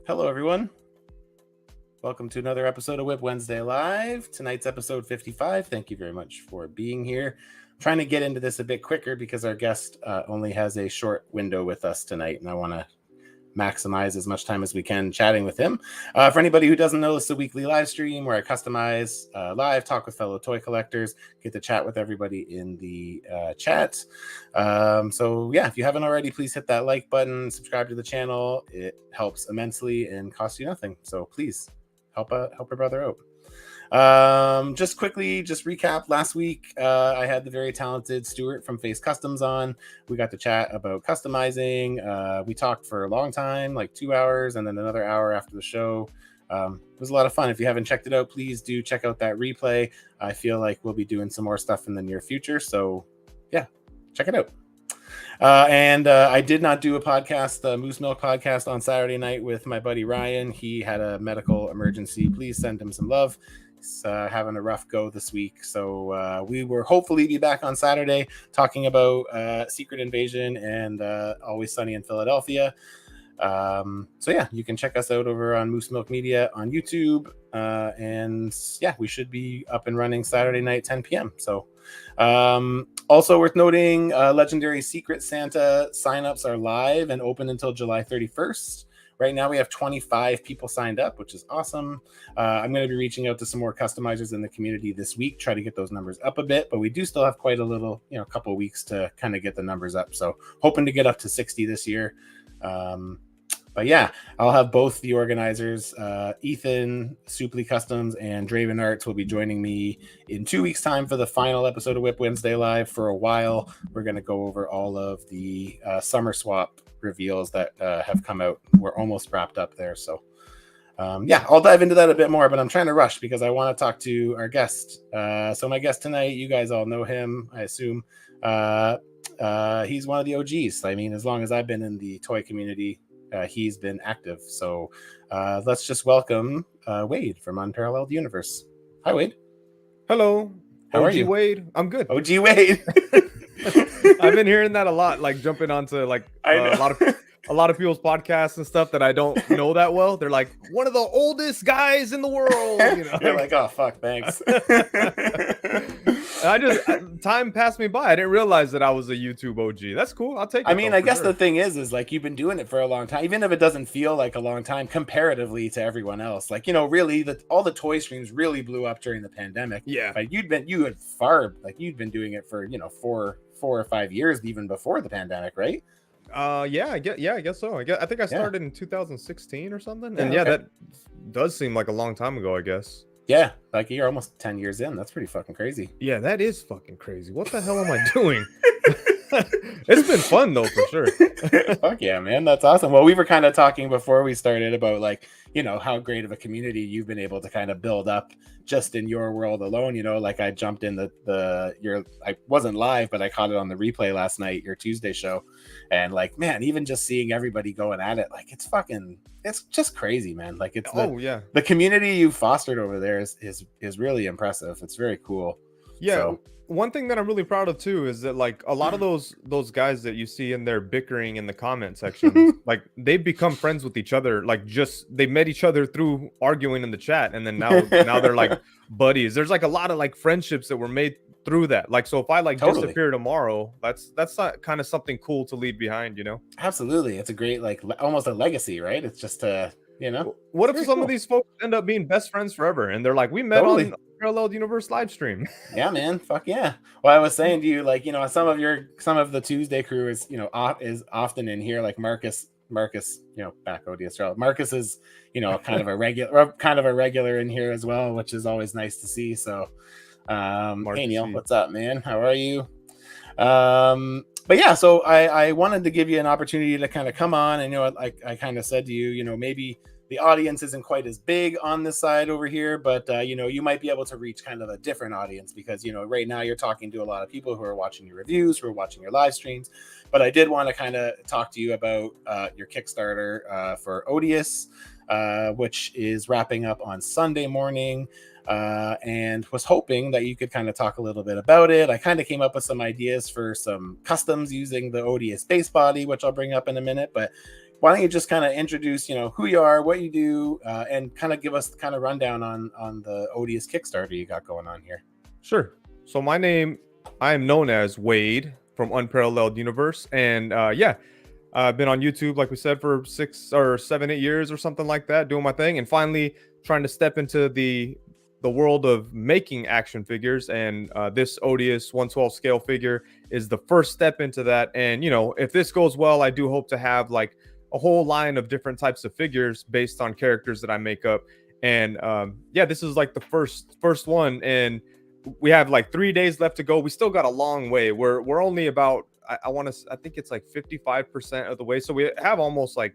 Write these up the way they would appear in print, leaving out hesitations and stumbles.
Hello, everyone. Welcome to another episode of WIP Wednesday Live. Tonight's episode 55. Thank you very much for being here. I'm trying to get into this a bit quicker because our guest only has a short window with us tonight, and I want to maximize as much time as we can chatting with him. For anybody who doesn't know, it's a weekly live stream where I customize live, talk with fellow toy collectors, get to chat with everybody in the chat. So yeah, if you haven't already, please hit that like button, subscribe to the channel. It helps immensely and costs you nothing. So please help a brother out. Just recap. Last week, I had the very talented Stuart from Face Customs on. We got to chat about customizing. We talked for a long time, like 2 hours, and then another hour after the show. It was a lot of fun. If you haven't checked it out, please do check out that replay. I feel like we'll be doing some more stuff in the near future. So yeah, check it out. And I did not do a podcast, the Moose Milk podcast on Saturday night with my buddy Ryan. He had a medical emergency. Please send him some love. He's having a rough go this week. So we will hopefully be back on Saturday talking about Secret Invasion and Always Sunny in Philadelphia. So yeah, you can check us out over on Moose Milk Media on YouTube. And yeah, we should be up and running Saturday night, 10 p.m. So also worth noting, Legendary Secret Santa signups are live and open until July 31st. Right now we have 25 people signed up, which is awesome. I'm going to be reaching out to some more customizers in the community this week, try to get those numbers up a bit, but we do still have quite a little, couple of weeks to kind of get the numbers up. So hoping to get up to 60 this year. But yeah, I'll have both the organizers, Ethan, Supley Customs, and Draven Arts will be joining me in 2 weeks' time for the final episode of WIP Wednesday Live. For a while, we're going to go over all of the summer swap reveals that have come out. We're almost wrapped up there. So yeah, I'll dive into that a bit more, but I'm trying to rush because I want to talk to our guest. So my guest tonight, you guys all know him, I assume. He's one of the OGs. I mean, as long as I've been in the toy community, he's been active. So let's just welcome Wade from Unparalleled Universe. Hi, Wade. Hello. How are you? Wade. I'm good. OG Wade. I've been hearing that a lot, like jumping onto like a lot of people's podcasts and stuff that I don't know that well. They're like, one of the oldest guys in the world. You're like, oh fuck, thanks. Time passed me by. I didn't realize that I was a YouTube OG. That's cool. I'll take it. I mean, I guess the thing is like you've been doing it for a long time, even if it doesn't feel like a long time comparatively to everyone else. Like, really all the toy streams really blew up during the pandemic. Yeah. Like you'd been doing it for, 4 or 5 years even before the pandemic, right? Yeah, I guess so. I think I started in 2016 or something. And okay. That does seem like a long time ago, I guess. Yeah, like you're almost 10 years in. That's pretty fucking crazy. Yeah, that is fucking crazy. What the hell am I doing? It's been fun though, for sure. Fuck yeah, man. That's awesome. Well, we were kind of talking before we started about like, how great of a community you've been able to kind of build up just in your world alone. Like I jumped in I wasn't live, but I caught it on the replay last night, your Tuesday show. And like, man, even just seeing everybody going at it, like it's just crazy, man. Like the community you fostered over there is really impressive. It's very cool. Yeah. So, one thing that I'm really proud of too is that like a lot of those guys that you see in there bickering in the comment section, like they've become friends with each other. Like they met each other through arguing in the chat, and then now they're like buddies. There's like a lot of like friendships that were made through that. Like, so if I like disappear tomorrow, that's not kind of something cool to leave behind, Absolutely. It's a great, like almost a legacy, right? It's just what if some of these folks end up being best friends forever and they're like, we met on Unparalleled Universe live stream? Yeah, man. Fuck yeah. Well, I was saying to you, like, some of the Tuesday crew is often in here, like Marcus, Back Odious. Marcus is, kind of a regular in here as well, which is always nice to see. So hey Neil, what's up, man? How are you? But yeah, so I wanted to give you an opportunity to kind of come on. And I kind of said to you, maybe the audience isn't quite as big on this side over here, but you might be able to reach kind of a different audience because right now you're talking to a lot of people who are watching your reviews, who are watching your live streams. But I did want to kind of talk to you about your Kickstarter for Odious, which is wrapping up on Sunday morning. And was hoping that you could kind of talk a little bit about it. I kind of came up with some ideas for some customs using the Odious base body, which I'll bring up in a minute, but why don't you just kind of introduce, who you are, what you do, and kind of give us the kind of rundown on the Odious Kickstarter you got going on here. Sure. So I am known as Wade from Unparalleled Universe, and I've been on YouTube, like we said, for 6 or 7, 8 years or something like that, doing my thing, and finally trying to step into the world of making action figures. And this Odious 1/12 scale figure is the first step into that. And if this goes well, I do hope to have like a whole line of different types of figures based on characters that I make up. And this is like the first one, and we have like 3 days left to go. We still got a long way. We're only about I think it's like 55% of the way. So we have almost like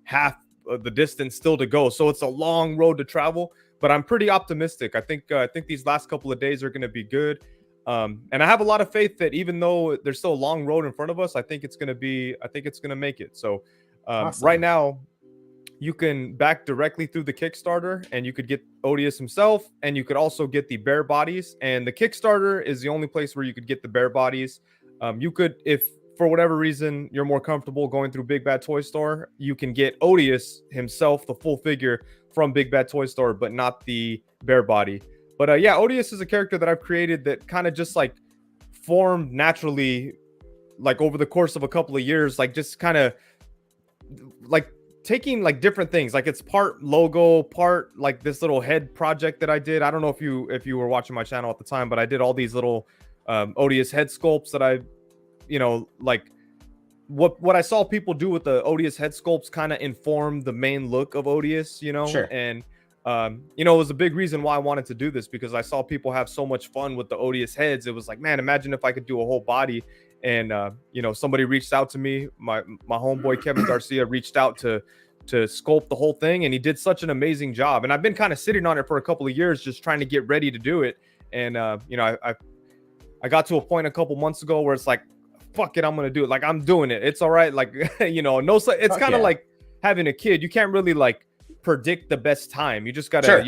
half of the distance still to go. So it's a long road to travel, but I'm pretty optimistic. I think these last couple of days are going to be good. And I have a lot of faith that even though there's still a long road in front of us, I think it's going to make it. So Awesome. Right now, you can back directly through the Kickstarter, and you could get Odious himself, and you could also get the bare bodies. And the Kickstarter is the only place where you could get the bare bodies. You could, if for whatever reason you're more comfortable going through Big Bad Toy Store, you can get Odious himself, the full figure, from Big Bad Toy Store, but not the bare body. But Odious is a character that I've created that kind of just like formed naturally, like over the course of a couple of years, like just kind of like taking like different things. Like it's part logo, part like this little head project that I did. I don't know if you were watching my channel at the time, but I did all these little Odious head sculpts that I like what I saw people do with the Odious head sculpts kind of informed the main look of Odious, Sure. And it was a big reason why I wanted to do this, because I saw people have so much fun with the Odious heads. It was like, man, imagine if I could do a whole body. And somebody reached out to me. My homeboy Kevin Garcia reached out to sculpt the whole thing, and he did such an amazing job. And I've been kind of sitting on it for a couple of years, just trying to get ready to do it. And I got to a point a couple months ago where it's like, fuck it, I'm gonna do it. Like, I'm doing it. It's all right. Like, it's kind of like having a kid. You can't really like predict the best time. You just gotta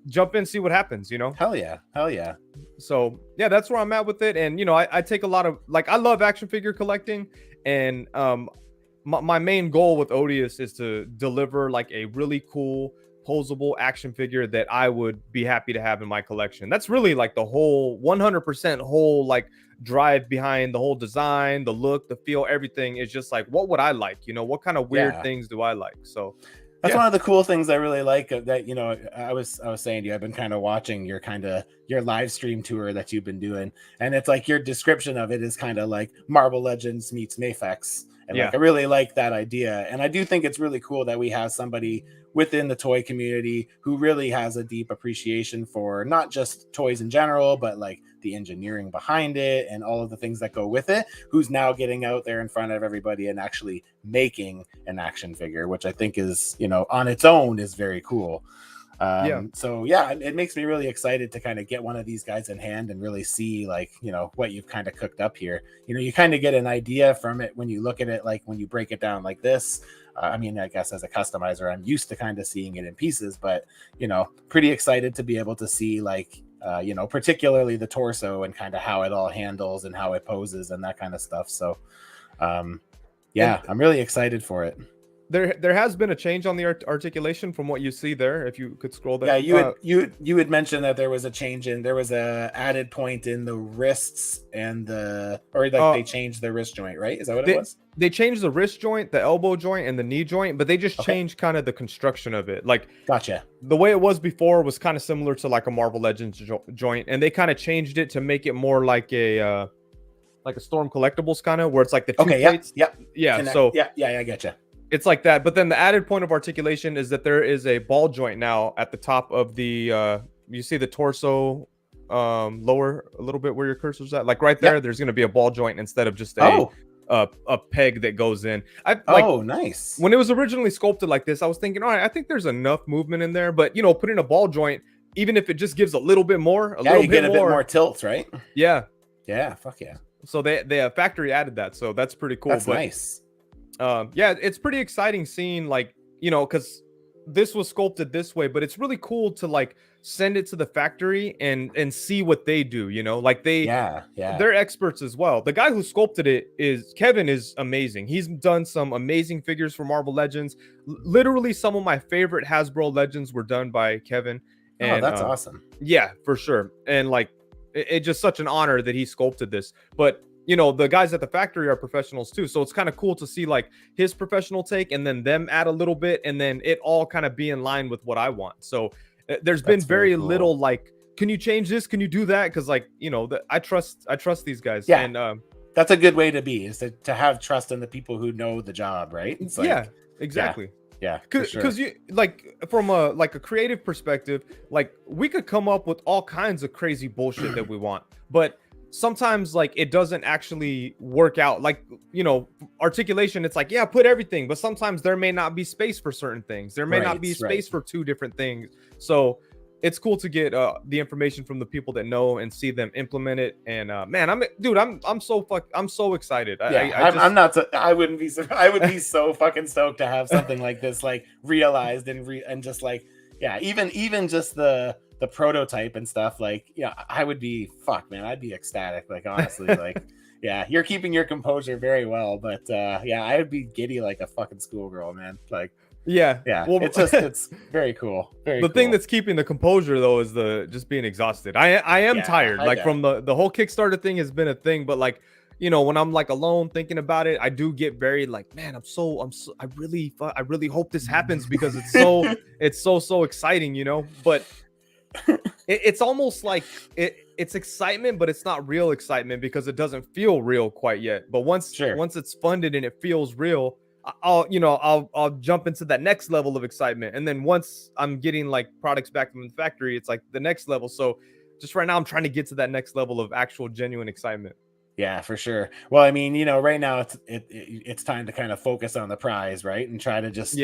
jump in, see what happens. Hell yeah. So that's where I'm at with it. And I take a lot of, like, I love action figure collecting, and my main goal with Odious is to deliver like a really cool posable action figure that I would be happy to have in my collection. That's really like the whole 100% whole like drive behind the whole design, the look, the feel, everything is just like, what would I like? What kind of weird things do I like? So that's one of the cool things I really like that, I was saying to you, I've been kind of watching your live stream tour that you've been doing. And it's like your description of it is kind of like Marvel Legends meets Mafex. And like, I really like that idea. And I do think it's really cool that we have somebody within the toy community who really has a deep appreciation for not just toys in general, but like the engineering behind it and all of the things that go with it, who's now getting out there in front of everybody and actually making an action figure, which I think is, on its own is very cool. So it makes me really excited to kind of get one of these guys in hand and really see like, what you've kind of cooked up here. You kind of get an idea from it when you look at it, like when you break it down like this. I guess as a customizer, I'm used to kind of seeing it in pieces, but, pretty excited to be able to see like, particularly the torso and kind of how it all handles and how it poses and that kind of stuff. So, I'm really excited for it. There has been a change on the articulation from what you see there. If you could scroll there. Yeah, you had mentioned that there was a change there was a added point in the wrists and they changed the wrist joint, right? Is that what it was? They changed the wrist joint, the elbow joint, and the knee joint, but they just changed kind of the construction of it. Like, gotcha. The way it was before was kind of similar to like a Marvel Legends joint, and they kind of changed it to make it more like a Storm Collectibles kind of, where it's like the two plates. Yeah. So I get you. It's like that, but then the added point of articulation is that there is a ball joint now at the top of the you see the torso lower a little bit where your cursor's at, like right there. There's going to be a ball joint instead of just a peg that goes in. Nice. When it was originally sculpted like this, I was thinking, all right, I think there's enough movement in there, but putting a ball joint, even if it just gives a little bit more, you get a bit more tilt, right? Yeah, fuck yeah. So they factory added that, so that's pretty cool. That's nice. It's pretty exciting seeing, like, because this was sculpted this way, but it's really cool to like send it to the factory and see what they do, you know, like they're experts as well. The guy who sculpted it is Kevin, is amazing. He's done some amazing figures for Marvel Legends. Literally some of my favorite Hasbro Legends were done by Kevin. Oh, And that's awesome. yeah, for sure. And like it's just such an honor that he sculpted this. But you know, the guys at the factory are professionals too, so it's kind of cool to see like his professional take and then them add a little bit and then it all kind of be in line with what I want. So there's been very cool. little like, can you change this, can you do that, because like, you know, I trust these guys. Yeah. And that's a good way to be, is to have trust in the people who know the job, right? It's like, yeah, exactly. Yeah, because you like, from a creative perspective, like we could come up with all kinds of crazy bullshit that we want, but sometimes like it doesn't actually work out. Like, you know, articulation, it's like, yeah, put everything, but sometimes there may not be space for certain things. There may not be space for two different things. So it's cool to get the information from the people that know and see them implement it. And man, I'm so excited. I wouldn't be I would be so fucking stoked to have something like this like realized and just like, yeah, even just the prototype and stuff, like, yeah, I would be, fuck man, I'd be ecstatic, like, honestly. Like, yeah, you're keeping your composure very well, but yeah, I would be giddy like a fucking schoolgirl, man. Like, yeah, well, it's very cool. The thing that's keeping the composure though is just being exhausted. I am tired, like from the whole Kickstarter thing has been a thing, but like, you know, when I'm like alone thinking about it, I do get very like, man, I really hope this happens, because it's so exciting, you know. But it's almost like it's excitement, but it's not real excitement because it doesn't feel real quite yet. But once it's funded and it feels real, I'll jump into that next level of excitement. And then once I'm getting like products back from the factory, it's like the next level. So just right now, I'm trying to get to that next level of actual genuine excitement. Yeah, for sure. Well, I mean, you know, right now it's time to kind of focus on the prize, right? And try to just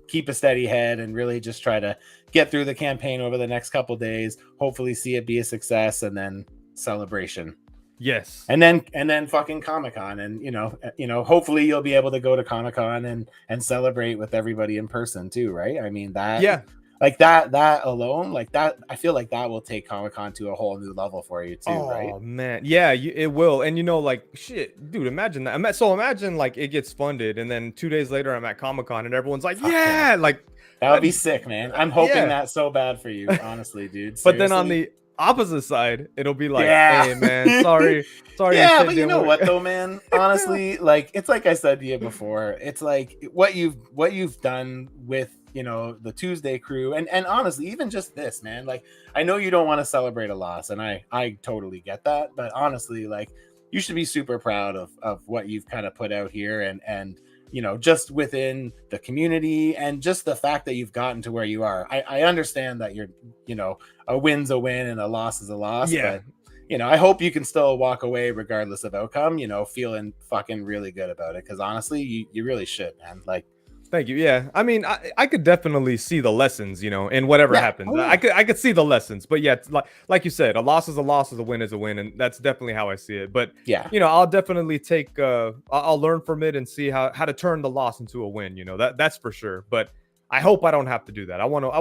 keep a steady head and really just try to get through the campaign over the next couple days, hopefully see it be a success, and then celebration. Yes. And then fucking Comic-Con, and you know, hopefully you'll be able to go to Comic-Con and celebrate with everybody in person too, right? I mean, like that alone, like that, I feel like that will take Comic-Con to a whole new level for you too, right? Oh man, yeah, it will. And you know, like, shit, dude, imagine that. So imagine like it gets funded, and then 2 days later I'm at Comic-Con and everyone's like, yeah, like that would be sick, man. I'm hoping that so bad for you, honestly, dude. But then on the opposite side, it'll be like, hey man, sorry. Yeah, but you know what though, man? Honestly, like, it's like I said to you before, it's like what you've done with, you know, the Tuesday crew, and honestly, even just this, man, like, I know you don't want to celebrate a loss, and I totally get that, but honestly, like, you should be super proud of what you've kind of put out here, and you know, just within the community, and just the fact that you've gotten to where you are. I understand that you're, you know, a win's a win and a loss is a loss, but you know, I hope you can still walk away regardless of outcome, you know, feeling fucking really good about it, because honestly, you really should, man. Like, thank you. Yeah, I mean, I could definitely see the lessons, you know, in whatever happens. Oh, yeah. I could see the lessons, but yeah, like you said, a loss is a loss, a win is a win, and that's definitely how I see it. But yeah, you know, I'll definitely take, I'll learn from it and see how to turn the loss into a win. You know, that's for sure. But I hope I don't have to do that. I want to win.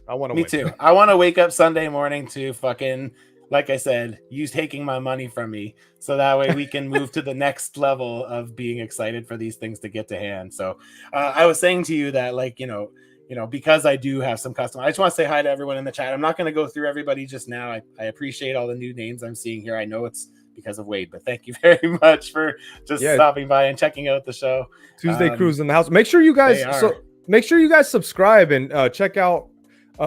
I want to win. Me too. I want to wake up Sunday morning to fucking, like I said, you taking my money from me, so that way we can move to the next level of being excited for these things to get to hand. So I was saying to you that, like, you know, because I do have some custom, I just want to say hi to everyone in the chat. I'm not going to go through everybody just now. I appreciate all the new names I'm seeing here. I know it's because of Wade, but thank you very much for just stopping by and checking out the show. Tuesday Cruise in the house. Make sure you guys subscribe and check out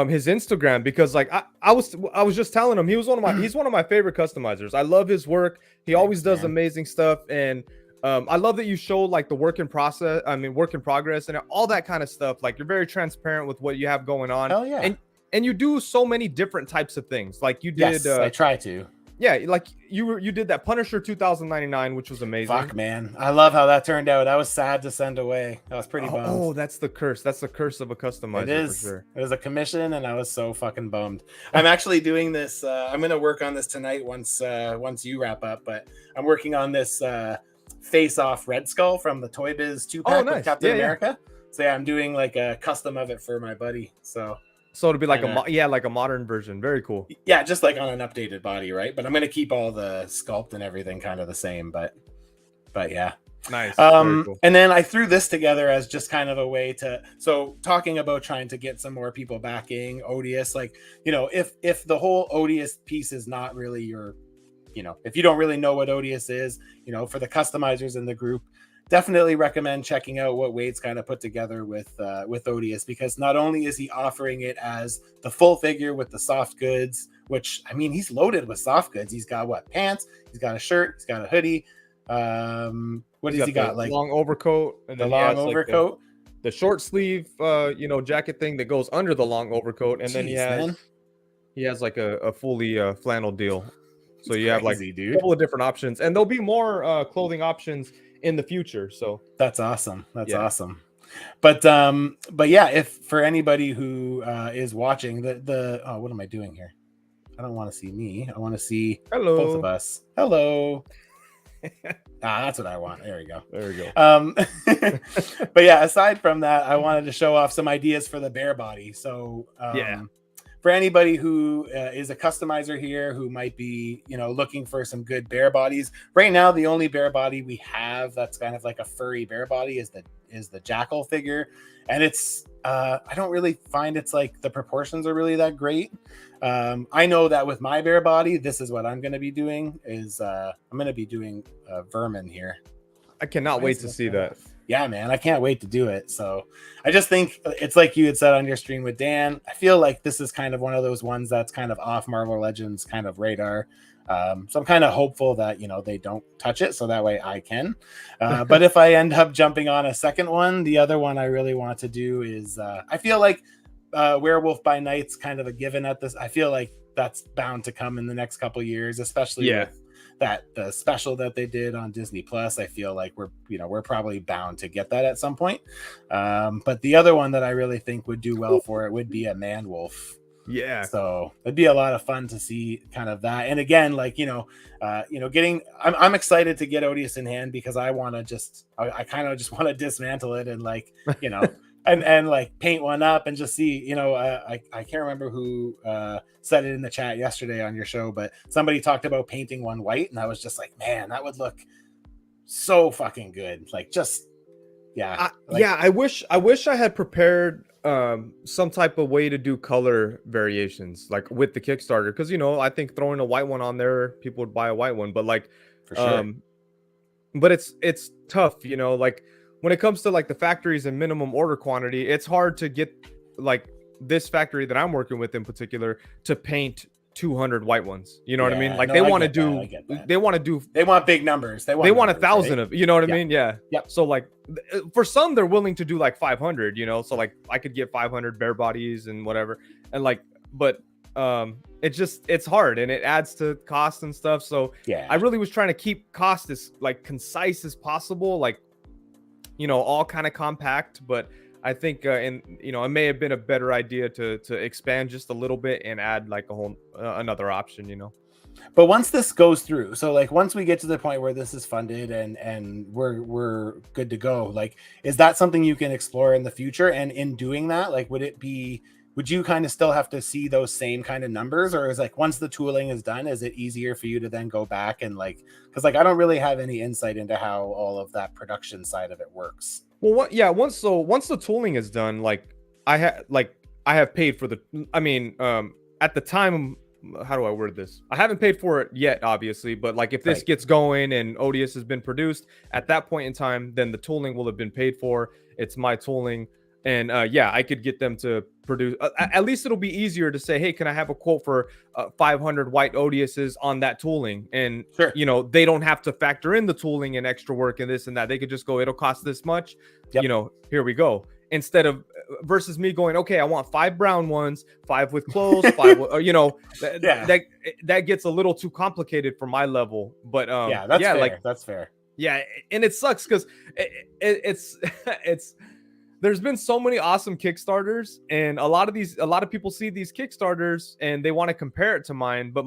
his Instagram, because like I was just telling him he's one of my favorite customizers. I love his work. He always does amazing stuff, and I love that you show like the work in progress and all that kind of stuff. Like, you're very transparent with what you have going on. Hell yeah. And you do so many different types of things. Like you did. Yes, I try to. Yeah, like you did that Punisher 2099, which was amazing. Fuck, man, I love how that turned out. I was sad to send away. I was pretty bummed. Oh, that's the curse. That's the curse of a customizer. It is. For sure. It was a commission, and I was so fucking bummed. I'm actually doing this. I'm gonna work on this tonight once you wrap up. But I'm working on this Face Off Red Skull from the Toy Biz 2-pack with Captain America. So yeah, I'm doing like a custom of it for my buddy. So it'll be like kinda, like a modern version. Very cool. yeah, just like on an updated body, right? But I'm gonna keep all the sculpt and everything kind of the same. But yeah. Nice. Very cool. And then I threw this together as just kind of a way to, so talking about trying to get some more people backing Odious, like, you know, if the whole Odious piece is not really your, you know, if you don't really know what Odious is, you know, for the customizers in the group, definitely recommend checking out what Wade's kind of put together with Odious, because not only is he offering it as the full figure with the soft goods, which, I mean, he's loaded with soft goods. He's got what, pants, he's got a shirt, he's got a hoodie. What does he got? Like long overcoat, and the then long overcoat, like the short sleeve, you know, jacket thing that goes under the long overcoat, and then he has like a fully flannel deal. So you have like a couple of different options, and there'll be more clothing options in the future. So that's awesome. That's awesome. But yeah, if for anybody who is watching the oh, what am I doing here? I don't want to see me. I want to see both of us. Hello. That's what I want. There we go. There we go. But yeah, aside from that, I wanted to show off some ideas for the bear body. So for anybody who is a customizer here who might be, you know, looking for some good bear bodies, right now the only bear body we have that's kind of like a furry bear body is the jackal figure, and it's I don't really find it's like the proportions are really that great. I know that with my bear body, this is what I'm going to be doing is I'm going to be doing vermin here. I cannot wait to see that. Yeah, man, I can't wait to do it. So I just think it's like you had said on your stream with Dan. I feel like this is kind of one of those ones that's kind of off Marvel Legends kind of radar. So I'm kind of hopeful that, you know, they don't touch it so that way I can. But if I end up jumping on a second one, the other one I really want to do is I feel like Werewolf by Night's kind of a given at this. I feel like that's bound to come in the next couple years, especially with that the special that they did on Disney Plus. I feel like we're probably bound to get that at some point. But the other one that I really think would do well for it would be a man wolf. Yeah. So it'd be a lot of fun to see kind of that. And again, like, I'm excited to get Odious in hand because I want to I kind of just want to dismantle it and like, you know, and like paint one up and just see, you know, I can't remember who said it in the chat yesterday on your show, but somebody talked about painting one white, and I was just like, man, that would look so fucking good. Like, just I wish I had prepared some type of way to do color variations like with the Kickstarter, because, you know, I think throwing a white one on there, people would buy a white one, but like for sure. But it's tough, you know, like when it comes to like the factories and minimum order quantity, it's hard to get like this factory that I'm working with in particular to paint 200 white ones. You know what I mean? Like they want big numbers. They want 1,000 of, you know what I mean? Yeah. Yep. So like for some, they're willing to do like 500, you know? So like I could get 500 bear bodies and whatever. And like, but it's hard and it adds to cost and stuff. So yeah, I really was trying to keep cost as like concise as possible. Like, you know, all kind of compact, but I think, it may have been a better idea to expand just a little bit and add like a whole another option, you know. But once this goes through, so like once we get to the point where this is funded and we're good to go, like, is that something you can explore in the future? And in doing that, like, would you kind of still have to see those same kind of numbers, or is like once the tooling is done, is it easier for you to then go back and like, because like I don't really have any insight into how all of that production side of it works. Well, once the tooling is done, like I have paid for at the time, how do I word this? I haven't paid for it yet, obviously, but like if this gets going and Odious has been produced at that point in time, then the tooling will have been paid for. It's my tooling. And I could get them to produce. At least it'll be easier to say, hey, can I have a quote for 500 white Odiouses on that tooling? And, you know, they don't have to factor in the tooling and extra work and this and that. They could just go, it'll cost this much. Yep. You know, here we go. Instead of versus me going, okay, I want 5 brown ones, 5 with clothes, 5, you know, that gets a little too complicated for my level. But that's fair. Like, that's fair. Yeah. And it sucks because it's there's been so many awesome Kickstarters, and a lot of people see these Kickstarters and they want to compare it to mine, but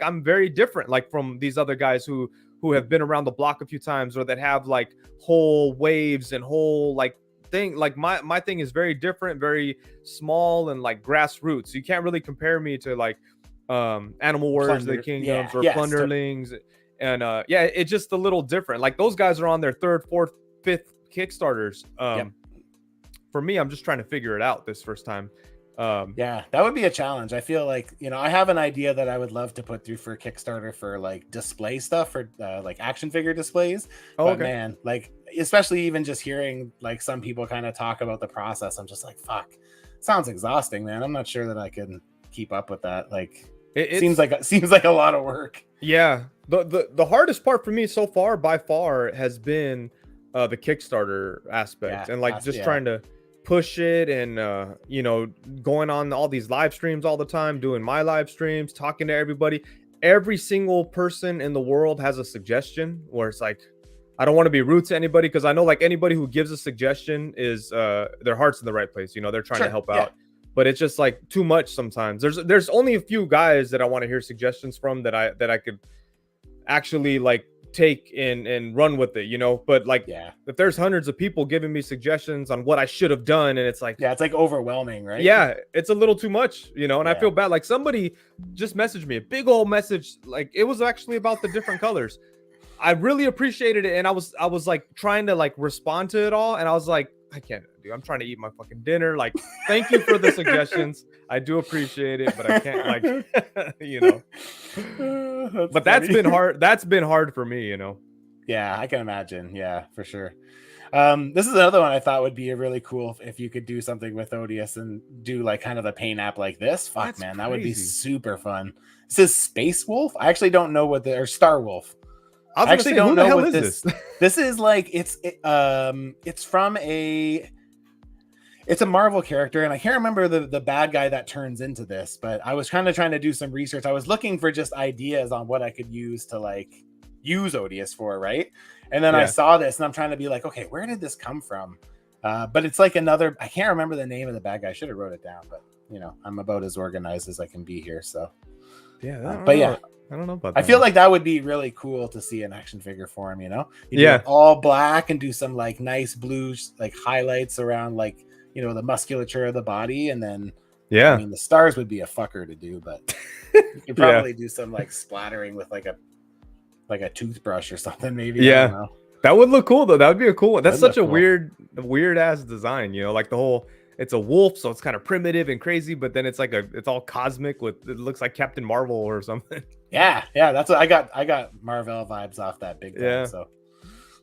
I'm very different, like from these other guys who have been around the block a few times, or that have like whole waves and whole like thing. Like my thing is very different, very small and like grassroots. You can't really compare me to like Animal Warriors of the Kingdoms or Plunderlings. And yeah, it's just a little different. Like those guys are on their third, fourth, fifth Kickstarters. For me, I'm just trying to figure it out this first time. Yeah, that would be a challenge. I feel like, you know, I have an idea that I would love to put through for Kickstarter for like display stuff for like action figure displays. But man, like especially even just hearing like some people kind of talk about the process, I'm just like, fuck, sounds exhausting, man. I'm not sure that I can keep up with that. Like it seems like a lot of work. Yeah, the hardest part for me so far by far has been the Kickstarter aspect, and like just trying to push it, and you know, going on all these live streams all the time, doing my live streams, talking to everybody. Every single person in the world has a suggestion where it's like, I don't want to be rude to anybody, because I know like anybody who gives a suggestion is their heart's in the right place, you know, they're trying to help out. But it's just like too much sometimes. There's only a few guys that I want to hear suggestions from that I could actually like take and run with it, you know. But like, if there's hundreds of people giving me suggestions on what I should have done, and it's like, it's like overwhelming, right? Yeah, it's a little too much, you know. And I feel bad. Like somebody just messaged me a big old message, like it was actually about the different colors. I really appreciated it, and I was like trying to like respond to it all, and I was like, I can't, dude. I'm trying to eat my fucking dinner. Like, thank you for the suggestions. I do appreciate it, but I can't, like, you know. But that's been hard. That's been hard for me, you know. Yeah, I can imagine. Yeah, for sure. This is another one I thought would be a really cool if you could do something with Odious and do like kind of a paint app like this. Fuck, that's man, that would be super fun. This is Space Wolf. I actually don't know what or Star Wolf. I actually don't know what this. This is like it's from it's a Marvel character, and I can't remember the bad guy that turns into this, but I was kind of trying to do some research. I was looking for just ideas on what I could use to like use Odious for, right? And then I saw this, and I'm trying to be like, okay, where did this come from? But it's like another. I can't remember the name of the bad guy. I should have wrote it down, but you know, I'm about as organized as I can be here. So yeah. I don't know about that. I feel like that would be really cool to see an action figure for him, you know? You do all black and do some like nice blue like highlights around like, you know, the musculature of the body, and then I mean the stars would be a fucker to do, but you could probably do some like splattering with like a toothbrush or something, maybe. I don't know. That would look cool though. That would be a cool one. That's such a weird ass design, you know, like the whole, it's a wolf, so it's kind of primitive and crazy, but then it's like it's all cosmic with, it looks like Captain Marvel or something. Yeah, that's what I got Marvel vibes off that big time.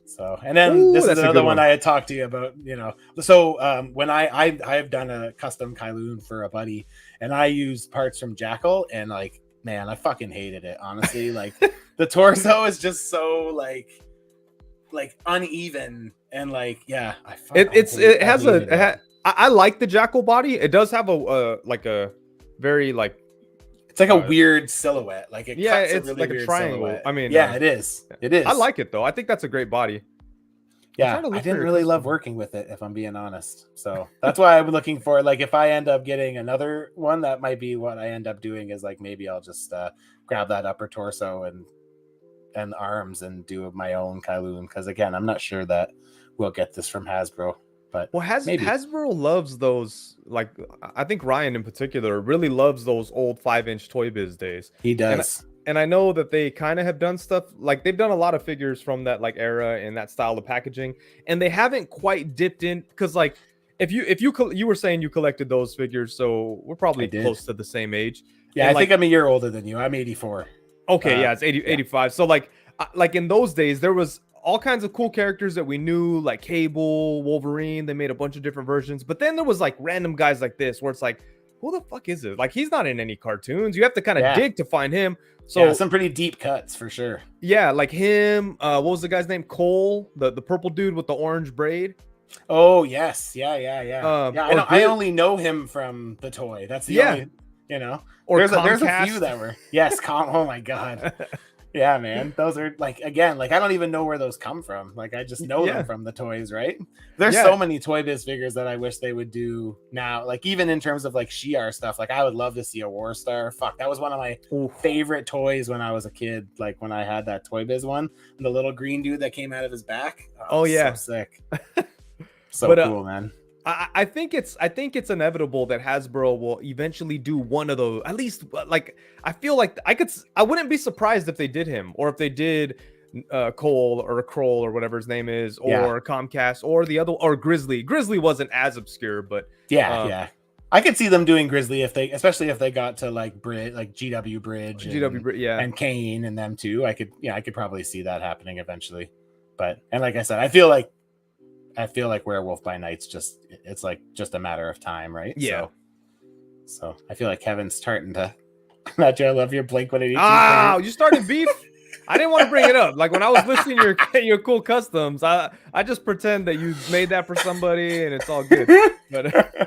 So and then this is another one I had talked to you about, you know. So when I have done a custom Kylun for a buddy, and I used parts from Jackal, and like, man, I fucking hated it, honestly. Like the torso is just so like uneven, and like I like the Jackal body. It does have a very like, it's like a weird silhouette. Like it cuts it's a really like weird a triangle. Silhouette. I mean, it is. It is. I like it though. I think that's a great body. Yeah, I didn't really love working with it, if I'm being honest. So that's why I'm looking for, like, if I end up getting another one, that might be what I end up doing, is like maybe I'll just grab that upper torso and arms and do my own Kylun, because again, I'm not sure that we'll get this from Hasbro. But Hasbro loves those, like, I think Ryan in particular really loves those old 5-inch Toy Biz days. He does. And I know that they kind of have done stuff, like they've done a lot of figures from that like era and that style of packaging, and they haven't quite dipped in, because like if you were saying you collected those figures, so we're probably close to the same age. Yeah, and I think I'm a year older than you. I'm 84. Okay, it's 85. So like in those days there was all kinds of cool characters that we knew, like Cable, Wolverine. They made a bunch of different versions, but then there was like random guys like this where it's like, who the fuck is it? Like, he's not in any cartoons. You have to kind of dig to find him. So some pretty deep cuts for sure. Yeah, like him. What was the guy's name? Cole, the purple dude with the orange braid. Oh yes, yeah. I only know him from the toy. That's the only, you know. Or there's a few that were oh my god. Yeah, man. Those are like, again, like I don't even know where those come from. Like I just know them from the toys, right? There's so many Toy Biz figures that I wish they would do now. Like even in terms of like Shi'ar stuff, like I would love to see a War Star. Fuck, that was one of my favorite toys when I was a kid. Like when I had that Toy Biz one, and the little green dude that came out of his back. Oh yeah, so sick. So cool, man. I think it's inevitable that Hasbro will eventually do one of those. At least, like, I feel like I wouldn't be surprised if they did him, or if they did Cole or Kroll or whatever his name is, or Comcast, or the other, or Grizzly. Grizzly wasn't as obscure, but yeah. I could see them doing Grizzly especially if they got to like GW Bridge, and Kane and them too. I could probably see that happening eventually. But and like I said, I feel like Werewolf by Night's just a matter of time, right? Yeah. So I feel like Kevin's starting to. Matthew, I love your Blink-182. Ah, you started beef. I didn't want to bring it up. Like when I was listing your cool customs, I just pretend that you made that for somebody and it's all good. But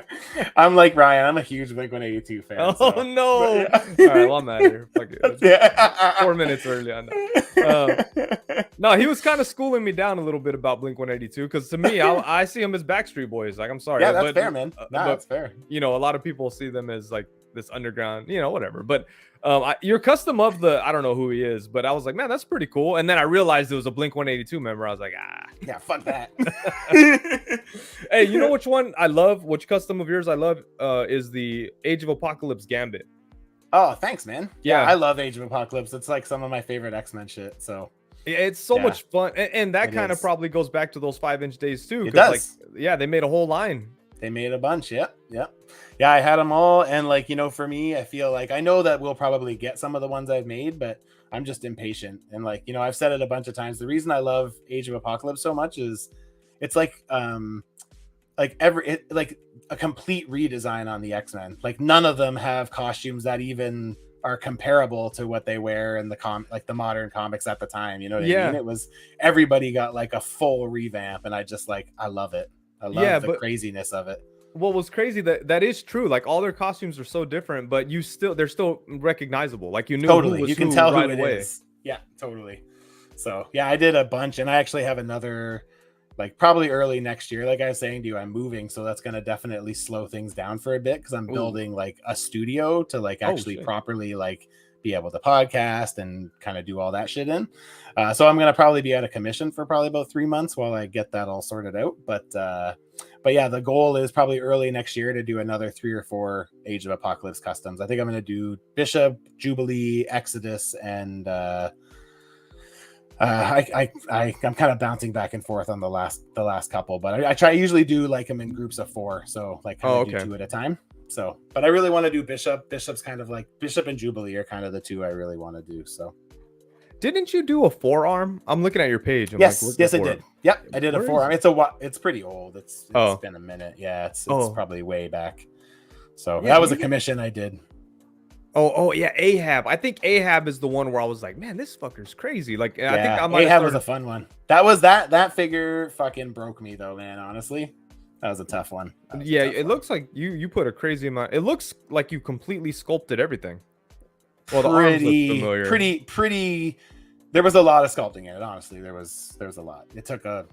I'm like Ryan. I'm a huge Blink-182 fan. Oh no! All right, well I'm out of here. Fuck it. 4 minutes early on that. No, he was kind of schooling me down a little bit about Blink-182 because to me, I see them as Backstreet Boys. Like I'm sorry. Yeah, that's fair, man. That's fair. You know, a lot of people see them as like this underground, you know, whatever. But your custom of I don't know who he is, but I was like, man, that's pretty cool. And then I realized it was a Blink-182 member. I was like, yeah, fuck that. Hey, you know which one I love? Which custom of yours I love is the Age of Apocalypse Gambit. Oh, thanks, man. Yeah, I love Age of Apocalypse. It's like some of my favorite X-Men shit. So yeah, it's so much fun, and that kind of probably goes back to those 5-inch days too. It does. Like, yeah, they made a whole line. They made a bunch. Yeah. I had them all, and like, you know, for me, I feel like I know that we'll probably get some of the ones I've made, but I'm just impatient. And like, you know, I've said it a bunch of times. The reason I love Age of Apocalypse so much is it's like a complete redesign on the X-Men. Like none of them have costumes that even are comparable to what they wear in the modern comics at the time. You know what I mean? It was everybody got like a full revamp, and I love it. I love the craziness of it. What was crazy that is true. Like all their costumes are so different, but they're still recognizable. Like you knew totally. You can tell right who it is. Yeah, totally. So yeah, I did a bunch, and I actually have another, like probably early next year. Like I was saying to you, I'm moving, so that's gonna definitely slow things down for a bit because I'm building like a studio to like actually properly like be able to podcast and kind of do all that shit in. So I'm gonna probably be out of commission for probably about 3 months while I get that all sorted out. But yeah, the goal is probably early next year to do another 3 or 4 Age of Apocalypse customs. I think I'm going to do Bishop, Jubilee, Exodus, and I'm kind of bouncing back and forth on the last couple, but I usually do like them in groups of 4, so like kind of do 2 at a time. So, but I really want to do Bishop. Bishop's kind of like Bishop and Jubilee are kind of the 2 I really want to do. So. Didn't you do a forearm? I'm looking at your page. Yes, I did. Yep, I did a forearm. It's pretty old. It's been a minute. Yeah, it's probably way back. So that was a commission I did. Oh yeah, Ahab. I think Ahab is the one where I was like, man, this fucker's crazy. Like, I think Ahab was a fun one. That figure fucking broke me though, man. Honestly, that was a tough one. It looks like you put a crazy amount. It looks like you completely sculpted everything. Well, the arms look familiar. Pretty. There was a lot of sculpting in it. Honestly, there was a lot. It took a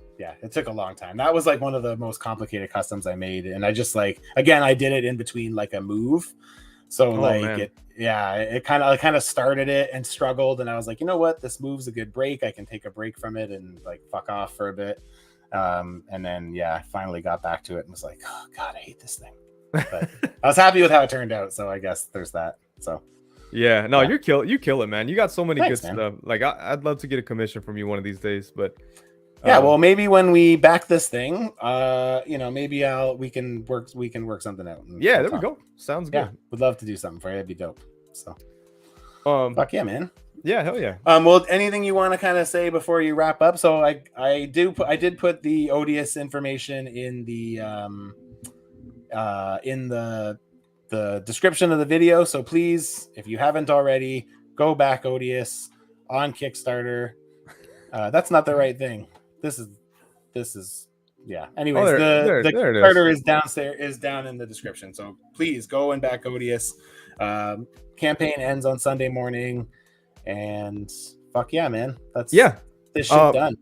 long time. That was like one of the most complicated customs I made, and I just like again I did it in between like a move, so it kind of started it and struggled, and I was like, you know what, this move's a good break. I can take a break from it and like fuck off for a bit, and then I finally got back to it and was like, oh god, I hate this thing. But I was happy with how it turned out, so I guess there's that. So. Yeah, no, you kill it, man. You got so many good stuff. Like I'd love to get a commission from you one of these days, but well, maybe when we back this thing, maybe we can work something out. Yeah, there we go. Sounds good. Yeah, would love to do something for you. It'd be dope. So, fuck yeah, man. Yeah, hell yeah. Well, anything you want to kind of say before you wrap up? So I did put the Odious information in the description of the video, so please, if you haven't already, go Back Odious on Kickstarter. That's not the right thing. This is anyways. The Kickstarter is down in the description, so please go and Back Odious. Campaign ends on Sunday morning, and fuck yeah, man. This shit done.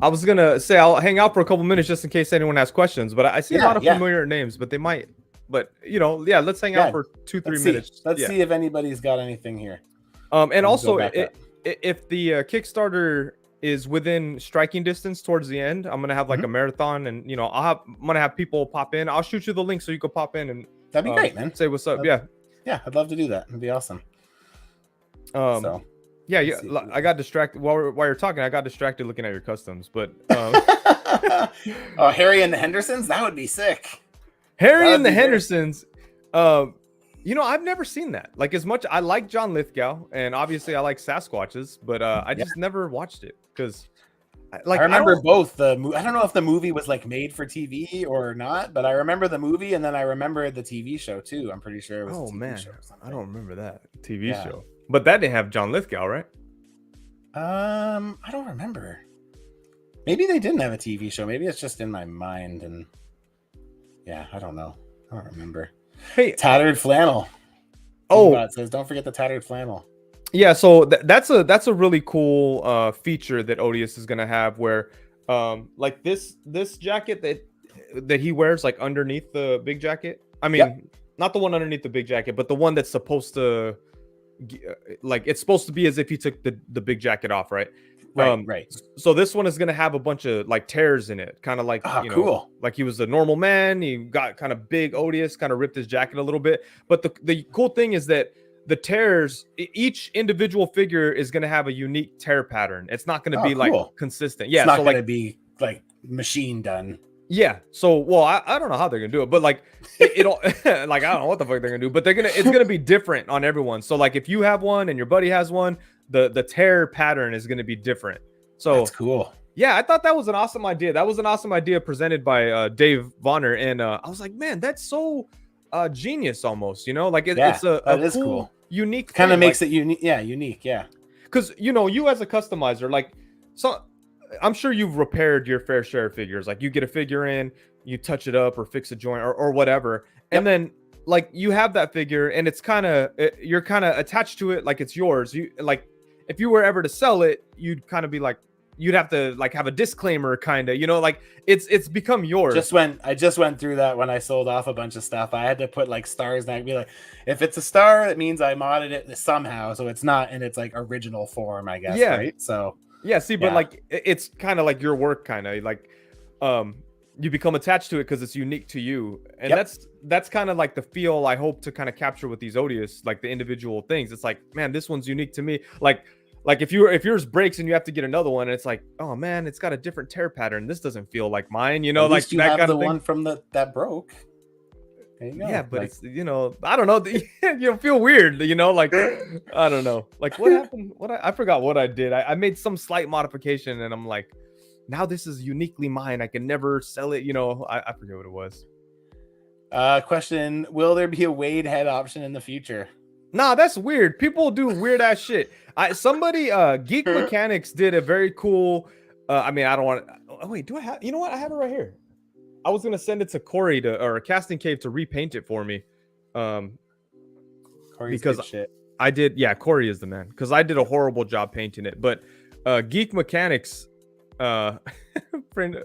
I was gonna say I'll hang out for a couple minutes just in case anyone has questions, but I see a lot of familiar names, but they might. But let's hang out for 2-3 minutes. Let's see if anybody's got anything here. And also, if the Kickstarter is within striking distance towards the end, I'm gonna have like a marathon, and you know, I'm gonna have people pop in. I'll shoot you the link so you can pop in and that'd be great, man. say what's up. Yeah, I'd love to do that. It'd be awesome. So yeah, I got distracted while you're talking. I got distracted looking at your customs, but oh, Harry and the Hendersons, that would be sick. Harry and the Hendersons, you know, I've never seen that. Like, as much I like John Lithgow, and obviously I like Sasquatches, but I just never watched it because, like, I remember both. I don't know if the movie was like made for TV or not, but I remember the movie, and then I remember the TV show too. I'm pretty sure it was. Oh man, I don't remember that TV show, but that didn't have John Lithgow, right? I don't remember. Maybe they didn't have a TV show. Maybe it's just in my mind, and yeah, I don't know. I don't remember. Hey, tattered flannel. Oh, it says don't forget the tattered flannel. Yeah, so that's a really cool feature that Odious is gonna have, where like this jacket that he wears like underneath the big jacket. I mean, not the one underneath the big jacket, but the one that's supposed to like, it's supposed to be as if he took the big jacket off, right? Right. So this one is gonna have a bunch of like tears in it, kind of like cool. Like he was a normal man. He got kind of big Odious, kind of ripped his jacket a little bit. But the cool thing is that the tears, each individual figure is gonna have a unique tear pattern. It's not gonna be like consistent. Yeah, it's not gonna be like machine done. Yeah. So, well, I don't know how they're gonna do it, but like it'll like, I don't know what the fuck they're gonna do, but it's gonna be different on everyone. So like if you have one and your buddy has one, the tear pattern is gonna be different. So that's cool. Yeah, I thought that was an awesome idea. That was an awesome idea presented by Dave Vonner, and I was like, man, that's so genius almost. You know, like it's a cool, unique. Kind of makes it unique. Yeah, unique. Yeah. Because you know, you as a customizer, like, so I'm sure you've repaired your fair share of figures. Like, you get a figure in, you touch it up or fix a joint or whatever, and then like you have that figure, and it's you're kind of attached to it, like it's yours. You like, if you were ever to sell it, you'd kind of be like, you'd have to like have a disclaimer, kind of, you know, like it's become yours. I just went through that when I sold off a bunch of stuff. I had to put like stars, and I'd be like, if it's a star, it means I modded it somehow, so it's not in its like original form, I guess. Yeah. Right. So yeah, see, but like it's kind of like your work, kind of like you become attached to it because it's unique to you, and that's kind of like the feel I hope to kind of capture with these Odious, like the individual things. It's like, man, this one's unique to me. Like if yours breaks and you have to get another one, and it's like, oh man, it's got a different tear pattern. This doesn't feel like mine, you know. At least like you that have the one from that broke. There you go. Yeah, but it's, you know, I don't know. You feel weird, you know, like I don't know, like what happened. I forgot what I did. I made some slight modification, and I'm like, now this is uniquely mine. I can never sell it. You know, I forget what it was. Question: will there be a Wade head option in the future? Nah, that's weird. People do weird ass shit. Somebody Geek Mechanics did a very cool. I mean, I don't want. Oh wait, do I have? You know what? I have it right here. I was gonna send it to Corey or Casting Cave to repaint it for me. Because shit. I did. Yeah, Corey is the man. Because I did a horrible job painting it. But Geek Mechanics friend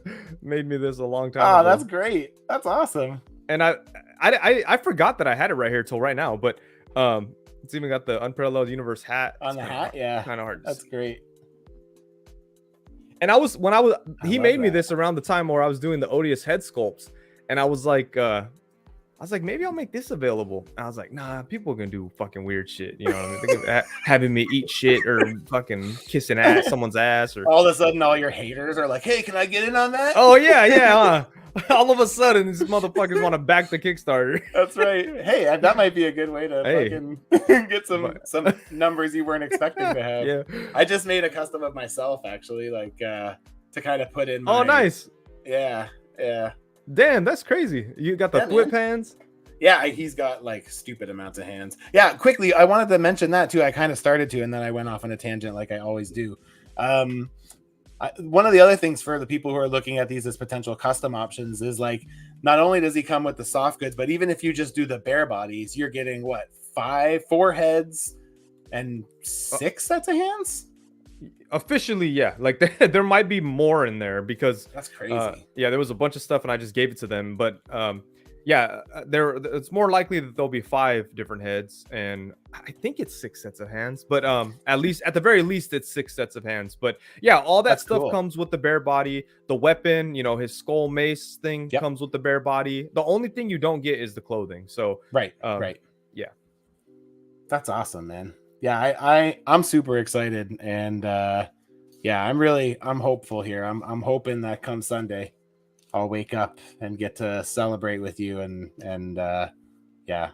made me this a long time ago. Oh, that's great. That's awesome. And I forgot that I had it right here till right now. But it's even got the Unparalleled Universe hat on the hat. Yeah, kind of hard. That's great. And he made me this around the time where I was doing the Odious head sculpts, and I was like, maybe I'll make this available. And I was like, nah, people are gonna do fucking weird shit. You know what I mean? They're having me eat shit or fucking kissing someone's ass, or all of a sudden all your haters are like, hey, can I get in on that? Oh yeah. All of a sudden, these motherfuckers want to back the Kickstarter. That's right. Hey, that might be a good way to fucking get some numbers you weren't expecting to have. Yeah. I just made a custom of myself, actually, like to kind of put in my... Oh, nice. Yeah. Damn, that's crazy. You got the whip hands? Yeah, he's got like stupid amounts of hands. Yeah, quickly, I wanted to mention that too. I kind of started to, and then I went off on a tangent like I always do. One of the other things for the people who are looking at these as potential custom options is like, not only does he come with the soft goods, but even if you just do the bare bodies, you're getting what, 4 heads and 6 sets of hands? Officially, yeah. Like there might be more in there because that's crazy. Yeah, there was a bunch of stuff and I just gave it to them. But Yeah, it's more likely that there'll be 5 different heads, and I think it's 6 sets of hands, but at the very least it's 6 sets of hands. But yeah, all that That's stuff cool. comes with the bare body. The weapon, his skull mace thing Yep. comes with the bare body. The only thing you don't get is the clothing. So Right. yeah, That's awesome, man. Yeah, I'm super excited, and yeah, I'm hopeful here. I'm hoping that come Sunday I'll wake up and get to celebrate with you, and yeah.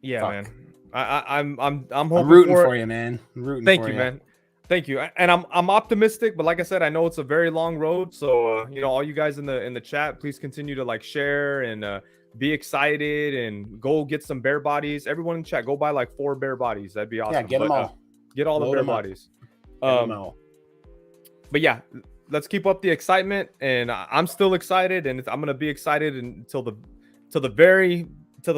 yeah, Fuck. man. I'm I'm hoping rooting for for it. you, man. I'm rooting Thank for you, you. man. Thank you. And I'm optimistic, but like I said, I know it's a very long road. So all you guys in the chat, please continue to like share and be excited and go get some bear bodies. Everyone in chat, go buy like 4 bear bodies. That'd be awesome. Yeah, get them all. Get all Load the bear them up. bodies. Get them all. But yeah, let's keep up the excitement, and I'm still excited, and I'm gonna be excited until the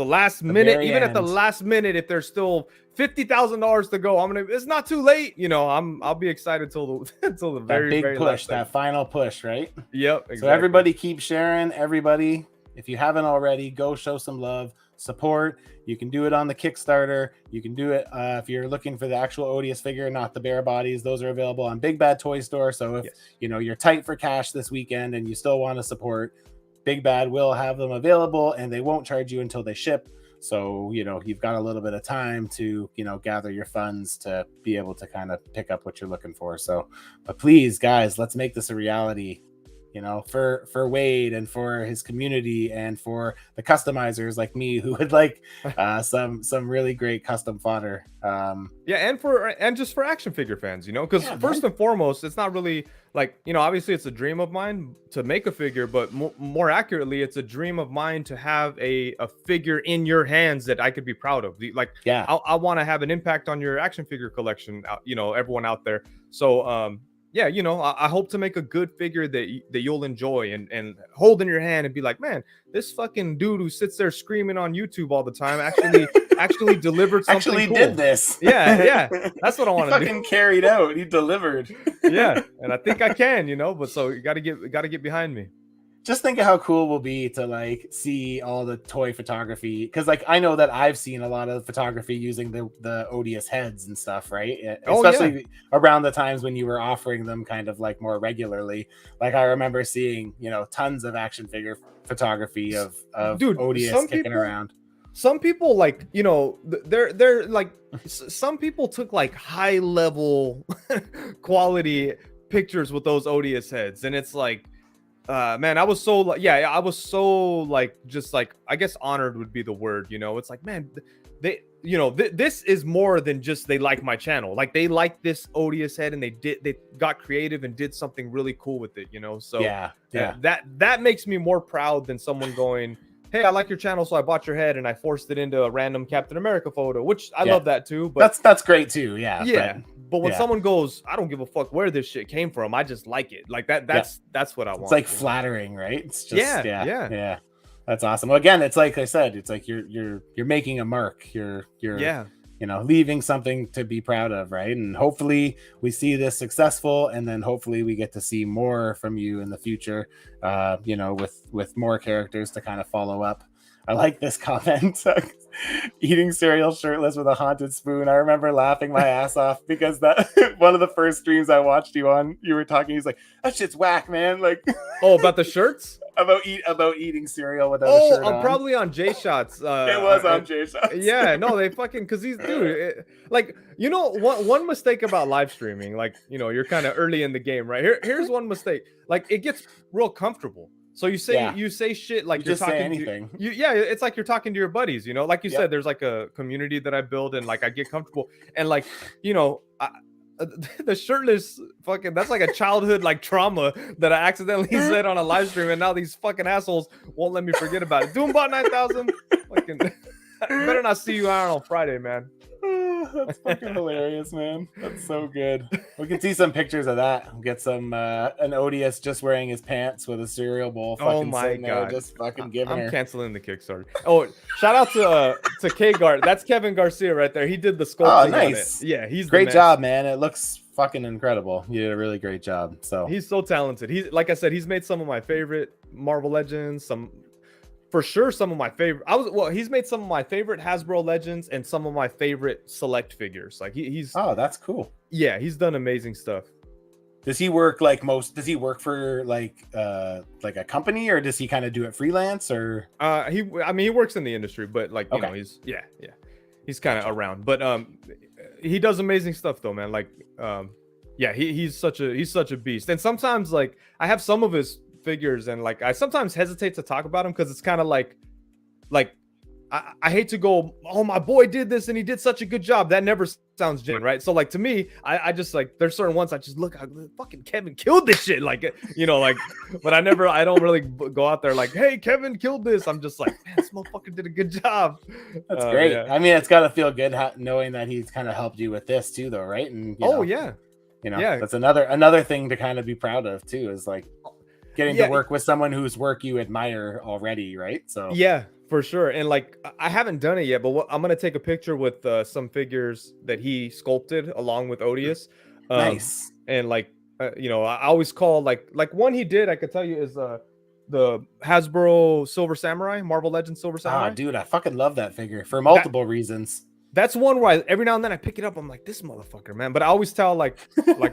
last minute. Even at the last minute, if there's still $50,000 to go, it's not too late. I'll be excited till the very big very push, last that final push, right? Yep. Exactly. So everybody keep sharing. Everybody, if you haven't already, go show some love, support. You can do it on the Kickstarter. You can do it if you're looking for the actual Odious figure, not the bare bodies. Those are available on Big Bad Toy Store. So if you're tight for cash this weekend and you still want to support, Big Bad will have them available, and they won't charge you until they ship. So you've got a little bit of time to gather your funds to be able to kind of pick up what you're looking for. So, but please, guys, let's make this a reality. For Wade and for his community and for the customizers like me who would like some really great custom fodder. And just for action figure fans, because first and foremost, it's not really like, obviously it's a dream of mine to make a figure, but more accurately, it's a dream of mine to have a figure in your hands that I could be proud of. I want to have an impact on your action figure collection, everyone out there. So I hope to make a good figure that you'll enjoy and hold in your hand and be like, man, this fucking dude who sits there screaming on YouTube all the time actually delivered something actually cool. Did this. Yeah. That's what I want to do. Fucking carried out. He delivered. Yeah, and I think I can, but so you got to get behind me. Just think of how cool it will be to like see all the toy photography, because like I know that I've seen a lot of photography using the Odious heads and stuff, right? Especially around the times when you were offering them kind of like more regularly. Like I remember seeing tons of action figure photography of Dude, Odious kicking around. Some people like they're like some people took like high level quality pictures with those Odious heads, and it's like man, I was so like just like, I guess honored would be the word. It's like, man, they this is more than just they like my channel. Like they like this Odious head, and they got creative and did something really cool with it. So that makes me more proud than someone going, hey, I like your channel, so I bought your head and I forced it into a random Captain America photo, which I love that too. But that's great too. Yeah. But when someone goes, I don't give a fuck where this shit came from, I just like it. Like that's what I want. It's like flattering, right? It's just yeah. That's awesome. Well, again, it's like I said, it's like you're making a mark. You're leaving something to be proud of, right? And hopefully we see this successful, and then hopefully we get to see more from you in the future. With more characters to kind of follow up. I like this comment. Eating cereal shirtless with a haunted spoon. I remember laughing my ass off because that one of the first streams I watched you on, you were talking. He's like, "That shit's whack, man!" Like, about the shirts. about eating cereal without a shirt on. I'm probably on J Shots. It was on J Shots. Yeah, no, they fucking because these one mistake about live streaming, like you're kind of early in the game, right? Here's one mistake. Like it gets real comfortable. So you say shit like you're talking anything. It's like you're talking to your buddies, like you said, there's like a community that I build, and like I get comfortable, and like the shirtless fucking, that's like a childhood like trauma that I accidentally said on a live stream, and now these fucking assholes won't let me forget about it. Doombot 9000, fucking better not see you out on Friday, man. That's fucking hilarious, man. That's so good. We can see some pictures of that. We'll get some an Odious just wearing his pants with a cereal bowl. Fucking oh my god! There, just fucking giving her. I'm canceling the Kickstarter. Oh, shout out to K-Guard. That's Kevin Garcia right there. He did the sculpting. Oh, nice. On it. Yeah, he's great job, man. It looks fucking incredible. You did a really great job. So he's so talented. He's like I said, he's made some of my favorite Marvel Legends, some for sure some of my favorite. He's made some of my favorite Hasbro Legends and some of my favorite select figures. Like he's Oh, that's cool. yeah, he's done amazing stuff. Does he work like most? Does he work for like a company, or does he kind of do it freelance? Or he works in the industry, but like you know, he's kind of around. But he does amazing stuff though, man. Like he's such a beast. And sometimes like I have some of his figures, and like I sometimes hesitate to talk about him because it's kind of like I hate to go, oh, my boy did this and he did such a good job. That never sounds genuine, right? So like to me, I just like there's certain ones I just look, fucking Kevin killed this shit, like you know, like. But I don't really go out there like, hey, Kevin killed this. I'm just like, man, this motherfucker did a good job. That's great. Yeah. I mean, it's got to feel good knowing that he's kind of helped you with this too, though, right? And yeah, that's another thing to kind of be proud of too, is like getting to work with someone whose work you admire already, right? So yeah. For sure. And like I haven't done it yet, but I'm gonna take a picture with some figures that he sculpted along with Odious. Nice. And like you know, I always call like one he did, I could tell you, is the Hasbro Silver Samurai, Marvel Legends Silver Samurai. Ah, dude, I fucking love that figure for multiple reasons. That's one where every now and then I pick it up, I'm like, this motherfucker, man. But I always tell like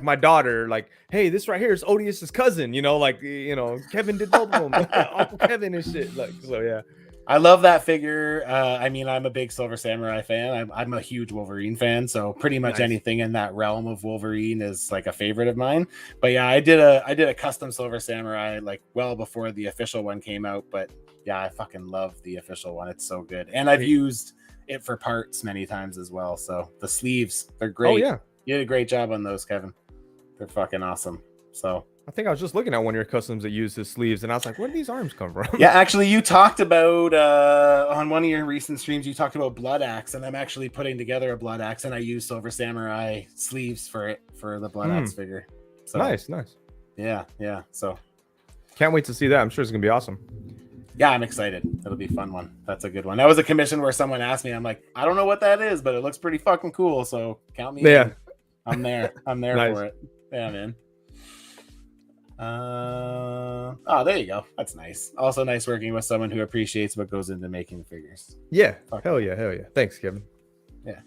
my daughter, like, hey, this right here is Odious's cousin, you know, like, you know, Kevin did both of them, Uncle Kevin and shit. Like, so yeah. I love that figure. I mean, I'm a big Silver Samurai fan. I'm a huge Wolverine fan, so pretty much anything in that realm of Wolverine is like a favorite of mine. But yeah, I did a custom Silver Samurai like well before the official one came out. But yeah, I fucking love the official one. It's so good, and I've used it for parts many times as well. So the sleeves, they're great. Oh yeah, you did a great job on those, Kevin. They're fucking awesome. So. I think I was just looking at one of your customs that used his sleeves, and I was like, where do these arms come from? Yeah, actually, you talked about on one of your recent streams, you talked about Blood Axe, and I'm actually putting together a Blood Axe, and I use Silver Samurai sleeves for the Blood Axe figure. So, nice. Yeah. So can't wait to see that. I'm sure it's gonna be awesome. Yeah, I'm excited. It'll be a fun one. That's a good one. That was a commission where someone asked me, I'm like, I don't know what that is, but it looks pretty fucking cool. So count me in. I'm there. I'm there for it. Yeah, man. There you go. That's nice. Also nice working with someone who appreciates what goes into making figures. Yeah. Hell yeah. Thanks, Kevin. Yeah.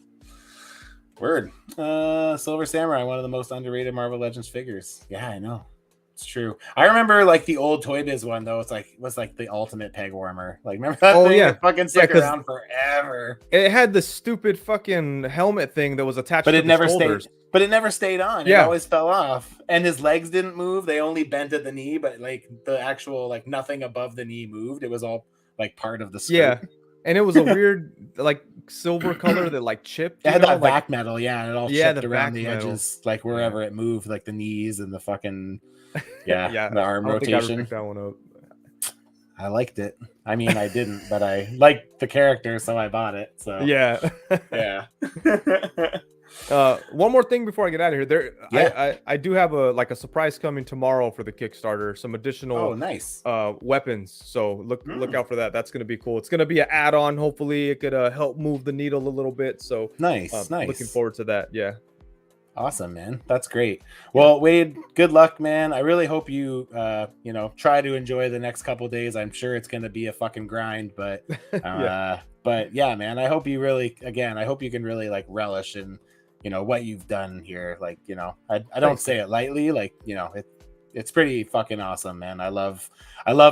Word. Silver Samurai, one of the most underrated Marvel Legends figures. Yeah, I know. It's true. I remember like the old Toy Biz one though. Was like the ultimate peg warmer. Like remember that thing? Yeah. It fucking stuck around forever. It had the stupid fucking helmet thing that was attached to the shoulders. But it never stayed on. It always fell off. And his legs didn't move. They only bent at the knee, but like the actual like nothing above the knee moved. It was all like part of the skirt. Yeah. And it was a weird like silver color that like chipped. It had that back metal, and it all chipped around the edges, like wherever it moved, like the knees and the fucking the arm rotation. Pick that one up. I liked it. I mean, I didn't, but I liked the character, so I bought it. So yeah. One more thing before I get out of here. I do have a surprise coming tomorrow for the Kickstarter. Some additional nice weapons. So look out for that. That's gonna be cool. It's gonna be an add-on. Hopefully, it could help move the needle a little bit. So nice. Looking forward to that. Yeah. Awesome, man. That's great. Well, Wade, good luck, man. I really hope you try to enjoy the next couple days. I'm sure it's gonna be a fucking grind, but but yeah, man. I hope you can really like relish in what you've done here. Like, I don't say it lightly, like, it's pretty fucking awesome, man. I love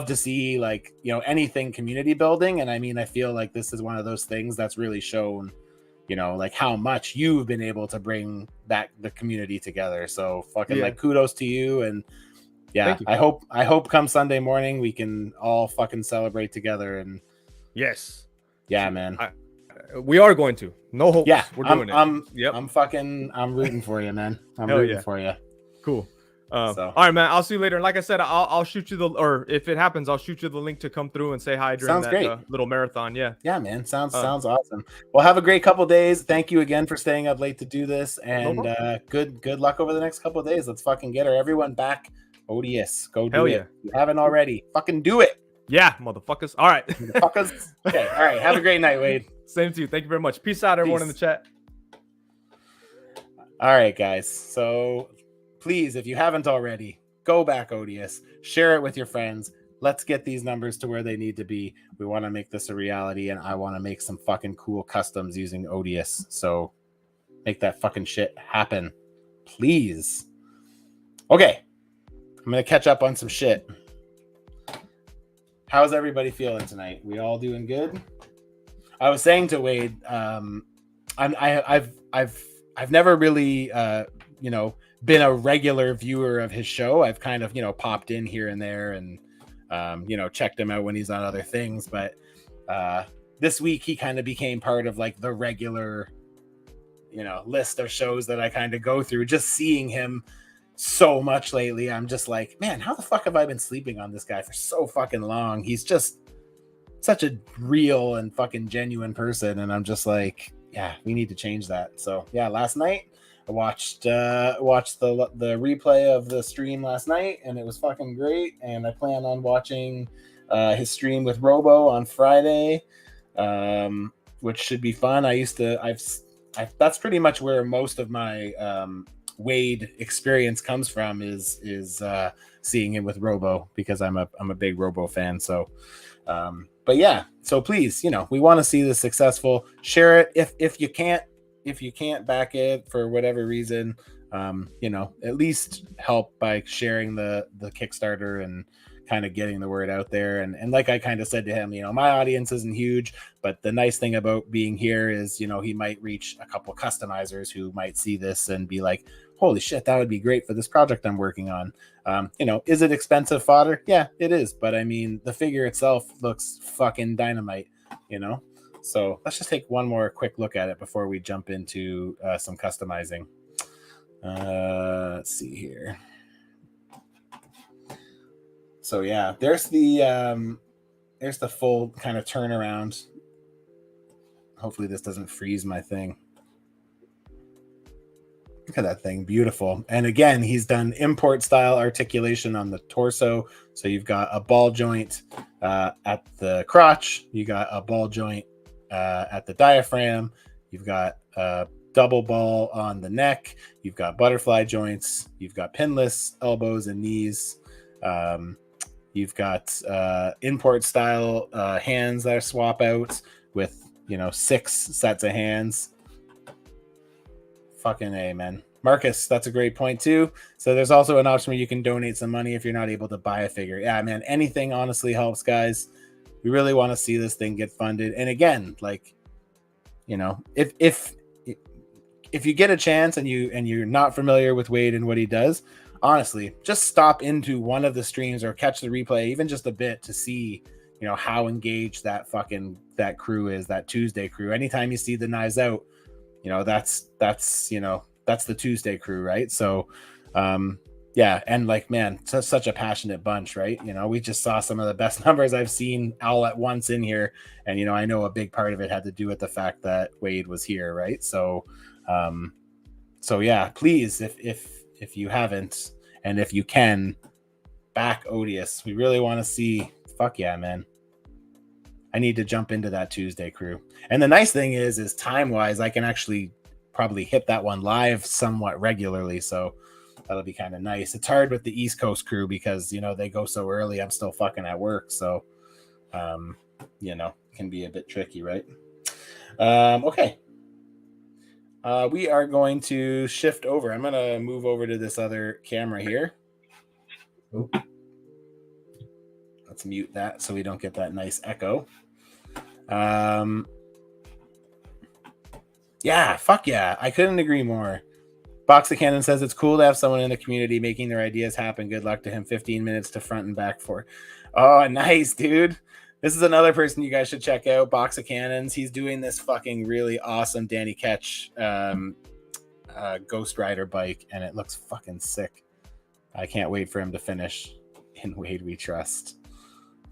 to see like, anything community building. And I mean, I feel like this is one of those things that's really shown, like how much you've been able to bring the community together. So fucking like kudos to you. And I hope come Sunday morning, we can all fucking celebrate together. And yes. Yeah, man. We are going to. No hope. Yeah, we're doing it. I'm rooting for you, man. I'm rooting for you. Cool. All right, man. I'll see you later. And like I said, I'll shoot you or if it happens, I'll shoot you the link to come through and say hi during that little marathon. Yeah. Yeah, man. Sounds awesome. Well, have a great couple days. Thank you again for staying up late to do this, and good luck over the next couple of days. Let's fucking get her. Everyone back. Odious. Go do it. If you haven't already, fucking do it. Yeah, motherfuckers. All right. Motherfuckers. Okay. All right. Have a great night, Wade. Same to you. Thank you very much. Peace out, everyone in the chat. All right, guys. So please, if you haven't already, go Back Odious, share it with your friends, let's get these numbers to where they need to be. We want to make this a reality, and I want to make some fucking cool customs using Odious. So make that fucking shit happen, please. Okay, I'm gonna catch up on some shit. How's everybody feeling tonight? We all doing good? I was saying to Wade, I've never really been a regular viewer of his show. I've kind of popped in here and there and checked him out when he's on other things. But this week he kind of became part of like the regular list of shows that I kind of go through. Just seeing him so much lately, I'm just like, man, how the fuck have I been sleeping on this guy for so fucking long? He's just such a real and fucking genuine person, and I'm just like, yeah, we need to change that. So yeah, last night I watched the replay of the stream last night, and it was fucking great. And I plan on watching his stream with Robo on Friday, which should be fun. That's pretty much where most of my Wade experience comes from is seeing him with Robo, because I'm a big Robo fan. So but yeah, so please, we want to see this successful. Share it if you can't back it for whatever reason, at least help by sharing the Kickstarter and kind of getting the word out there. And like I kind of said to him, my audience isn't huge, but the nice thing about being here is, he might reach a couple customizers who might see this and be like, holy shit, that would be great for this project I'm working on. Is it expensive fodder? Yeah, it is. But I mean, the figure itself looks fucking dynamite, So let's just take one more quick look at it before we jump into some customizing. Let's see here. So yeah, there's the full kind of turnaround. Hopefully this doesn't freeze my thing. Look at that thing, beautiful. And again, he's done import style articulation on the torso. So you've got a ball joint at the crotch, you got a ball joint at the diaphragm, you've got a double ball on the neck, you've got butterfly joints, you've got pinless elbows and knees. You've got import style hands that are swap out with 6 sets of hands. Fucking A, man. Marcus, that's a great point too. So there's also an option where you can donate some money if you're not able to buy a figure. Yeah, man, anything honestly helps, guys. We really want to see this thing get funded. And again, like, if you get a chance and you're not familiar with Wade and what he does, honestly, just stop into one of the streams or catch the replay even just a bit to see how engaged that crew is, that Tuesday crew. Anytime you see the Knives Out, that's the Tuesday crew, right? So yeah, and like, man, such a passionate bunch, right? We just saw some of the best numbers I've seen all at once in here, and I know a big part of it had to do with the fact that Wade was here, right? So yeah, please, if you haven't, and if you can, back Odious. We really want to see. Fuck yeah, man. I need to jump into that Tuesday crew. And the nice thing is time wise, I can actually probably hit that one live somewhat regularly. So that'll be kind of nice. It's hard with the East Coast crew because, they go so early. I'm still fucking at work. So, can be a bit tricky, right? Okay. We are going to shift over. I'm going to move over to this other camera here. Ooh. Let's mute that so we don't get that nice echo. Yeah, fuck yeah. I couldn't agree more. Box of Cannon says it's cool to have someone in the community making their ideas happen. Good luck to him. 15 minutes to front and back for. Oh, nice, dude. This is another person you guys should check out. Box of Cannons. He's doing this fucking really awesome Danny Ketch Ghost Rider bike, and it looks fucking sick. I can't wait for him to finish. In Wade We Trust.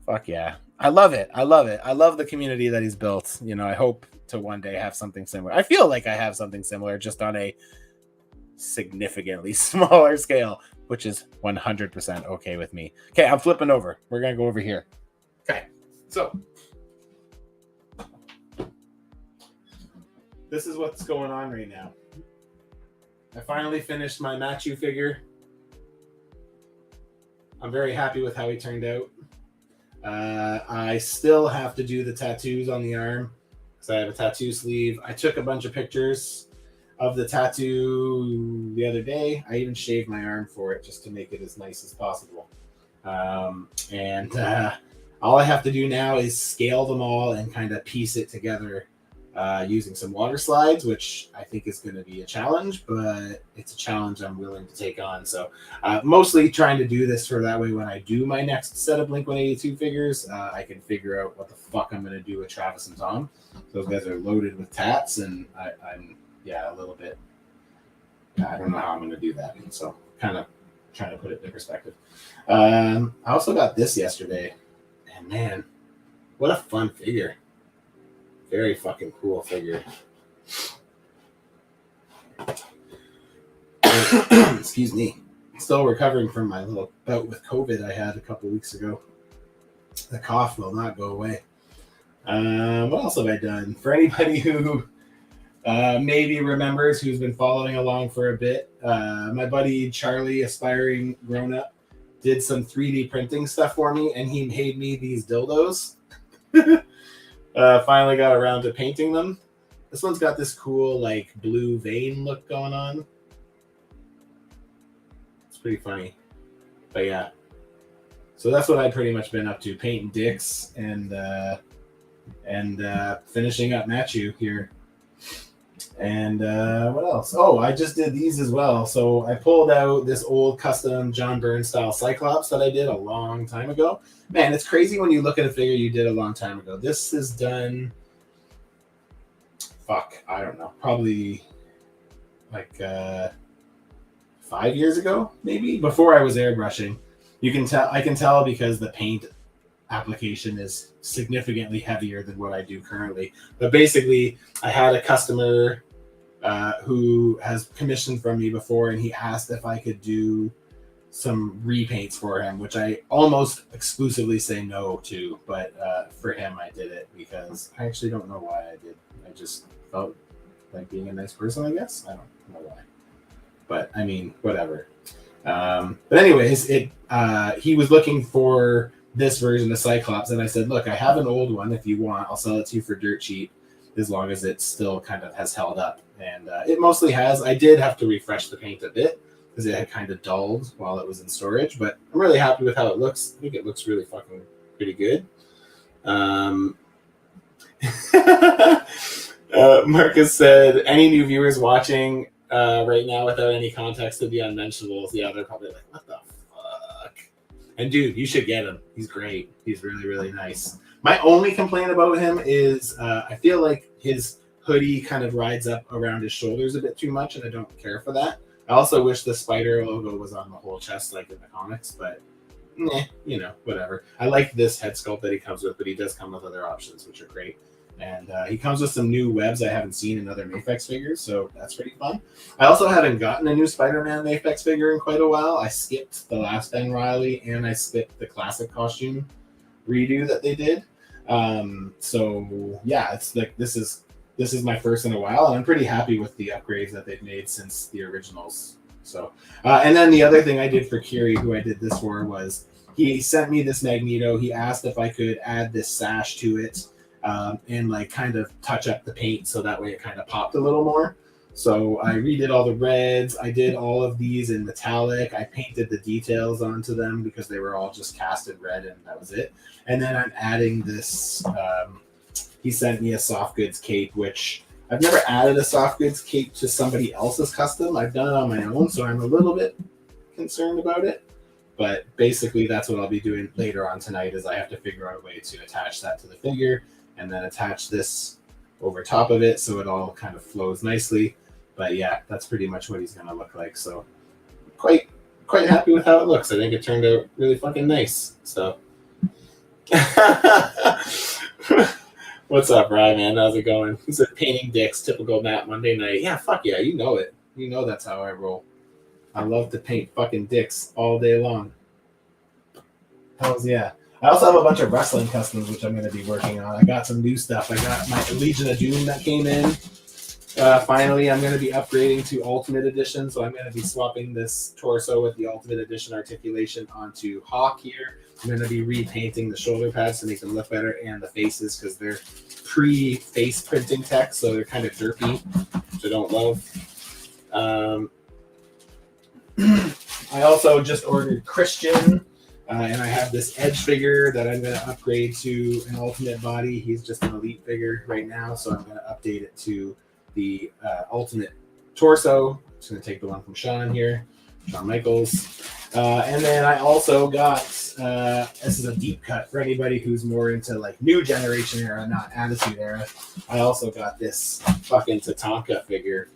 Fuck yeah. I love it. I love the community that he's built. I hope to one day have something similar. I feel like I have something similar, just on a significantly smaller scale, which is 100% okay with me. Okay, I'm flipping over. We're going to go over here. Okay, so this is what's going on right now. I finally finished my Matchu figure. I'm very happy with how he turned out. I still have to do the tattoos on the arm because I have a tattoo sleeve. I took a bunch of pictures of the tattoo the other day. I even shaved my arm for it just to make it as nice as possible. And all I have to do now is scale them all and kind of piece it together using some water slides, which I think is going to be a challenge, but it's a challenge I'm willing to take on. So mostly trying to do this for that way when I do my next set of Blink-182 figures, I can figure out what the fuck I'm going to do with Travis and Tom. Those guys are loaded with tats, and I'm a little bit, I don't know how I'm going to do that. And so kind of trying to put it into perspective. I also got this yesterday, and man, what a fun figure. Very fucking cool figure. Excuse me. Still recovering from my little bout with COVID I had a couple weeks ago. The cough will not go away. What else have I done? For anybody who maybe remembers, who's been following along for a bit, my buddy Charlie, aspiring grown-up, did some 3D printing stuff for me, and he made me these dildos. Finally got around to painting them. This one's got this cool like blue vein look going on. It's pretty funny. But yeah. So that's what I've pretty much been up to, painting dicks and finishing up Matchu here. And what else? Oh, I just did these as well. So I pulled out this old custom John Byrne style Cyclops that I did a long time ago. Man, it's crazy when you look at a figure you did a long time ago. This is done, I don't know, probably like 5 years ago, maybe, before I was airbrushing. I can tell because the paint application is significantly heavier than what I do currently. But basically, I had a customer who has commissioned from me before, and he asked if I could do some repaints for him, which I almost exclusively say no to, but for him I did it because I actually don't know why I did. I just felt like being a nice person, I guess. I don't know why, but I mean, whatever. But anyways, he was looking for this version of Cyclops, and I said, look, I have an old one. If you want, I'll sell it to you for dirt cheap, as long as it still kind of has held up. And it mostly has. I did have to refresh the paint a bit because it had kind of dulled while it was in storage, but I'm really happy with how it looks. I think it looks really fucking pretty good. Marcus said, any new viewers watching right now without any context of the unmentionables, yeah, they're probably like, what the fuck? And dude, you should get him. He's great. He's really, really nice. My only complaint about him is I feel like his hoodie kind of rides up around his shoulders a bit too much, and I don't care for that. I also wish the spider logo was on the whole chest like in the comics, but whatever. I like this head sculpt that he comes with, but he does come with other options, which are great. And he comes with some new webs I haven't seen in other Mafex figures, so that's pretty fun. I also haven't gotten a new Spider-Man Mafex figure in quite a while. I skipped the last Ben Reilly, and I skipped the classic costume redo that they did. So yeah, it's like this is my first in a while, and I'm pretty happy with the upgrades that they've made since the originals. So, and then the other thing I did for Kiri, who I did this for, was he sent me this Magneto. He asked if I could add this sash to it and like kind of touch up the paint so that way it kind of popped a little more. So I redid all the reds. I did all of these in metallic. I painted the details onto them because they were all just casted red, and that was it. And then I'm adding this. He sent me a soft goods cape, which I've never added a soft goods cape to somebody else's custom. I've done it on my own, so I'm a little bit concerned about it. But basically, that's what I'll be doing later on tonight, is I have to figure out a way to attach that to the figure and then attach this over top of it so it all kind of flows nicely. But yeah, that's pretty much what he's going to look like. So quite happy with how it looks. I think it turned out really fucking nice. So what's up, Ryan, man? How's it going? He said painting dicks, typical Matt Monday night. Yeah, fuck yeah, you know it. You know that's how I roll. I love to paint fucking dicks all day long. Hells yeah. I also have a bunch of wrestling customs, which I'm going to be working on. I got some new stuff. I got my Legion of Doom that came in. Finally, I'm going to be upgrading to Ultimate Edition, so I'm going to be swapping this torso with the Ultimate Edition articulation onto Hawk here. I'm going to be repainting the shoulder pads to make them look better, and the faces because they're pre-face printing tech, so they're kind of derpy, which I don't love. I also just ordered Christian, and I have this Edge figure that I'm going to upgrade to an Ultimate body. He's just an Elite figure right now, so I'm going to update it to the Ultimate torso. I'm just going to take the one from Sean here, Shawn Michaels. And then I also got, this is a deep cut for anybody who's more into like new generation era, not attitude era. I also got this fucking Tatanka figure.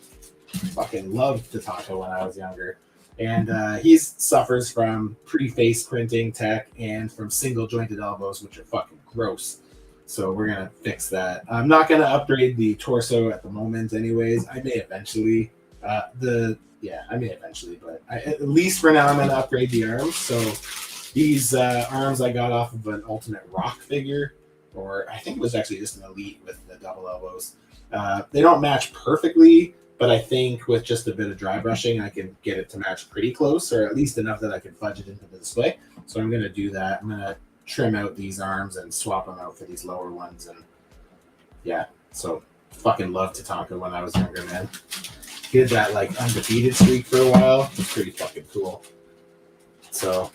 Fucking loved Tatanka when I was younger. And he suffers from pre-face printing tech and from single jointed elbows, which are fucking gross. So we're going to fix that. I'm not going to upgrade the torso at the moment anyways. I may eventually. I may eventually, but at least for now, I'm going to upgrade the arms. So these arms I got off of an Ultimate Rock figure, or I think it was actually just an Elite with the double elbows. They don't match perfectly, but I think with just a bit of dry brushing, I can get it to match pretty close, or at least enough that I can fudge it into the display. So I'm going to do that. I'm going to trim out these arms and swap them out for these lower ones. And yeah, so fucking loved Tatanka when I was younger, man. Did that like undefeated streak for a while. It was pretty fucking cool. So,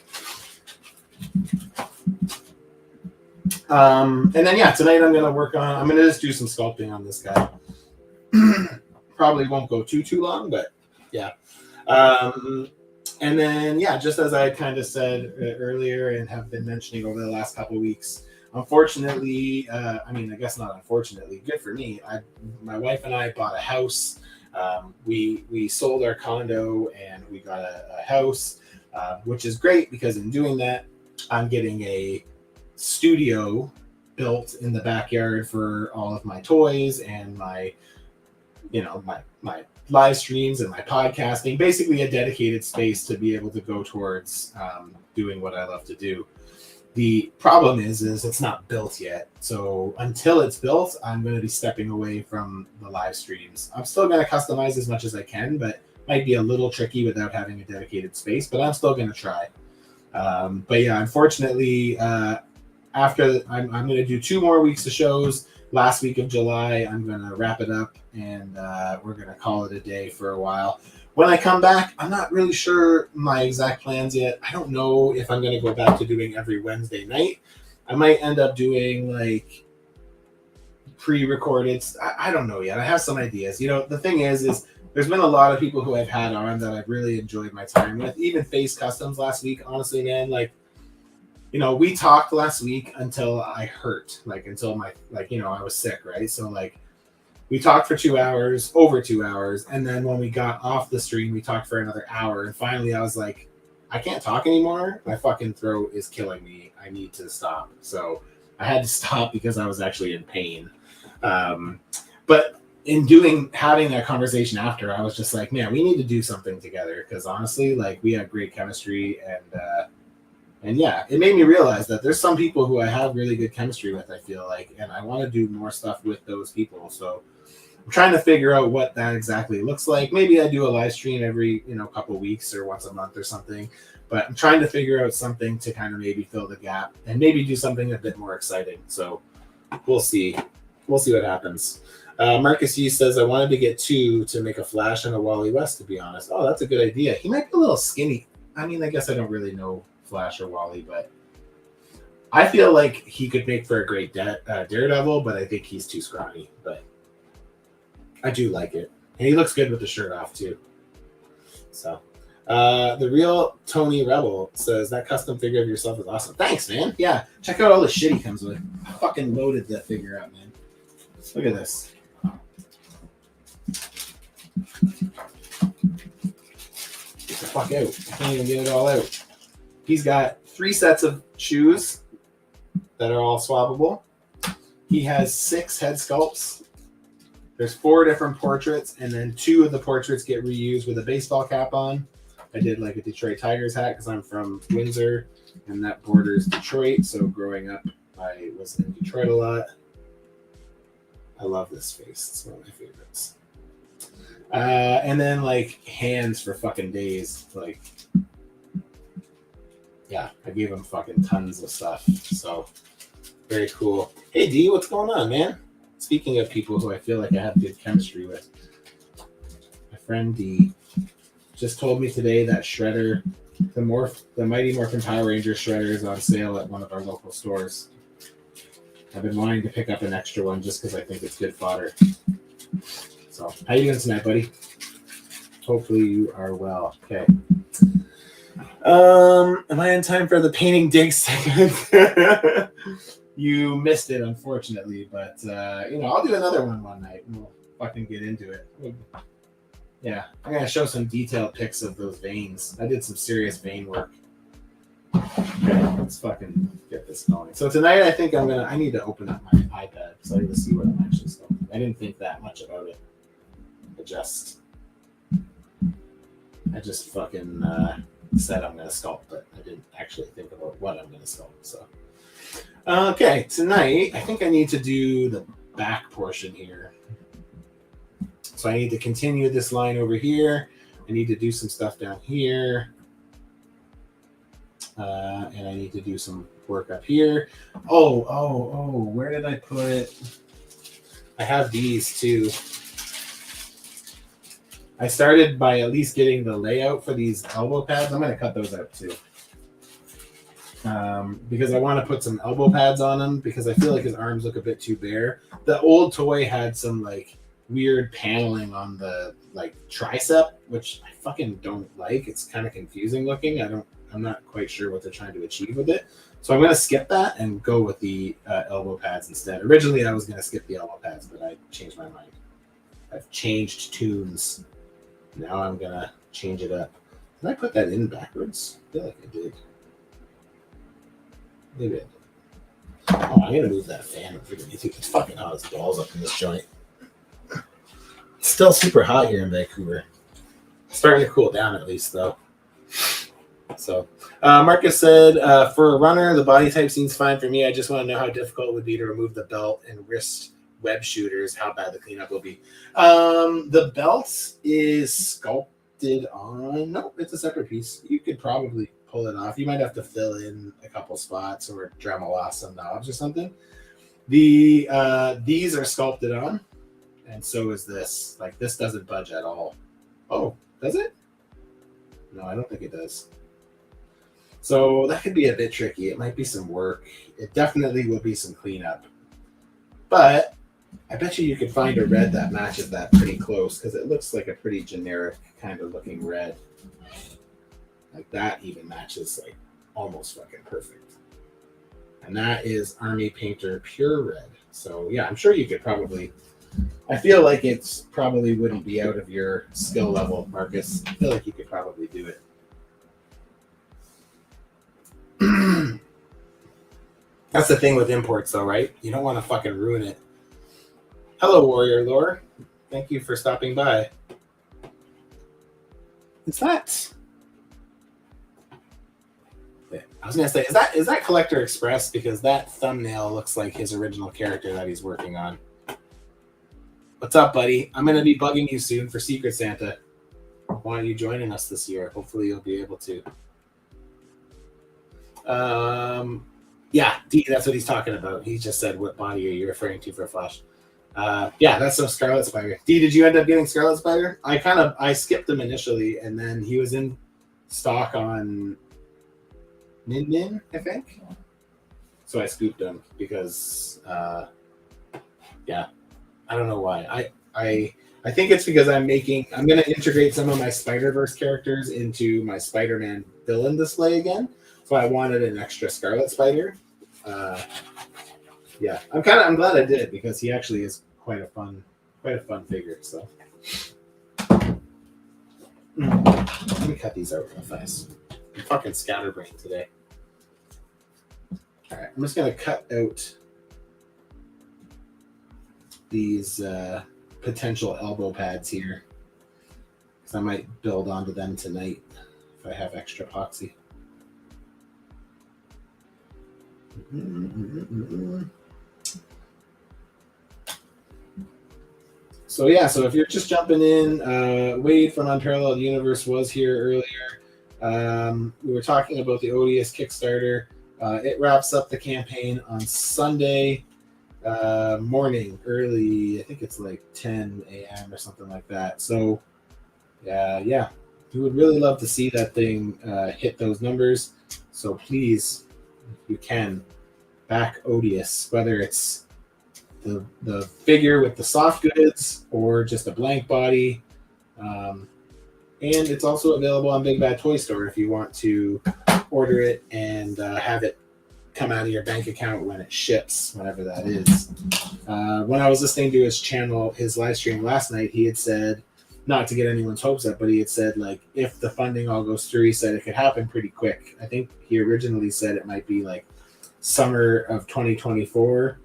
and then yeah, tonight I'm going to just do some sculpting on this guy. Probably won't go too long, but yeah. And then, yeah, just as I kind of said earlier and have been mentioning over the last couple of weeks, unfortunately, I guess not unfortunately, good for me. My wife and I bought a house. We sold our condo and we got a house, which is great because in doing that, I'm getting a studio built in the backyard for all of my toys and my live streams and my podcasting, basically a dedicated space to be able to go towards doing what I love to do. The problem is it's not built yet. So until it's built, I'm going to be stepping away from the live streams. I'm still going to customize as much as I can, but might be a little tricky without having a dedicated space, but I'm still going to try. But yeah, unfortunately, after I'm going to do 2 more weeks of shows. Last week of July, I'm going to wrap it up and we're going to call it a day for a while. When I come back, I'm not really sure my exact plans yet. I don't know if I'm going to go back to doing every Wednesday night. I might end up doing like pre-recorded. I don't know yet. I have some ideas. The thing is there's been a lot of people who I've had on that I've really enjoyed my time with. Even Face Customs last week, honestly, man, like, we talked last week until I hurt, until I was sick, right? So we talked for 2 hours, over 2 hours. And then when we got off the stream, we talked for another hour. And finally I was like, I can't talk anymore. My fucking throat is killing me. I need to stop. So I had to stop because I was actually in pain. But in having that conversation after, I was just like, man, we need to do something together. Cause honestly, we have great chemistry and yeah, it made me realize that there's some people who I have really good chemistry with, I feel like, and I want to do more stuff with those people. So I'm trying to figure out what that exactly looks like. Maybe I do a live stream every, couple weeks or once a month or something, but I'm trying to figure out something to kind of maybe fill the gap and maybe do something a bit more exciting. So we'll see. We'll see what happens. Marcus Hughes says, I wanted to get 2 to make a Flash and a Wally West, to be honest. Oh, that's a good idea. He might be a little skinny. I guess I don't really know Flash or Wally, but I feel like he could make for a great Daredevil, but I think he's too scrawny. But I do like it, and he looks good with the shirt off too. So the real Tony Rebel says that custom figure of yourself is awesome. Thanks, man. Yeah, check out all the shit he comes with. I fucking loaded that figure up, man. Look at this. Get the fuck out. I can't even get it all out. He's got 3 sets of shoes that are all swappable. He has 6 head sculpts. There's 4 different portraits, and then 2 of the portraits get reused with a baseball cap on. I did a Detroit Tigers hat because I'm from Windsor, and that borders Detroit. So growing up, I was in Detroit a lot. I love this face. It's one of my favorites. And then like hands for fucking days. Like, yeah, I gave him fucking tons of stuff. So very cool. Hey D, what's going on, man? Speaking of people who I feel like I have good chemistry with, my friend D just told me today that Shredder, the Mighty Morphin Power Ranger Shredder is on sale at one of our local stores. I've been wanting to pick up an extra one just because I think it's good fodder. So, how you doing tonight, buddy? Hopefully you are well. Okay. Am I in time for the painting dig segment? You missed it, unfortunately, but I'll do another one night and we'll fucking get into it. Yeah, I'm gonna show some detailed pics of those veins. I did some serious vein work. Okay, let's fucking get this going. So tonight, I think I need to open up my iPad so I need to see what I'm actually sculpting. I didn't think that much about it. I just fucking said I'm gonna sculpt it. I didn't actually think about what I'm gonna sculpt. So, okay, tonight I think I need to do the back portion here. So I need to continue this line over here. I need to do some stuff down here. And I need to do some work up here. Oh, where did I put? I have these too. I started by at least getting the layout for these elbow pads. I'm going to cut those out too. Because I want to put some elbow pads on him because I feel like his arms look a bit too bare. The old toy had some like weird paneling on the like tricep, which I fucking don't like. It's kind of confusing looking. I'm not quite sure what they're trying to achieve with it. So I'm going to skip that and go with the elbow pads instead. Originally, I was going to skip the elbow pads, but I changed my mind. I've changed tunes. Now I'm going to change it up. Did I put that in backwards? I feel like I did. Maybe I did. Oh, I'm going to move that fan over to me too. It's fucking hot as balls up in this joint. It's still super hot here in Vancouver. It's starting to cool down at least, though. So, Marcus said, for a runner, the body type seems fine for me. I just want to know how difficult it would be to remove the belt and wrist web shooters, how bad the cleanup will be. The belt is sculpted on. Nope, it's a separate piece. You could probably pull it off. You might have to fill in a couple spots or Dremel off some knobs or something. These are sculpted on, and so is this. Like, this doesn't budge at all. Oh, does it? No, I don't think it does. So that could be a bit tricky. It might be some work. It definitely will be some cleanup. But I bet you could find a red that matches that pretty close because it looks like a pretty generic kind of looking red. Like that even matches like almost fucking perfect. And that is Army Painter Pure Red. So yeah, I'm sure you could probably... I feel like it's probably wouldn't be out of your skill level, Marcus. I feel like you could probably do it. That's the thing with imports, though, right? You don't want to fucking ruin it. Hello, Warrior Lore. Thank you for stopping by. Is that... I was going to say, is that Collector Express? Because that thumbnail looks like his original character that he's working on. What's up, buddy? I'm going to be bugging you soon for Secret Santa. Why are you joining us this year? Hopefully you'll be able to. Yeah, D, that's what he's talking about. He just said, what body are you referring to for Flash? Yeah, that's some Scarlet Spider. D, did you end up getting Scarlet Spider? I skipped him initially, and then he was in stock on Nin, I think. So I scooped him because, yeah, I don't know why. I think it's because I'm going to integrate some of my Spider-Verse characters into my Spider-Man villain display again. So I wanted an extra Scarlet Spider. Yeah, I'm glad I did because he actually is quite a fun figure. So let me cut these out real fast. I'm fucking scatterbrained today. All right, I'm just gonna cut out these potential elbow pads here because I might build onto them tonight if I have extra epoxy. So if you're just jumping in, Wade from Unparalleled Universe was here earlier. We were talking about the Odious Kickstarter. It wraps up the campaign on Sunday morning, early. I think it's like 10 a.m. or something like that. So, yeah, we would really love to see that thing hit those numbers. So please, if you can, back Odious, whether it's the figure with the soft goods or just a blank body. And it's also available on Big Bad Toy Store if you want to order it and have it come out of your bank account when it ships, whenever that is. When I was listening to his channel, his live stream last night, he had said, not to get anyone's hopes up, but he had said, like, if the funding all goes through, he said it could happen pretty quick. I think he originally said it might be like summer of 2024,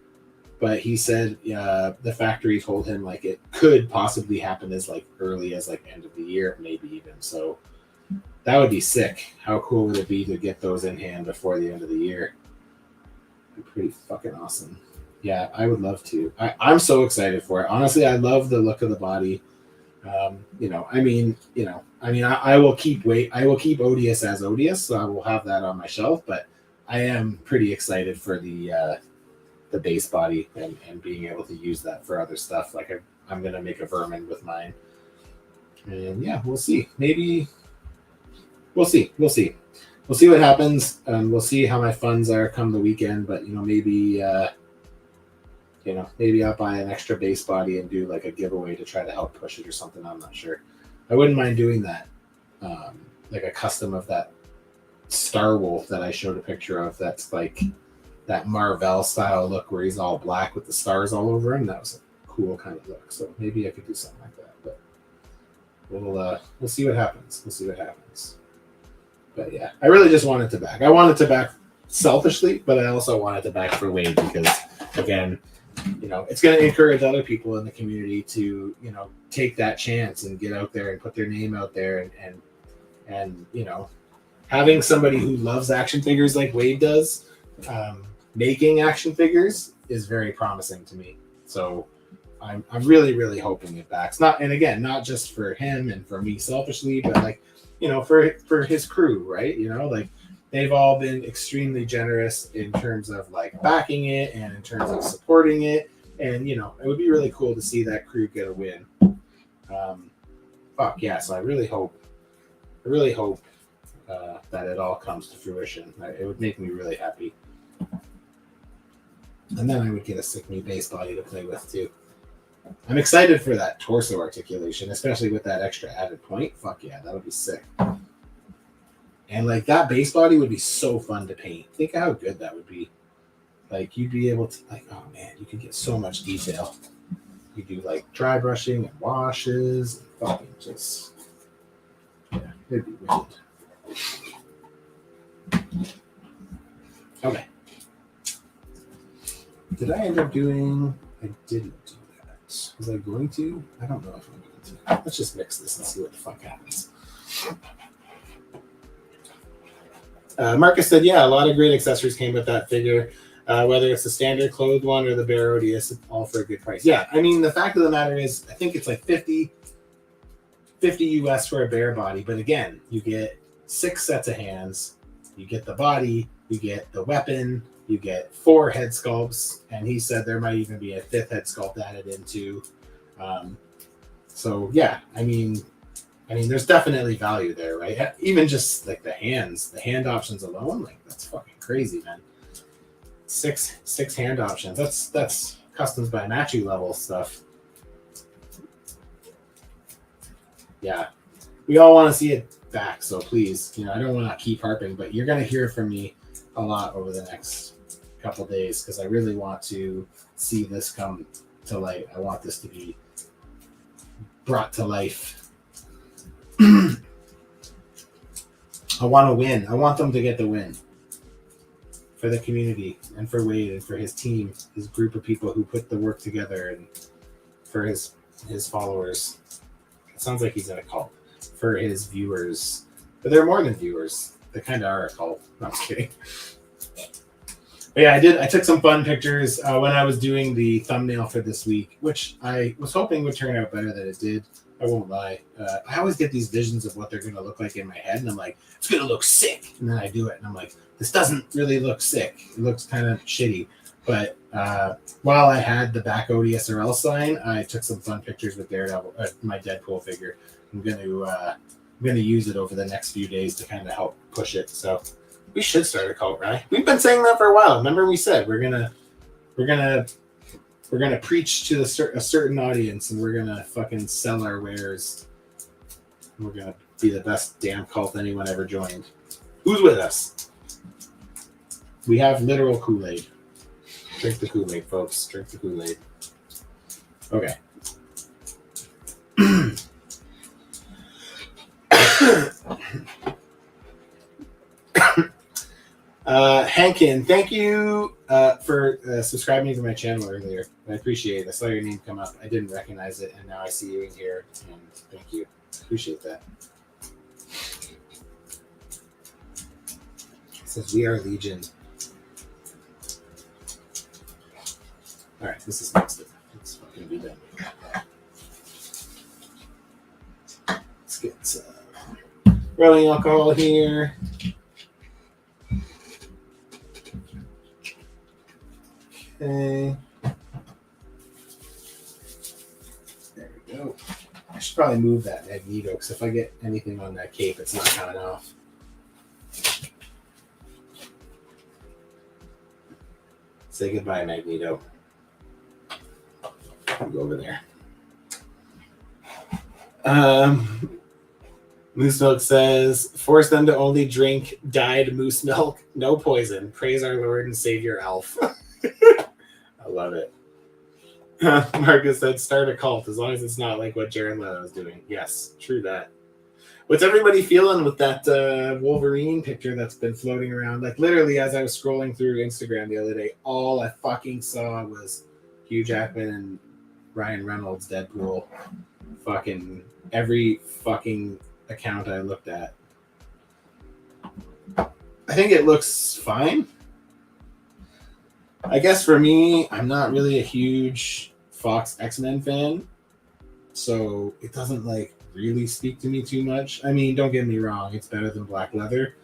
but he said the factory told him like it could possibly happen as like early as like end of the year, maybe even. So that would be sick. How cool would it be to get those in hand before the end of the year? Pretty fucking awesome. Yeah, I would love to. I'm so excited for it. Honestly, I love the look of the body. I will keep Odious as Odious, so I will have that on my shelf, but I am pretty excited for the base body and being able to use that for other stuff. Like I'm gonna make a vermin with mine. And yeah, we'll see. Maybe we'll see. We'll see what happens. We'll see how my funds are come the weekend, but maybe I'll buy an extra base body and do like a giveaway to try to help push it or something. I'm not sure. I wouldn't mind doing that. Like a custom of that Star Wolf that I showed a picture of. That's like that Marvel style look where he's all black with the stars all over him. That was a cool kind of look. So maybe I could do something like that. But we'll see what happens. But yeah, I really just wanted to back. I wanted to back selfishly, but I also wanted to back for Wade because, again, it's going to encourage other people in the community to, take that chance and get out there and put their name out there and having somebody who loves action figures like Wade does, making action figures is very promising to me. So I'm really, really hoping it backs. Not just for him and for me selfishly, but like, for his crew, right? Like they've all been extremely generous in terms of like backing it and in terms of supporting it. And, it would be really cool to see that crew get a win. So I really hope that it all comes to fruition. It would make me really happy. And then I would get a sick new base body to play with too. I'm excited for that torso articulation, especially with that extra added point. Fuck yeah, that would be sick. And like that base body would be so fun to paint. Think of how good that would be. Like you'd be able to oh man, you could get so much detail. You do like dry brushing and washes and fucking just it'd be wicked. Okay. Did I end up doing? I didn't do that. Was I going to? I don't know if I'm going to. Let's just mix this and see what the fuck happens. Marcus said, yeah, a lot of great accessories came with that figure. Whether it's the standard clothed one or the Back Odious, all for a good price. Yeah, I mean, the fact of the matter is, I think it's like 50 US for a bare body. But again, you get 6 sets of hands. You get the body. You get the weapon. You get 4 head sculpts. And he said there might even be a 5th head sculpt added into. So, yeah, I mean, there's definitely value there, right? Even just like the hand options alone, like that's fucking crazy, man. 6 hand options. That's customs by Matchu level stuff. Yeah, we all want to see it back, so please, I don't want to keep harping, but you're gonna hear from me a lot over the next couple days because I really want to see this come to light. I want this to be brought to life. I want to win. I want them to get the win for the community and for Wade and for his team, his group of people who put the work together, and for his followers. It sounds like he's in a cult. For his viewers. But they're more than viewers. They kind of are a cult. No, I'm kidding. But yeah, I took some fun pictures when I was doing the thumbnail for this week, which I was hoping would turn out better than it did. I won't lie. I always get these visions of what they're going to look like in my head, and I'm like, it's going to look sick. And then I do it, and I'm like, this doesn't really look sick. It looks kind of shitty. But while I had the Back Odious or else sign, I took some fun pictures with Daredevil, my Deadpool figure. I'm going to use it over the next few days to kind of help push it. So we should start a cult, right? We've been saying that for a while. Remember, we said we're gonna preach to a certain audience, and we're gonna fucking sell our wares. We're gonna be the best damn cult anyone ever joined. Who's with us? We have literal Kool-Aid. Drink the Kool-Aid, folks. Drink the Kool-Aid. Okay. Hankin, thank you for subscribing to my channel earlier. I appreciate it. I saw your name come up. I didn't recognize it, and now I see you in here. And thank you. Appreciate that. It says, we are Legion. All right, this is next. Let's fucking be done. Let's get some rubbing alcohol here. Okay. There we go. I should probably move that Magneto, because if I get anything on that cape, it's not coming off. Say goodbye, Magneto. I'll go over there. Moose Milk says, force them to only drink dyed moose milk, no poison. Praise our Lord and Savior Elf. I love it. Marcus said, start a cult, as long as it's not like what Jared Leto is doing. Yes, true that. What's everybody feeling with that Wolverine picture that's been floating around? Like, literally, as I was scrolling through Instagram the other day, all I fucking saw was Hugh Jackman and Ryan Reynolds Deadpool. Fucking every fucking account I looked at. I think it looks fine. I guess for me, I'm not really a huge Fox X-Men fan, so it doesn't like really speak to me too much. I mean, don't get me wrong, it's better than Black Leather,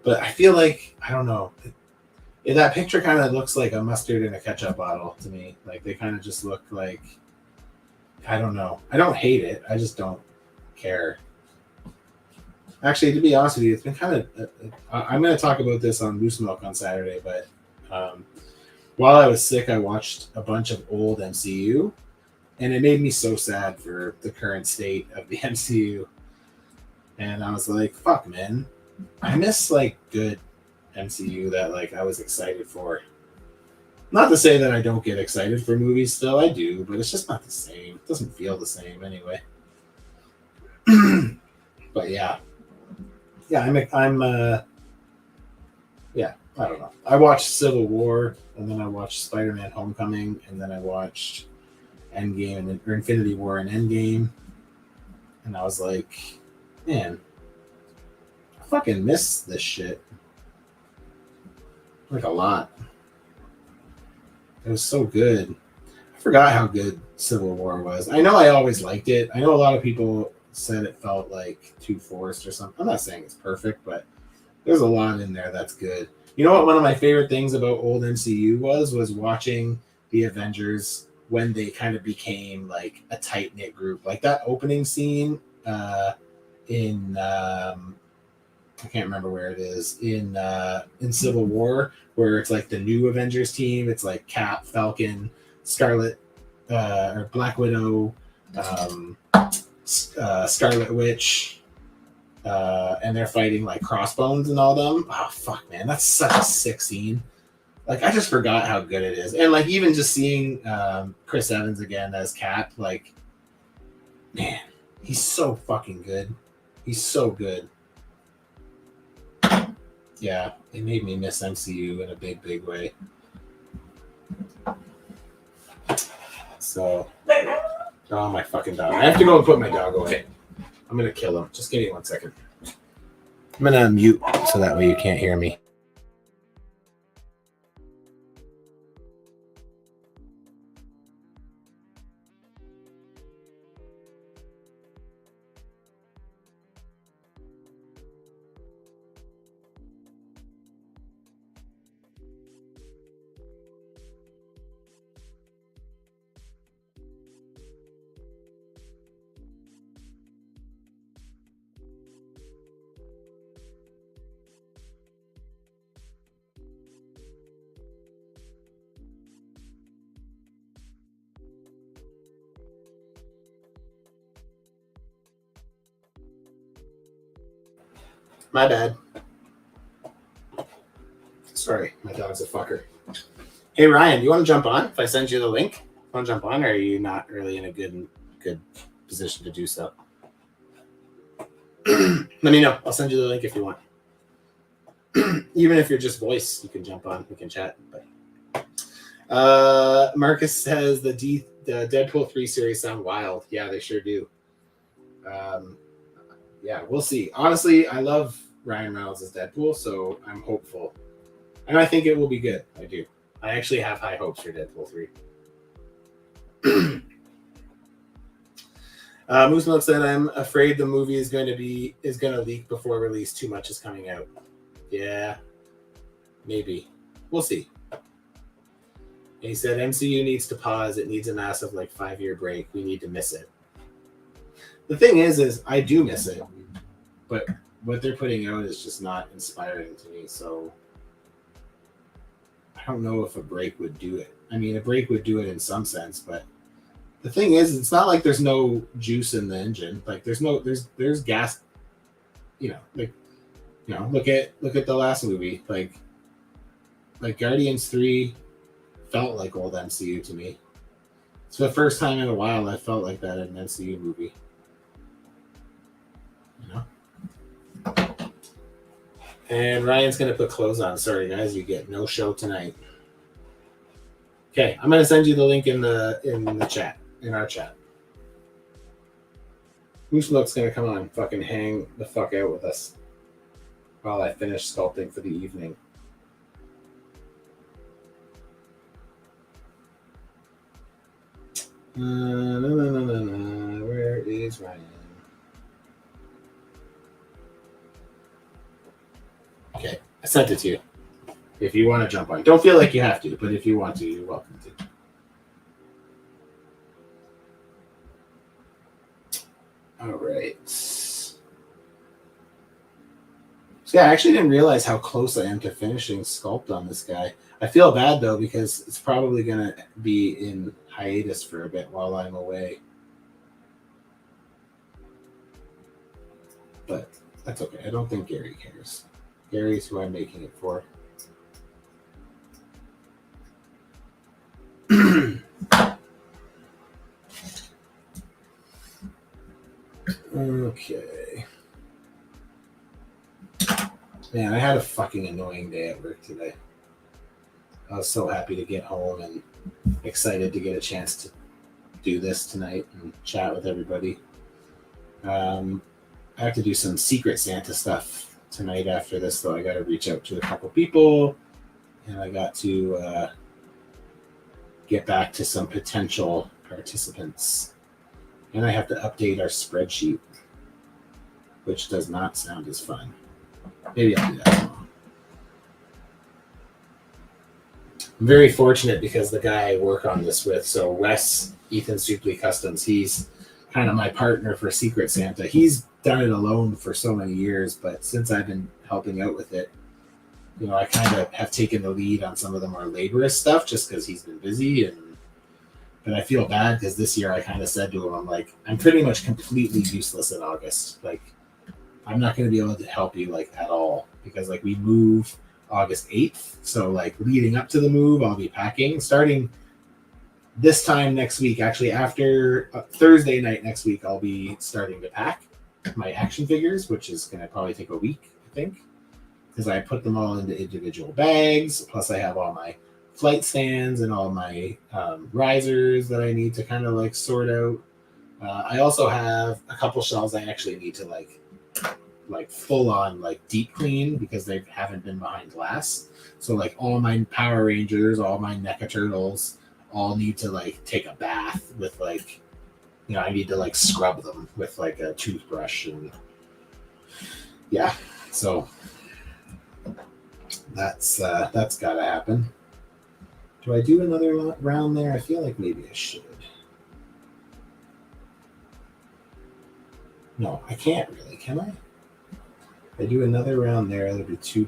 but I feel like, I don't know, that picture kind of looks like a mustard in a ketchup bottle to me. Like, they kind of just look like, I don't know. I don't hate it, I just don't care. Actually, to be honest with you, it's been kind of, I'm going to talk about this on Moose Milk on Saturday, but while I was sick, I watched a bunch of old MCU, and it made me so sad for the current state of the MCU. And I was like, fuck, man. I miss, like, good MCU that, like, I was excited for. Not to say that I don't get excited for movies still. I do, but it's just not the same. It doesn't feel the same anyway. But yeah. Yeah, yeah, I don't know. I watched Civil War, and then I watched Spider-Man Homecoming, and then I watched Endgame, or Infinity War and Endgame. And I was like, man, I fucking miss this shit. Like, a lot. It was so good. I forgot how good Civil War was. I know I always liked it. I know a lot of people said it felt like too forced or something. I'm not saying it's perfect, but there's a lot in there that's good. You know what one of my favorite things about old MCU was watching the Avengers when they kind of became like a tight-knit group. Like that opening scene in I can't remember where it is, in Civil War, where it's like the new Avengers team. It's like Cap, Falcon, Scarlet, or Black Widow, Scarlet Witch, and they're fighting like Crossbones and all them. Oh fuck, man, that's such a sick scene. Like, I just forgot how good it is. And like, even just seeing Chris Evans again as Cap, like, man, he's so fucking good. He's so good. Yeah, it made me miss MCU in a big, big way. So, oh, my fucking dog. I have to go and put my dog away. I'm going to kill him. Just give me 1 second. I'm going to mute so that way you can't hear me. My bad. Sorry, my dog's a fucker. Hey Ryan, do you want to jump on if I send you the link? Want to jump on, or are you not really in a good position to do so? Let me know. I'll send you the link if you want. Even if you're just voice, you can jump on. We can chat. But Marcus says the Deadpool 3 series sound wild. Yeah, they sure do. Yeah, we'll see. Honestly, I love Ryan Reynolds as Deadpool, so I'm hopeful. And I think it will be good. I do. I actually have high hopes for Deadpool 3. Moose Milk said, I'm afraid the movie is going to leak before release. Too much is coming out. Yeah, maybe. We'll see. And he said, MCU needs to pause. It needs a massive 5-year break. We need to miss it. The thing is I do miss it, but what they're putting out is just not inspiring to me. So I don't know if a break would do it. I mean, a break would do it in some sense, but the thing is, it's not like there's no juice in the engine. There's gas. Look at the last movie. Like Guardians 3 felt like old MCU to me. It's the first time in a while I felt like that in an MCU movie. And Ryan's gonna put clothes on. Sorry guys, you get no show tonight. Okay, I'm gonna send you the link in the chat, in our chat. Moose Milk's gonna come on, fucking hang the fuck out with us while I finish sculpting for the evening. No. Where is Ryan? Okay, I sent it to you. If you want to jump on. Don't feel like you have to, but if you want to, you're welcome to. All right. So yeah, I actually didn't realize how close I am to finishing sculpt on this guy. I feel bad though, because it's probably going to be in hiatus for a bit while I'm away. But that's okay. I don't think Gary cares. Gary's who I'm making it for. Okay. Man, I had a fucking annoying day at work today. I was so happy to get home and excited to get a chance to do this tonight and chat with everybody. I have to do some Secret Santa stuff tonight after this, though. I got to reach out to a couple people, and I got to get back to some potential participants. And I have to update our spreadsheet, which does not sound as fun. Maybe I'll do that tomorrow. I'm very fortunate because the guy I work on this with, so Wes, Ethan Supley Customs, he's kind of my partner for Secret Santa. He's done it alone for so many years, but since I've been helping out with it, I kind of have taken the lead on some of the more laborious stuff just because he's been busy. But I feel bad because this year I kind of said to him, I'm like, I'm pretty much completely useless in August. Like, I'm not going to be able to help you at all because we move August 8th. So leading up to the move, I'll be packing starting this time next week. Actually, after Thursday night next week, I'll be starting to pack my action figures, which is going to probably take a week, I think, because I put them all into individual bags. Plus I have all my flight stands and all my risers that I need to kind of sort out. I also have a couple shelves I actually need to full on deep clean because they haven't been behind glass. So all my Power Rangers, all my NECA Turtles all need to take a bath with I need to scrub them with a toothbrush. And yeah, so that's gotta happen. Do I do another round there? I feel like maybe I should. No, I can't really, can I? If I do another round there, that'll be too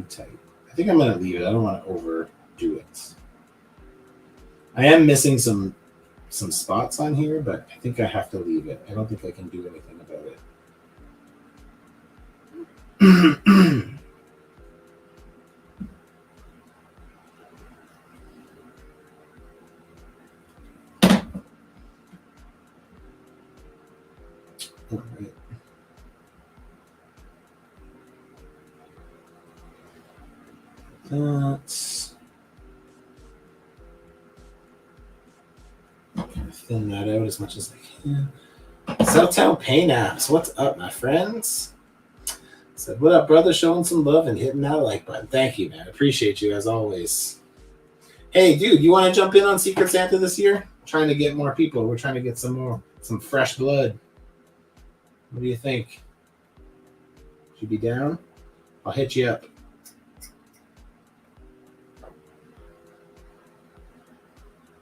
tight. I think I'm gonna leave it. I don't want to overdo it. I am missing some spots on here, but I think I have to leave it. I don't think I can do anything about it. All right. Let's thin that out as much as I can. Southtown Pain Apps, what's up, my friends? Said, what up, brother? Showing some love and hitting that like button. Thank you, man. Appreciate you as always. Hey, dude, you want to jump in on Secret Santa this year? Trying to get more people. We're trying to get some fresh blood. What do you think? Should be down? I'll hit you up.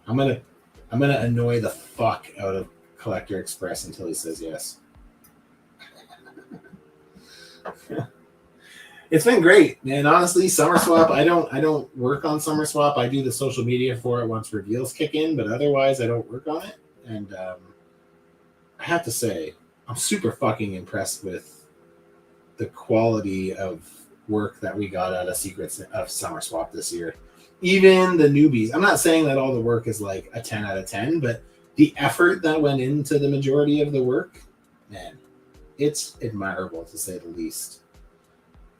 I'm gonna annoy the fuck out of Collector Express until he says yes. It's been great, man. Honestly, Summer Swap, I don't work on Summer Swap. I do the social media for it once reveals kick in, but otherwise I don't work on it. And I have to say, I'm super fucking impressed with the quality of work that we got out of Secrets of Summer Swap this year. Even the newbies. I'm not saying that all the work is like a 10 out of 10, but the effort that went into the majority of the work, man, it's admirable to say the least.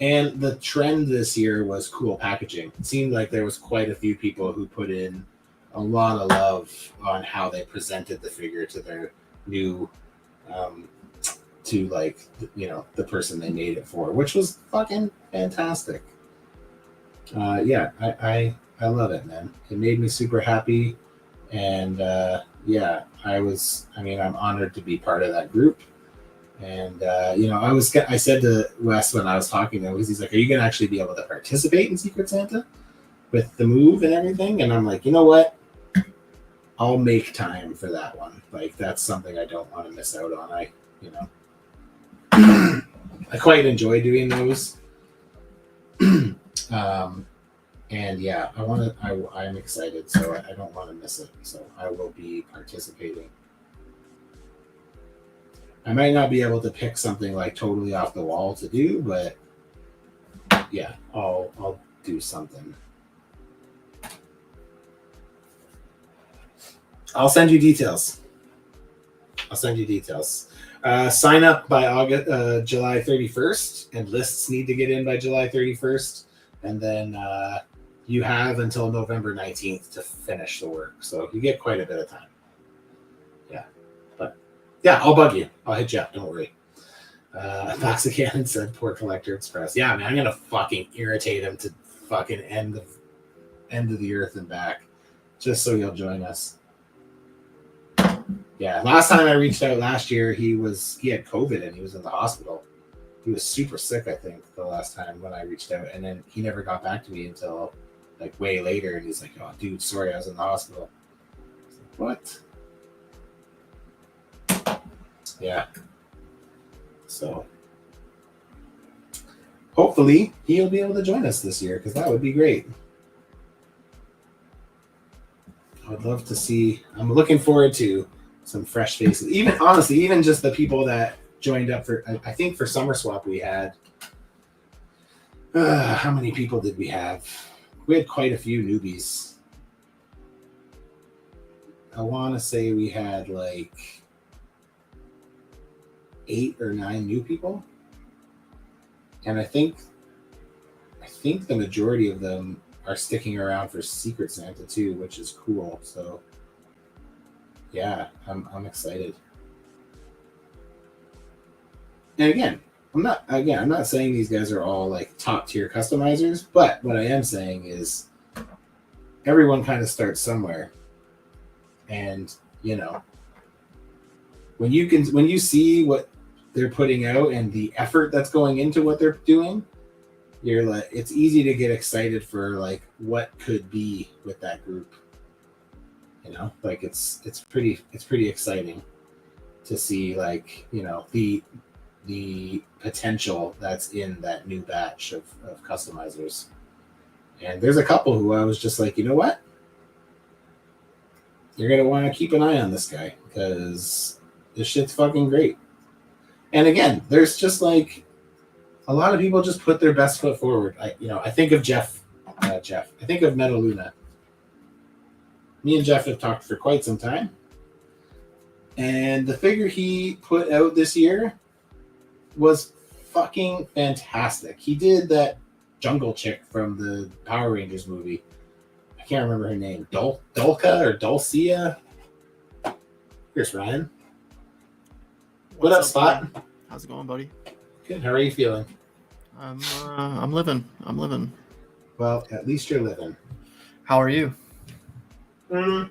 And the trend this year was cool packaging. It seemed like there was quite a few people who put in a lot of love on how they presented the figure to their new, to like, you know, the person they made it for, which was fucking fantastic. Yeah, I love it, man. It made me super happy. And yeah, I'm honored to be part of that group. And you know, I said to Wes when I was talking to him, he's like, "Are you gonna actually be able to participate in Secret Santa with the move and everything?" And I'm like, you know what? I'll make time for that one. Like, that's something I don't want to miss out on. I quite enjoy doing those. And yeah, I'm excited, so I don't want to miss it. So I will be participating. I might not be able to pick something like totally off the wall to do, but yeah, I'll do something. I'll send you details. Sign up by July 31st, and lists need to get in by July 31st, and then you have until November 19th to finish the work. So you get quite a bit of time. Yeah, but yeah, I'll bug you. I'll hit you up. Don't worry. Box Cannon said, "Poor Collector Express." Yeah, man, I'm gonna fucking irritate him to fucking end of the earth and back, just so you'll join us. Yeah, last time I reached out last year, he had COVID and he was in the hospital. He was super sick, I think, the last time when I reached out, and then he never got back to me until like way later. And he's like, "Oh, dude, sorry, I was in the hospital." I was like, what? Yeah. So hopefully he'll be able to join us this year, because that would be great. I would love to see. I'm looking forward to some fresh faces. Even honestly, even just the people that joined up for, I think for Summer Swap we had, how many people did we have? We had quite a few newbies. I want to say we had like 8 or 9 new people, and I think the majority of them are sticking around for Secret Santa too, which is cool. So yeah, I'm excited. And again, I'm not saying these guys are all like top tier customizers, but what I am saying is everyone kind of starts somewhere. And you know, when you see what they're putting out and the effort that's going into what they're doing, you're like, it's easy to get excited for like what could be with that group. You know, like it's pretty exciting to see, like, you know, the potential that's in that new batch of customizers. And there's a couple who I was just like, you know what? You're going to want to keep an eye on this guy, because this shit's fucking great. And again, there's just like a lot of people just put their best foot forward. I think of Jeff. I think of Metaluna. Me and Jeff have talked for quite some time. And the figure he put out this year was fucking fantastic. He did that jungle chick from the Power Rangers movie. I can't remember her name. Dulca or Dulcia? Here's Ryan. What up, Spot? Buddy? How's it going, buddy? Good. How are you feeling? I'm living. Well, at least you're living. How are you? Yeah,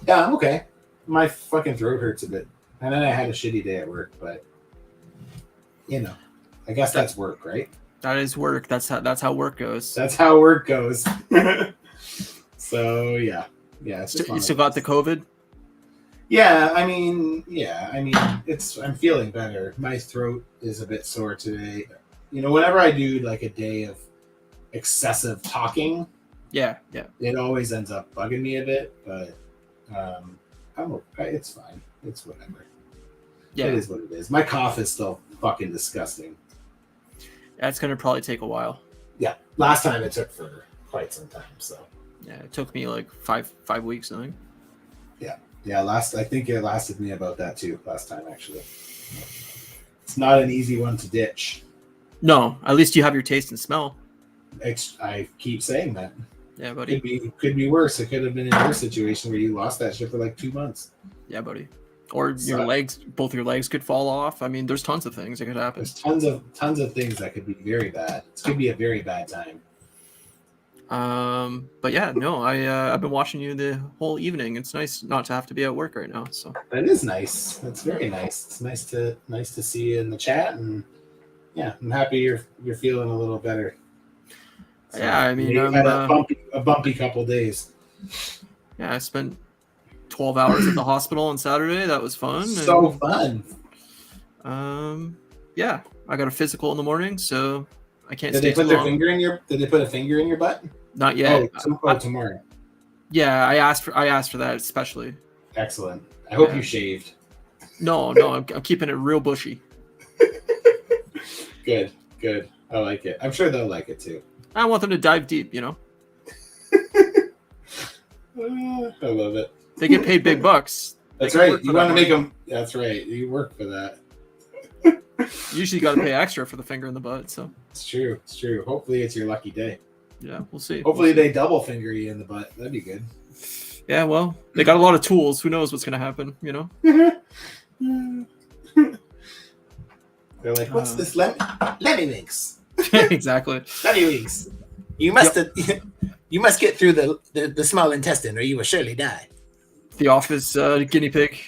I'm okay. My fucking throat hurts a bit. And then I had a shitty day at work, but I guess that's work, right? That is work. That's how work goes. That's how work goes. So yeah. It's just You still got the COVID? Yeah, I mean, I'm feeling better. My throat is a bit sore today. Whenever I do like a day of excessive talking, Yeah. it always ends up bugging me a bit, but I'm okay. It's fine. It's whatever. Yeah. It is what it is. My cough is still fucking disgusting. That's gonna probably take a while. Yeah. Last time it took for quite some time, so. Yeah, it took me like five weeks, I think. Yeah, I think it lasted me about that too, last time actually. It's not an easy one to ditch. No, at least you have your taste and smell. I keep saying that. Yeah, buddy. Could be worse. It could have been in your situation where you lost that shit for like 2 months. Yeah, buddy. Or both your legs could fall off. I mean, there's tons of things that could happen. There's tons of things that could be very bad. It could be a very bad time. But yeah, no, I've been watching you the whole evening. It's nice not to have to be at work right now. So that is nice. That's very nice. It's nice to see you in the chat, and yeah, I'm happy you're feeling a little better. So, yeah, I mean, you had a bumpy couple days. Yeah, I spent 12 hours at the hospital on Saturday. That was fun. So fun. Yeah, I got a physical in the morning, so I can't Did stay they put too their long. finger in your? Did they put a finger in your butt? Not yet. Tomorrow. Yeah, I asked for that especially. Excellent. I hope Yeah. you shaved. No, I'm keeping it real bushy. Good. I like it. I'm sure they'll like it too. I want them to dive deep, I love it. They get paid big bucks. That's They right. work for You that want to make money. them. That's right. You work for that. Usually got to pay extra for the finger in the butt. So It's true. Hopefully it's your lucky day. yeah, we'll see. Hopefully they double finger you in the butt. That'd be good. Yeah, well, they got a lot of tools. Who knows what's gonna happen? They're like, what's this? Lemmywinks. Exactly. Lemmywinks. You must get through the small intestine, or you will surely die. The Office guinea pig.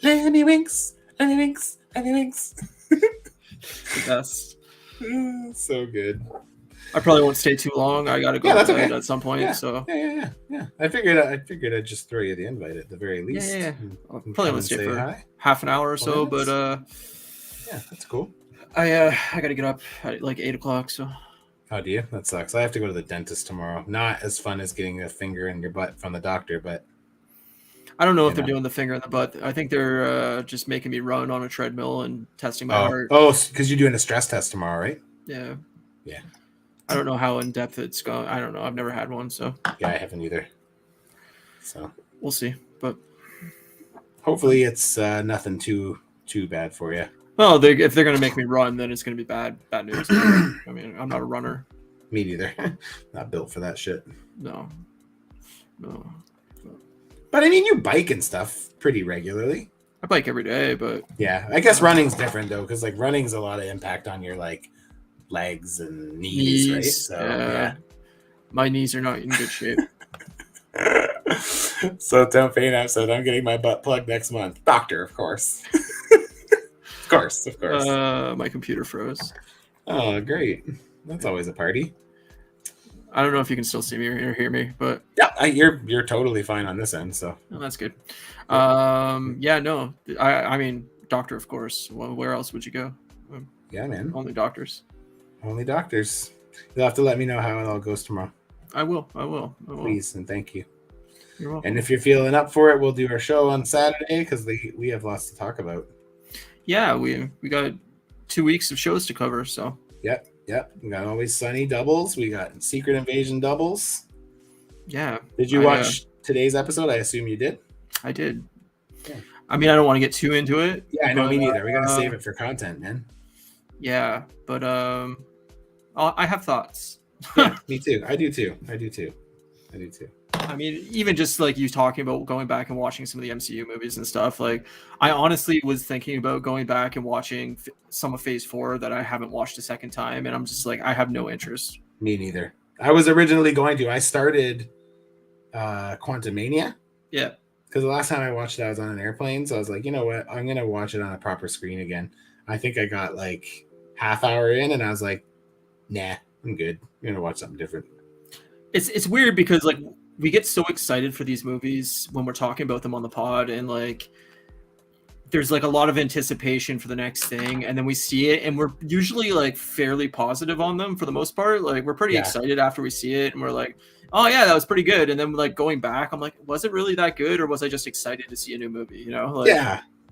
Lemmywinks. The best. So good. I probably won't stay too long. I gotta go Yeah, that's to bed okay. at some point. Yeah. So Yeah. I figured I'd just throw you the invite at the very least. Yeah. And I'll come probably and won't stay say for hi. half an hour or so. minutes. But Yeah, that's cool. I gotta get up at like 8:00. So Oh, do you? That sucks. I have to go to the dentist tomorrow. Not as fun as getting a finger in your butt from the doctor, but I don't know if You they're know. doing the finger in the butt. I think they're just making me run on a treadmill and testing my heart. because you're doing a stress test tomorrow, right? Yeah. Yeah. I don't know how in depth it's going. I don't know. I've never had one, so Yeah, I haven't either. So we'll see. But hopefully it's nothing too bad for you. well, if they're gonna make me run, then it's gonna be bad news. I mean, I'm not a runner. Me neither. Not built for that shit. No. But I mean, you bike and stuff pretty regularly. I bike every day, but Yeah, I guess running's different though, because like running's a lot of impact on your like legs and knees, right? So yeah. My knees are not in good shape. So don't faint episode. I'm getting my butt plugged next month. Doctor, of course. Of course. My computer froze. Oh, great. That's always a party. I don't know if you can still see me or hear me, but Yeah, you're totally fine on this end. So that's good. I mean, doctor, of course. Well, where else would you go? yeah, man. Only doctors. Only doctors. You'll have to let me know how it all goes tomorrow, I will. please, and thank you. You're welcome. And if you're feeling up for it, we'll do our show on Saturday because we have lots to talk about. Yeah, we got 2 weeks of shows to cover. So Yep. We got Always Sunny doubles. We got Secret Invasion doubles. yeah. Did you watch today's episode? I assume you did. I did. Yeah. I mean, I don't want to get too into it. Yeah, I know, me neither. We gotta save it for content, man. Yeah, but I have thoughts. Yeah, me too. I do too. I mean, even just like you talking about going back and watching some of the MCU movies and stuff, like I honestly was thinking about going back and watching some of Phase 4 that I haven't watched a second time, and I'm just like, I have no interest. Me neither. I was originally going to. I started Quantumania. Yeah. Because the last time I watched it, I was on an airplane, so I was like, you know what? I'm gonna watch it on a proper screen again. I think I got like half hour in, and I was like, nah, I'm good. I'm gonna watch something different. It's weird because like we get so excited for these movies when we're talking about them on the pod, and like there's like a lot of anticipation for the next thing, and then we see it and we're usually like fairly positive on them for the most part. Like we're pretty excited after we see it, and we're like, oh yeah, that was pretty good. And then like going back, I'm like, was it really that good, or was I just excited to see a new movie, you know? Like,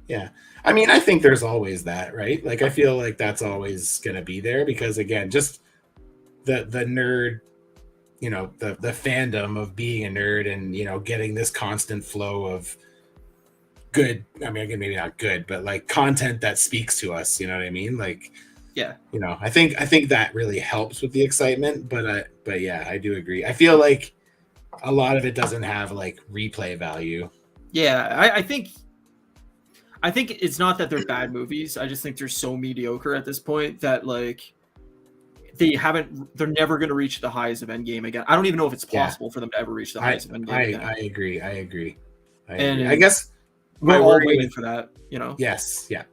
yeah. I mean, I think there's always that, right? Like I feel like that's always gonna be there because again, just the nerd, you know, the fandom of being a nerd and, you know, getting this constant flow of good, I mean, again, maybe not good, but like content that speaks to us, you know what I mean? Like, yeah, you know, I think that really helps with the excitement, but yeah, I do agree. I feel like a lot of it doesn't have like replay value. Yeah, I think it's not that they're bad movies. I just think they're so mediocre at this point that like they're never going to reach the highs of Endgame again. I don't even know if it's possible for them to ever reach the highs of Endgame again. I agree. And I guess we're all waiting for that, you know? Yes. Yeah.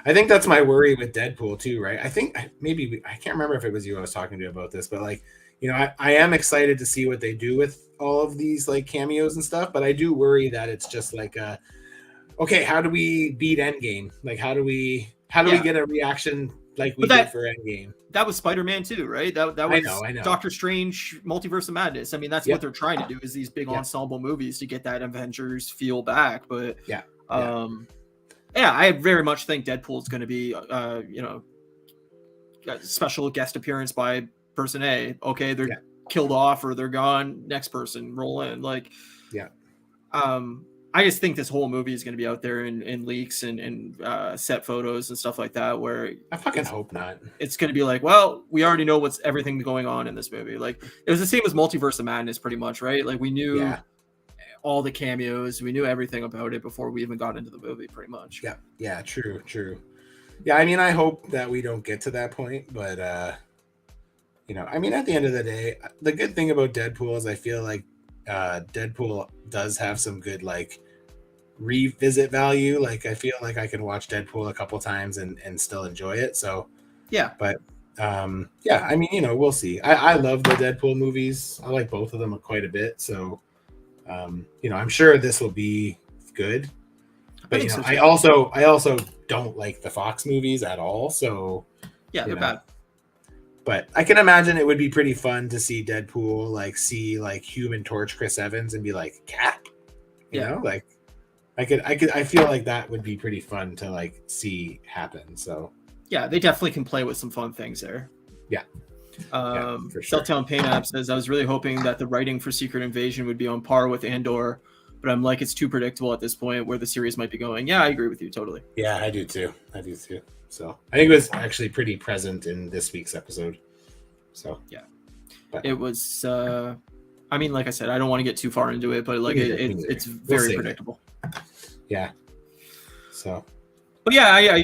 I think that's my worry with Deadpool too, right? I think maybe I can't remember if it was you I was talking to about this, but like, you know, I am excited to see what they do with all of these like cameos and stuff, but I do worry that it's just like okay, how do we beat Endgame? Like how do we get a reaction like we did for Endgame? That was Spider-Man too, right? That was I know. Doctor Strange Multiverse of Madness. I mean, that's what they're trying to do is these big ensemble movies to get that Avengers feel back. But I very much think Deadpool is going to be, you know, a special guest appearance by person A. Okay, they're killed off or they're gone. Next person, roll in. Like, I just think this whole movie is going to be out there in leaks and set photos and stuff like that. Where I fucking hope not. It's going to be like, well, we already know what's everything going on in this movie. Like it was the same as Multiverse of Madness, pretty much, right? Like we knew all the cameos, we knew everything about it before we even got into the movie, pretty much. Yeah, true. Yeah, I mean, I hope that we don't get to that point, but you know, I mean, at the end of the day, the good thing about Deadpool is I feel like Deadpool does have some good like revisit value. Like I feel like I can watch Deadpool a couple times and still enjoy it. So but I mean, you know, we'll see. I love the Deadpool movies. I like both of them quite a bit. So you know, I'm sure this will be good. But you know, I also don't like the Fox movies at all. So they're bad. But I can imagine it would be pretty fun to see Deadpool like see like Human Torch Chris Evans and be like Cap. You know, like I feel like that would be pretty fun to like see happen. So yeah, they definitely can play with some fun things there. For sure. Celltown Pain App says, I was really hoping that the writing for Secret Invasion would be on par with Andor, but I'm like, it's too predictable at this point where the series might be going. Yeah, I agree with you totally. Yeah, I do too. So I think it was actually pretty present in this week's episode. So but it was I mean, like I said, I don't want to get too far into it, but like it's very predictable. Yeah. So but yeah,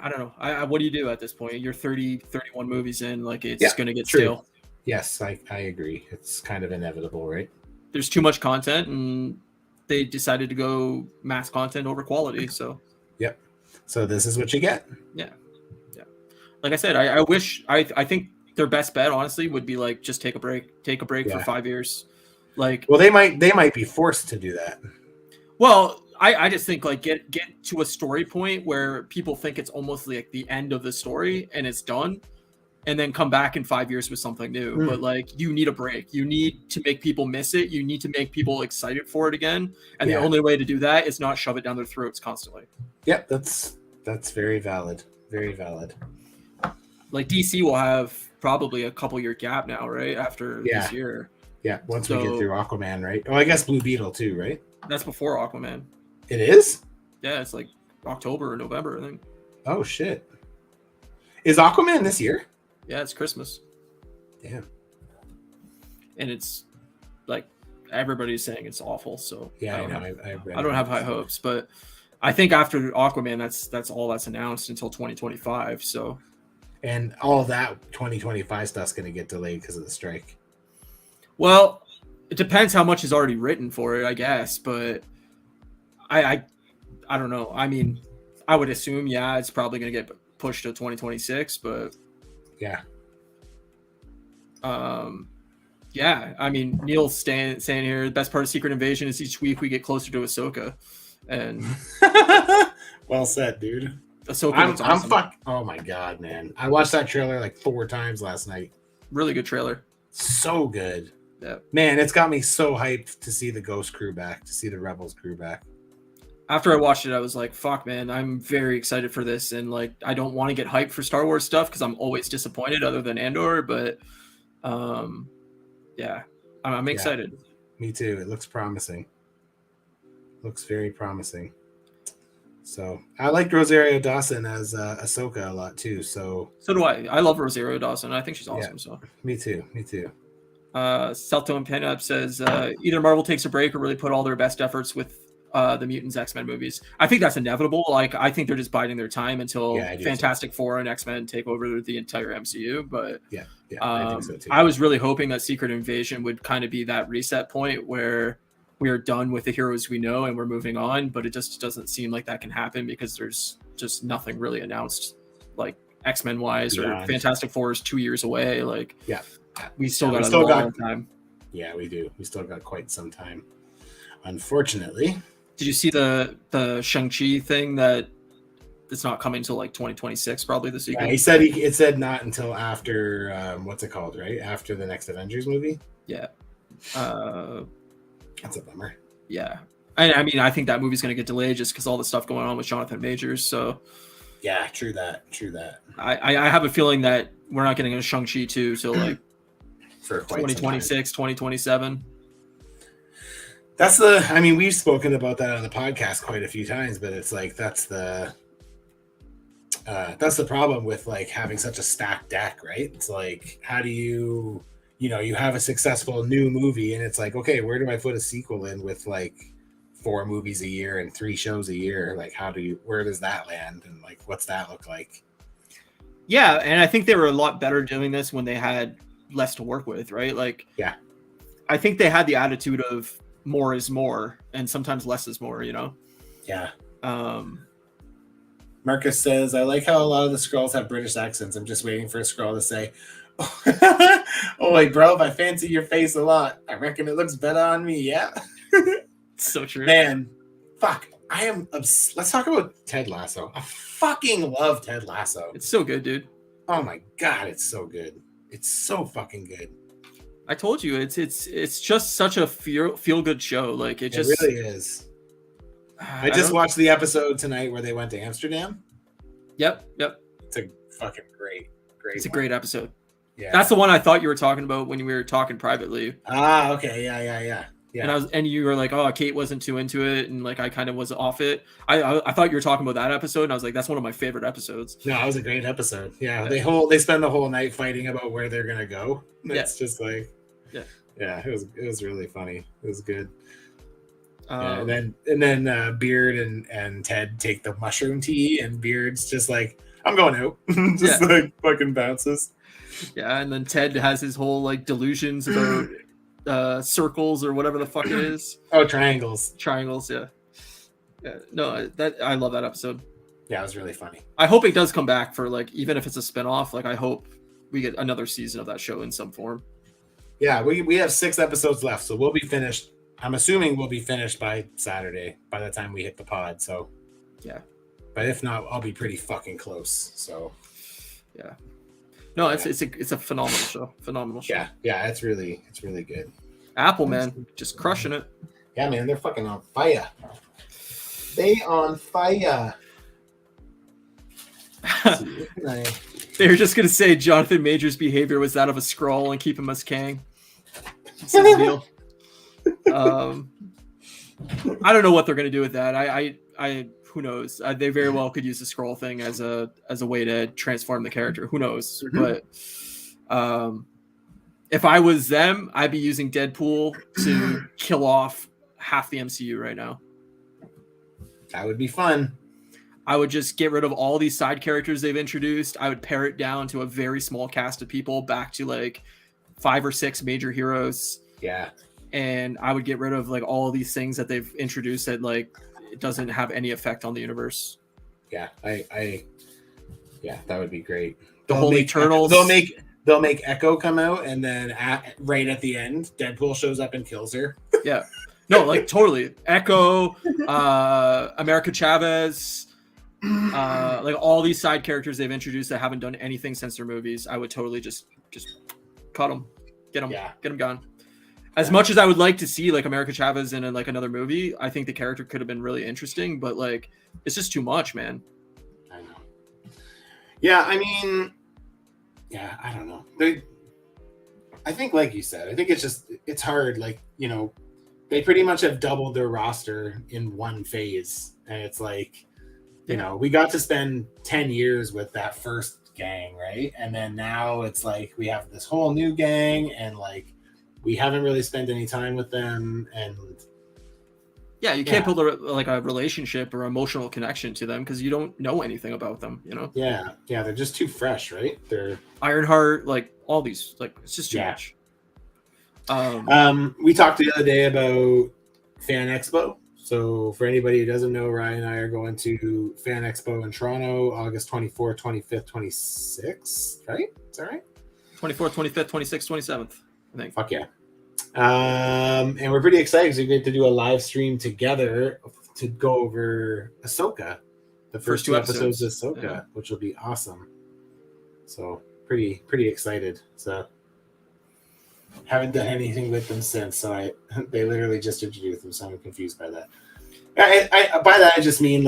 I don't know. What do you do at this point? You're 31 movies in, like it's going to get stale. Yes, I agree. It's kind of inevitable, right? There's too much content and they decided to go mass content over quality. So, So this is what you get. Yeah. Like I said, I think their best bet, honestly, would be like, just take a break for 5 years. Like, well, they might be forced to do that. Well, I just think like get to a story point where people think it's almost like the end of the story and it's done, and then come back in 5 years with something new. But like you need a break. You need to make people miss it. You need to make people excited for it again. And the only way to do that is not shove it down their throats constantly. Yep, that's That's very valid. Very valid. Like DC will have probably a couple year gap now, right? After this year. Yeah, once we get through Aquaman, right? Oh, I guess Blue Beetle too, right? That's before Aquaman. It is? Yeah, it's like October or November, I think. Oh shit. Is Aquaman this year? Yeah, it's Christmas. Damn. And it's like everybody's saying it's awful, so yeah, I don't have high hopes, but I think after Aquaman, that's all that's announced until 2025. So, and all that 2025 stuff's going to get delayed because of the strike. Well, it depends how much is already written for it, I guess, but I don't know. I mean, I would assume it's probably going to get pushed to 2026, but yeah. Yeah, I mean, Neil's saying here, the best part of Secret Invasion is each week we get closer to Ahsoka. And well said, dude. Ahsoka looks awesome. Oh my god, man. I watched that trailer like 4 times last night. Really good trailer. So good. Yeah. Man, it's got me so hyped to see the Ghost crew back, to see the Rebels crew back. After I watched it, I was like, fuck, man, I'm very excited for this. And like, I don't want to get hyped for Star Wars stuff because I'm always disappointed other than Andor, but yeah, I'm excited. Me too. It looks promising. Looks very promising. So I liked Rosario Dawson as Ahsoka a lot too. So do I. I love Rosario Dawson. I think she's awesome. Yeah, so me too. Self-Tone Pinup says either Marvel takes a break or really put all their best efforts with the Mutants X-Men movies. I think that's inevitable. Like, I think they're just biding their time until Fantastic Four and X-Men take over the entire MCU. But I think so too. I was really hoping that Secret Invasion would kind of be that reset point where we are done with the heroes we know and we're moving on. But it just doesn't seem like that can happen because there's just nothing really announced, like X-Men wise or Fantastic Four is 2 years away. Like, we still got a long time. Yeah, we do. We still got quite some time, unfortunately. Did you see the Shang-Chi thing that it's not coming until like 2026, probably the sequel? Yeah, it said not until after what's it called, right? After the next Avengers movie. Yeah. That's a bummer. Yeah. I mean, I think that movie's going to get delayed just because all the stuff going on with Jonathan Majors. So. Yeah, true that. I have a feeling that we're not getting a Shang-Chi 2 till like for 2026, 2027. We've spoken about that on the podcast quite a few times, but it's like that's the problem with like having such a stacked deck, right? It's like, how do you have a successful new movie and it's like, okay, where do I put a sequel in with like 4 movies a year and 3 shows a year? Like, where does that land? And like, what's that look like? Yeah, and I think they were a lot better doing this when they had less to work with, right? Like, yeah, I think they had the attitude of more is more and sometimes less is more, Yeah. Marcus says, I like how a lot of the Skrulls have British accents. I'm just waiting for a Skrull to say, oh, wait, bro, I fancy your face a lot. I reckon it looks better on me. Yeah. So true. Man, fuck. Let's talk about Ted Lasso. I fucking love Ted Lasso. It's so good, dude. Oh my God, it's so good. It's so fucking good. I told you, it's just such a feel good show. Like it really is. I just watched the episode tonight where they went to Amsterdam. Yep. It's a fucking great. It's a great episode. Yeah, that's the one I thought you were talking about when we were talking privately. Ah, okay, yeah. And you were like, oh, Kate wasn't too into it, and like I kind of was off it. I thought you were talking about that episode, and I was like, that's one of my favorite episodes. No, it was a great episode. Yeah, they spend the whole night fighting about where they're gonna go. It's just like, yeah, it was really funny. It was good. And then Beard and Ted take the mushroom tea, and Beard's just like, I'm going out, like fucking bounces. Yeah, and then Ted has his whole like delusions about circles or whatever the fuck it is. Oh, triangles, yeah. No, I love that episode. Yeah, it was really funny. I hope it does come back for like, even if it's a spinoff, like I hope we get another season of that show in some form. Yeah, we have 6 episodes left, so we'll be finished. I'm assuming we'll be finished by Saturday, by the time we hit the pod. So yeah, but if not, I'll be pretty fucking close. So yeah. No, it's a phenomenal show. Yeah, it's really good. Apple, man, just crushing it. Yeah, man, they're fucking on fire. They on fire. They're just gonna say Jonathan Major's behavior was that of a Skrull and keep him as Kang. That's the deal. I don't know what they're gonna do with that. I who knows? They very well could use the Skrull thing as a way to transform the character. Who knows? But if I was them, I'd be using Deadpool to kill off half the MCU right now. That would be fun. I would just get rid of all these side characters they've introduced. I would pare it down to a very small cast of people, back to like 5 or 6 major heroes. Yeah. And I would get rid of like all these things that they've introduced that like it doesn't have any effect on the universe. Yeah, yeah, that would be great. The whole Eternals. They'll make Echo come out, and then right at the end, Deadpool shows up and kills her. Yeah. No, like totally. Echo, America Chavez, like all these side characters they've introduced that haven't done anything since their movies. I would totally just cut them, get them gone. As much as I would like to see like America Chavez in like another movie, I think the character could have been really interesting, but like it's just too much, man. I know. Yeah, I mean, yeah, I don't know. I think, like you said, I think it's hard. Like, you know, they pretty much have doubled their roster in one phase, and it's like, you know, we got to spend 10 years with that first gang, right? And then now it's like we have this whole new gang, and like we haven't really spent any time with them, and yeah, you can't build a relationship or emotional connection to them because you don't know anything about them, you know? Yeah, they're just too fresh, right? They're Ironheart, like all these, like it's just too much. We talked the other day about Fan Expo. So for anybody who doesn't know, Ryan and I are going to Fan Expo in Toronto, August 24th, 25th, 26th, right? Is that right? 24th, 25th, 26th, 27th, I think. Fuck yeah. And we're pretty excited because we get to do a live stream together to go over Ahsoka, the first 2 episodes of Ahsoka, which will be awesome. So pretty excited. So haven't done anything with them since, so they literally just introduced them, so I'm confused by that. By that I just mean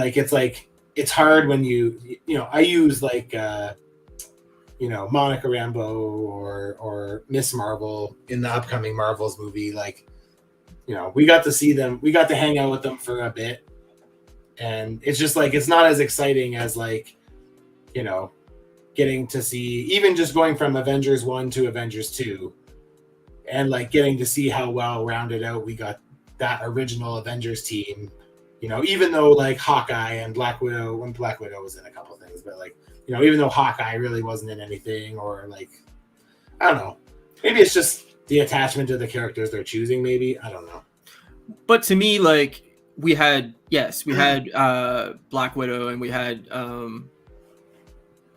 it's hard when you know, I use like you know, Monica Rambeau or Miss Marvel in the upcoming Marvels movie. Like, you know, we got to see them, we got to hang out with them for a bit, and it's just like it's not as exciting as like, you know, getting to see, even just going from Avengers 1 to Avengers 2 and like getting to see how well rounded out we got that original Avengers team, you know, even though like Hawkeye and Black Widow was in a couple things, but like, you know, even though Hawkeye really wasn't in anything, or like, I don't know, maybe it's just the attachment to the characters they're choosing, maybe, I don't know. But to me, like, we had Black Widow, and we had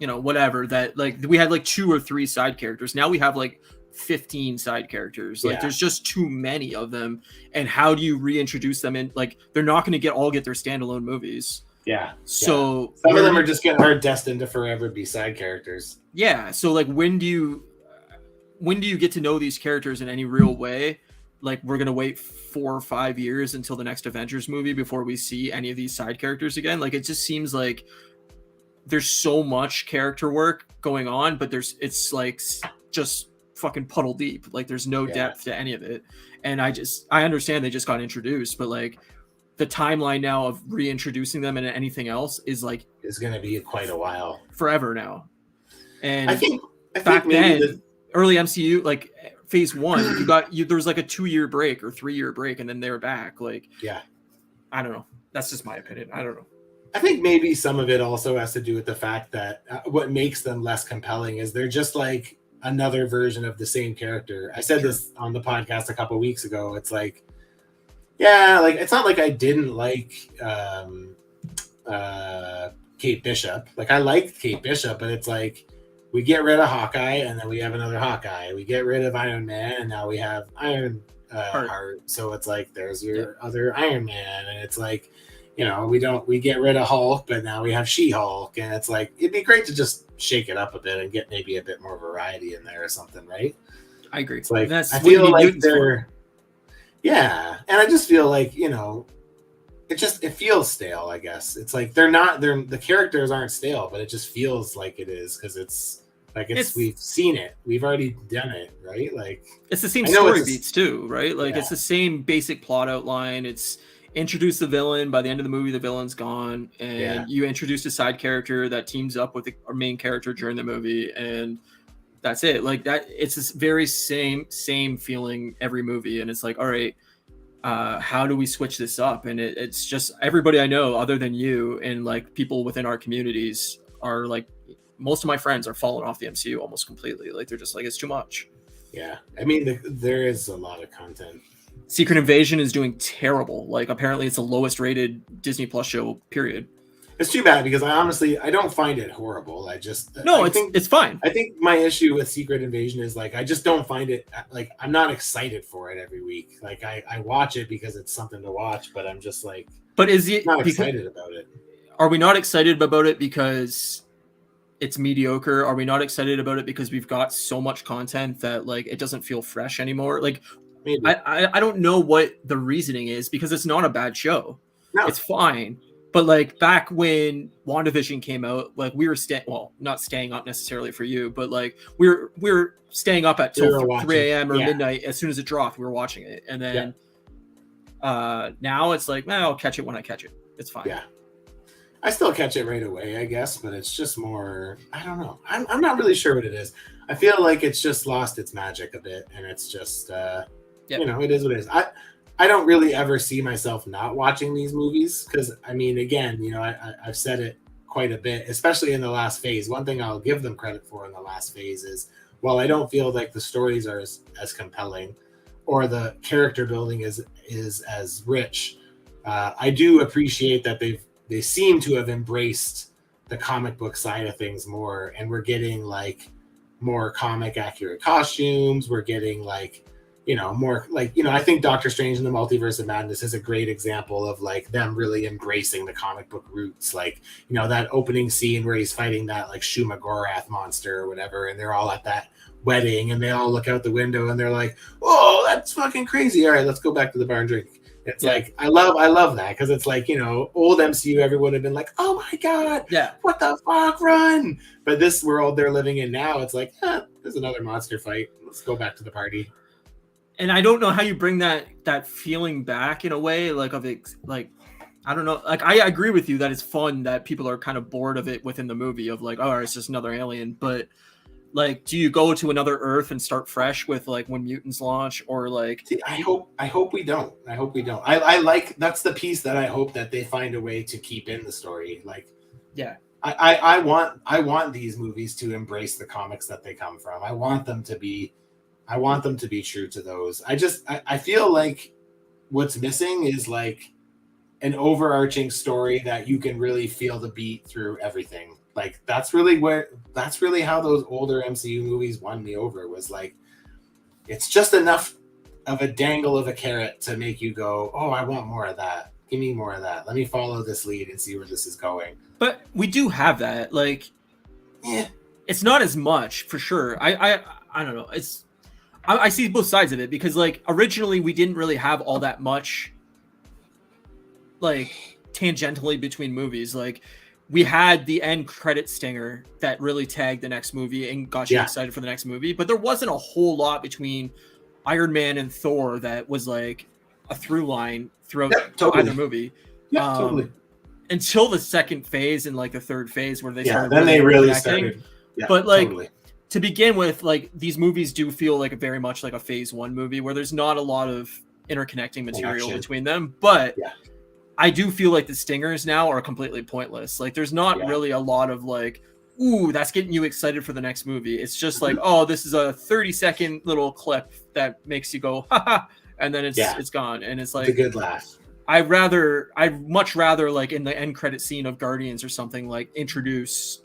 you know, whatever, that like we had like 2 or 3 side characters. Now we have like 15 side characters. Like there's just too many of them, and how do you reintroduce them in? Like, they're not going to get their standalone movies. So some of them are just destined to forever be side characters. So like when do you get to know these characters in any real way? Like, we're gonna wait 4 or 5 years until the next Avengers movie before we see any of these side characters again. Like, it just seems like there's so much character work going on, but it's like just fucking puddle deep. Like, there's no depth to any of it. And I understand they just got introduced, but like the timeline now of reintroducing them into anything else is going to be quite a while, forever now. And I think back then, early MCU, like phase 1, there was like a 2-year break or 3-year break, and then they were back. Like, I don't know. That's just my opinion. I don't know. I think maybe some of it also has to do with the fact that what makes them less compelling is they're just like another version of the same character. I said this on the podcast a couple weeks ago. It's like, like, it's not like I didn't like Kate Bishop. Like, I liked Kate Bishop, but it's like we get rid of Hawkeye, and then we have another Hawkeye. We get rid of Iron Man, and now we have Iron Heart. So it's like there's your other Iron Man, and it's like, you know, we get rid of Hulk, but now we have She-Hulk, and it's like it'd be great to just shake it up a bit and get maybe a bit more variety in there or something, right? I agree. It's like I feel like they're and I just feel like, you know, it feels stale, I guess. It's like the characters aren't stale, but it just feels like it is because it's we've seen it, we've already done it, right? Like it's the same story beats too, right? Like it's the same basic plot outline. It's introduce the villain. By the end of the movie, the villain's gone, and you introduce a side character that teams up with our main character during the movie, and that's it. Like that, it's this very same feeling every movie, and it's like, all right, how do we switch this up? And it's just everybody I know, other than you and like people within our communities, are like, most of my friends are falling off the MCU almost completely. Like they're just like, it's too much. Yeah, I mean, there is a lot of content. Secret Invasion is doing terrible. Like apparently it's the lowest rated Disney Plus show, period. It's too bad because I don't find it horrible. It's fine. I think my issue with Secret Invasion is like I just don't find it, like I'm not excited for it every week. Like I watch it because it's something to watch, but I'm just like, but is it not excited about it? Are we not excited about it because it's mediocre? Are we not excited about it because we've got so much content that like it doesn't feel fresh anymore? Like maybe. I don't know what the reasoning is, because it's not a bad show. No. It's fine. But like back when WandaVision came out, like we were not staying up necessarily for you, but like we were staying up at 3 a.m. or midnight. As soon as it dropped, we were watching it. And then now it's like, I'll catch it when I catch it. It's fine. Yeah. I still catch it right away, I guess, but it's just more, I don't know. I'm not really sure what it is. I feel like it's just lost its magic a bit, and it's just, you know, it is what it is. I don't really ever see myself not watching these movies because, I mean, again, you know, I've said it quite a bit, especially in the last phase. One thing I'll give them credit for in the last phase is, while I don't feel like the stories are as compelling or the character building is as rich, I do appreciate that they seem to have embraced the comic book side of things more, and we're getting like more comic accurate costumes. We're getting like, you know, more like, you know, I think Doctor Strange in the Multiverse of Madness is a great example of like them really embracing the comic book roots. Like, you know, that opening scene where he's fighting that like Shumagorath monster or whatever, and they're all at that wedding and they all look out the window and they're like, "Whoa, that's fucking crazy. All right, let's go back to the bar and drink." It's like, I love that, because it's like, you know, old MCU, everyone would have been like, "Oh my god, what the fuck, run!" But this world they're living in now, it's like, there's another monster fight. Let's go back to the party. And I don't know how you bring that feeling back in a way, like of it, like I don't know. Like I agree with you that it's fun that people are kind of bored of it within the movie of like, oh, it's just another alien, but. Like, do you go to another Earth and start fresh with like when mutants launch, or like? See, I hope we don't. I like, that's the piece that I hope that they find a way to keep in the story. Like, I want these movies to embrace the comics that they come from. I want them to be true to those. I feel like what's missing is like an overarching story that you can really feel the beat through everything. Like that's really how those older MCU movies won me over, was like, it's just enough of a dangle of a carrot to make you go, "Oh, I want more of that. Give me more of that. Let me follow this lead and see where this is going." But we do have that. Like, it's not as much for sure. I don't know. I see both sides of it, because like originally we didn't really have all that much like tangentially between movies. Like, we had the end credit stinger that really tagged the next movie and got you excited for the next movie. But there wasn't a whole lot between Iron Man and Thor that was like a through line throughout either movie. Yeah, totally. Until the second phase and like the third phase where they started. Then they really started. Yeah, but like to begin with, like these movies do feel like very much like a phase one movie where there's not a lot of interconnecting material between them. But I do feel like the stingers now are completely pointless. Like there's not really a lot of like, ooh, that's getting you excited for the next movie. It's just like, oh, this is a 30-second little clip that makes you go, ha ha, and then it's gone. And it's like, it's a good laugh. I'd much rather like in the end credit scene of Guardians or something, like introduce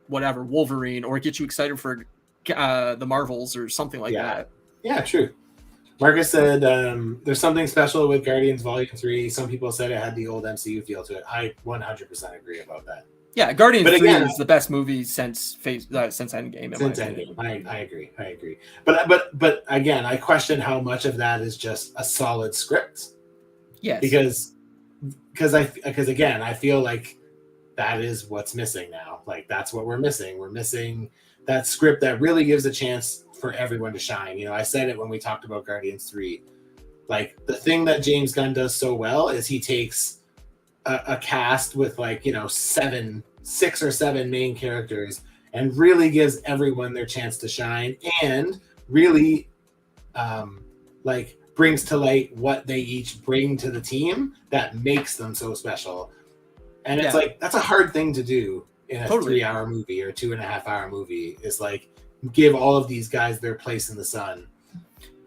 whatever, Wolverine, or get you excited for the Marvels or something like that. Yeah, true. Marcus said there's something special with Guardians Volume 3. Some people said it had the old MCU feel to it. I 100% agree about that. Yeah, Guardians 3 is the best movie since Endgame. Since Endgame, I agree. But again, I question how much of that is just a solid script. Yes. Because because again, I feel like that is what's missing now. Like that's what we're missing. We're missing that script that really gives a chance for everyone to shine. You know, I said it when we talked about Guardians 3. Like the thing that James Gunn does so well is he takes a cast with like, you know, 6 or 7 main characters and really gives everyone their chance to shine and really like brings to light what they each bring to the team that makes them so special. And it's like, that's a hard thing to do in a 3-hour movie or 2.5-hour movie, is like give all of these guys their place in the sun.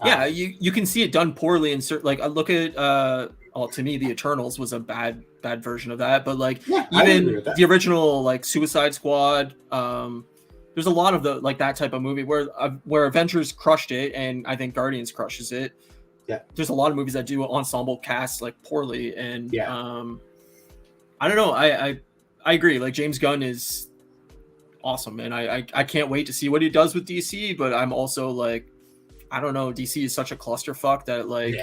Yeah, you can see it done poorly in certain, like I look at to me the Eternals was a bad version of that, but like even the original like Suicide Squad, there's a lot of the like that type of movie where Avengers crushed it and I think Guardians crushes it. Yeah, there's a lot of movies that do ensemble casts like poorly, and I don't know, I agree, like James Gunn is awesome and I can't wait to see what he does with DC, but I'm also like, I don't know, DC is such a clusterfuck that like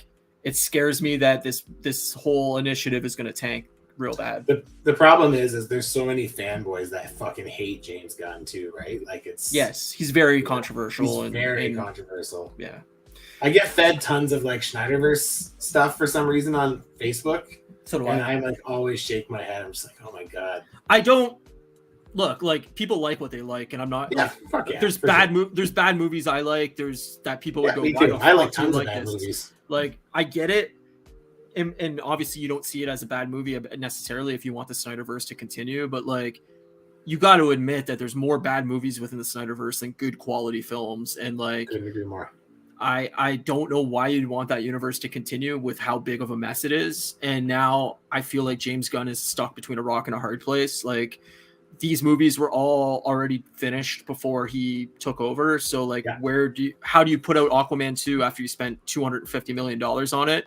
it scares me that this whole initiative is going to tank real bad. The problem is there's so many fanboys that fucking hate James Gunn too, right? Like it's he's very controversial. He's very controversial. Yeah, I get fed tons of like Schneiderverse stuff for some reason on Facebook. So do and I. I'm like always shake my head. I'm just like, oh my god. I don't look like people like what they like, and I'm not. Yeah, there's bad movies I like. There's that people would go. Me too. I like tons of bad movies. Like I get it, and obviously you don't see it as a bad movie necessarily if you want the Snyderverse to continue. But like, you got to admit that there's more bad movies within the Snyderverse than good quality films, and like, couldn't agree more. I don't know why you'd want that universe to continue with how big of a mess it is. And now I feel like James Gunn is stuck between a rock and a hard place. Like these movies were all already finished before he took over. So like, how do you put out Aquaman 2 after you spent $250 million on it?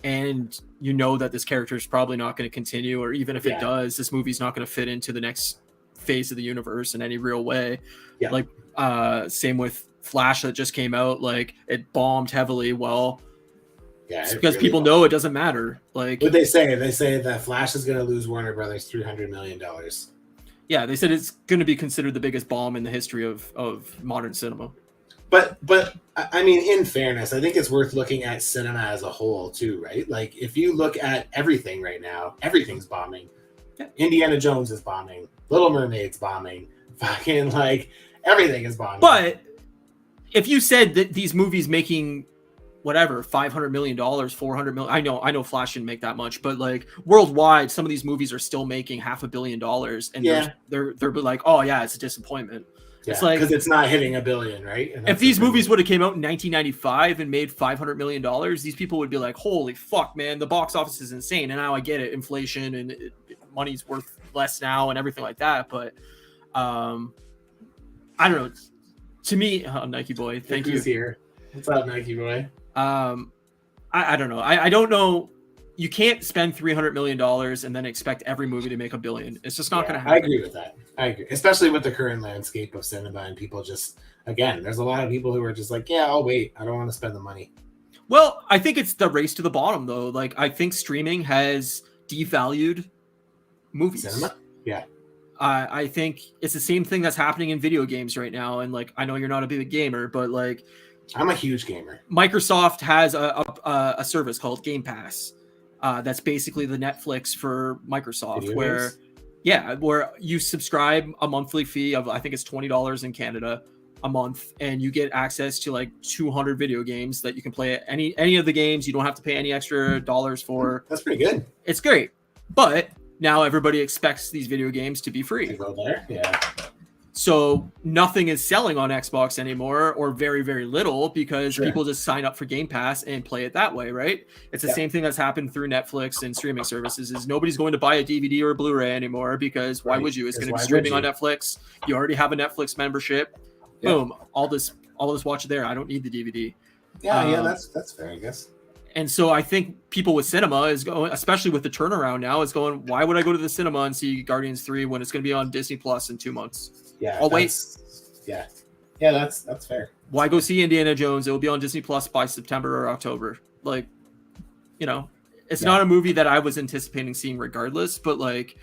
And you know that this character is probably not going to continue, or even if it does, this movie's not going to fit into the next phase of the universe in any real way. Yeah. Like, same with Flash that just came out, like it bombed heavily. Well, it's because really people know it doesn't matter. Like what they say that Flash is going to lose Warner Brothers $300 million. Yeah, they said it's going to be considered the biggest bomb in the history of modern cinema. But I mean, in fairness, I think it's worth looking at cinema as a whole too, right? Like if you look at everything right now, everything's bombing. Yeah. Indiana Jones is bombing. Little Mermaid's bombing. Fucking like everything is bombing. But if you said that these movies making whatever $500 million, $400 million, I know Flash didn't make that much, but like worldwide, some of these movies are still making $500 million, and they're like, oh yeah, it's a disappointment. Yeah, it's like because it's not hitting $1 billion, right? If these movies would have came out in 1995 and made $500 million, these people would be like, holy fuck, man, the box office is insane. And now I get it, inflation and money's worth less now and everything like that. But I don't know. To me, Nike boy, thank you. Here. What's up, Nike boy? I don't know. I don't know. You can't spend $300 million and then expect every movie to make $1 billion. It's just not going to happen. I agree with that. I agree, especially with the current landscape of cinema and people just, again, there's a lot of people who are just like, yeah, I'll wait. I don't want to spend the money. Well, I think it's the race to the bottom, though. Like, I think streaming has devalued movies. Cinema? Yeah. I think it's the same thing that's happening in video games right now. And like, I know you're not a big gamer, but like, I'm a huge gamer. Microsoft has a service called Game Pass. That's basically the Netflix for Microsoft, video where games? Where you subscribe a monthly fee of, I think it's $20 in Canada a month, and you get access to like 200 video games that you can play at any of the games. You don't have to pay any extra dollars for. That's pretty good. It's great, but now everybody expects these video games to be free. To go there, yeah. So nothing is selling on Xbox anymore, or very, very little, because people just sign up for Game Pass and play it that way, right? It's the same thing that's happened through Netflix and streaming services. Is nobody's going to buy a DVD or a Blu-ray anymore, because why would you? It's going to be streaming on Netflix. You already have a Netflix membership. Boom, all this watch there. I don't need the DVD. Yeah, that's fair, I guess. And so I think people with cinema is going, especially with the turnaround now, is going, why would I go to the cinema and see Guardians 3 when it's going to be on Disney Plus in 2 months? Yeah, I'll wait. Yeah, that's fair. Why go see Indiana Jones? It will be on Disney Plus by September or October. Like, you know, It's not a movie that I was anticipating seeing regardless, but like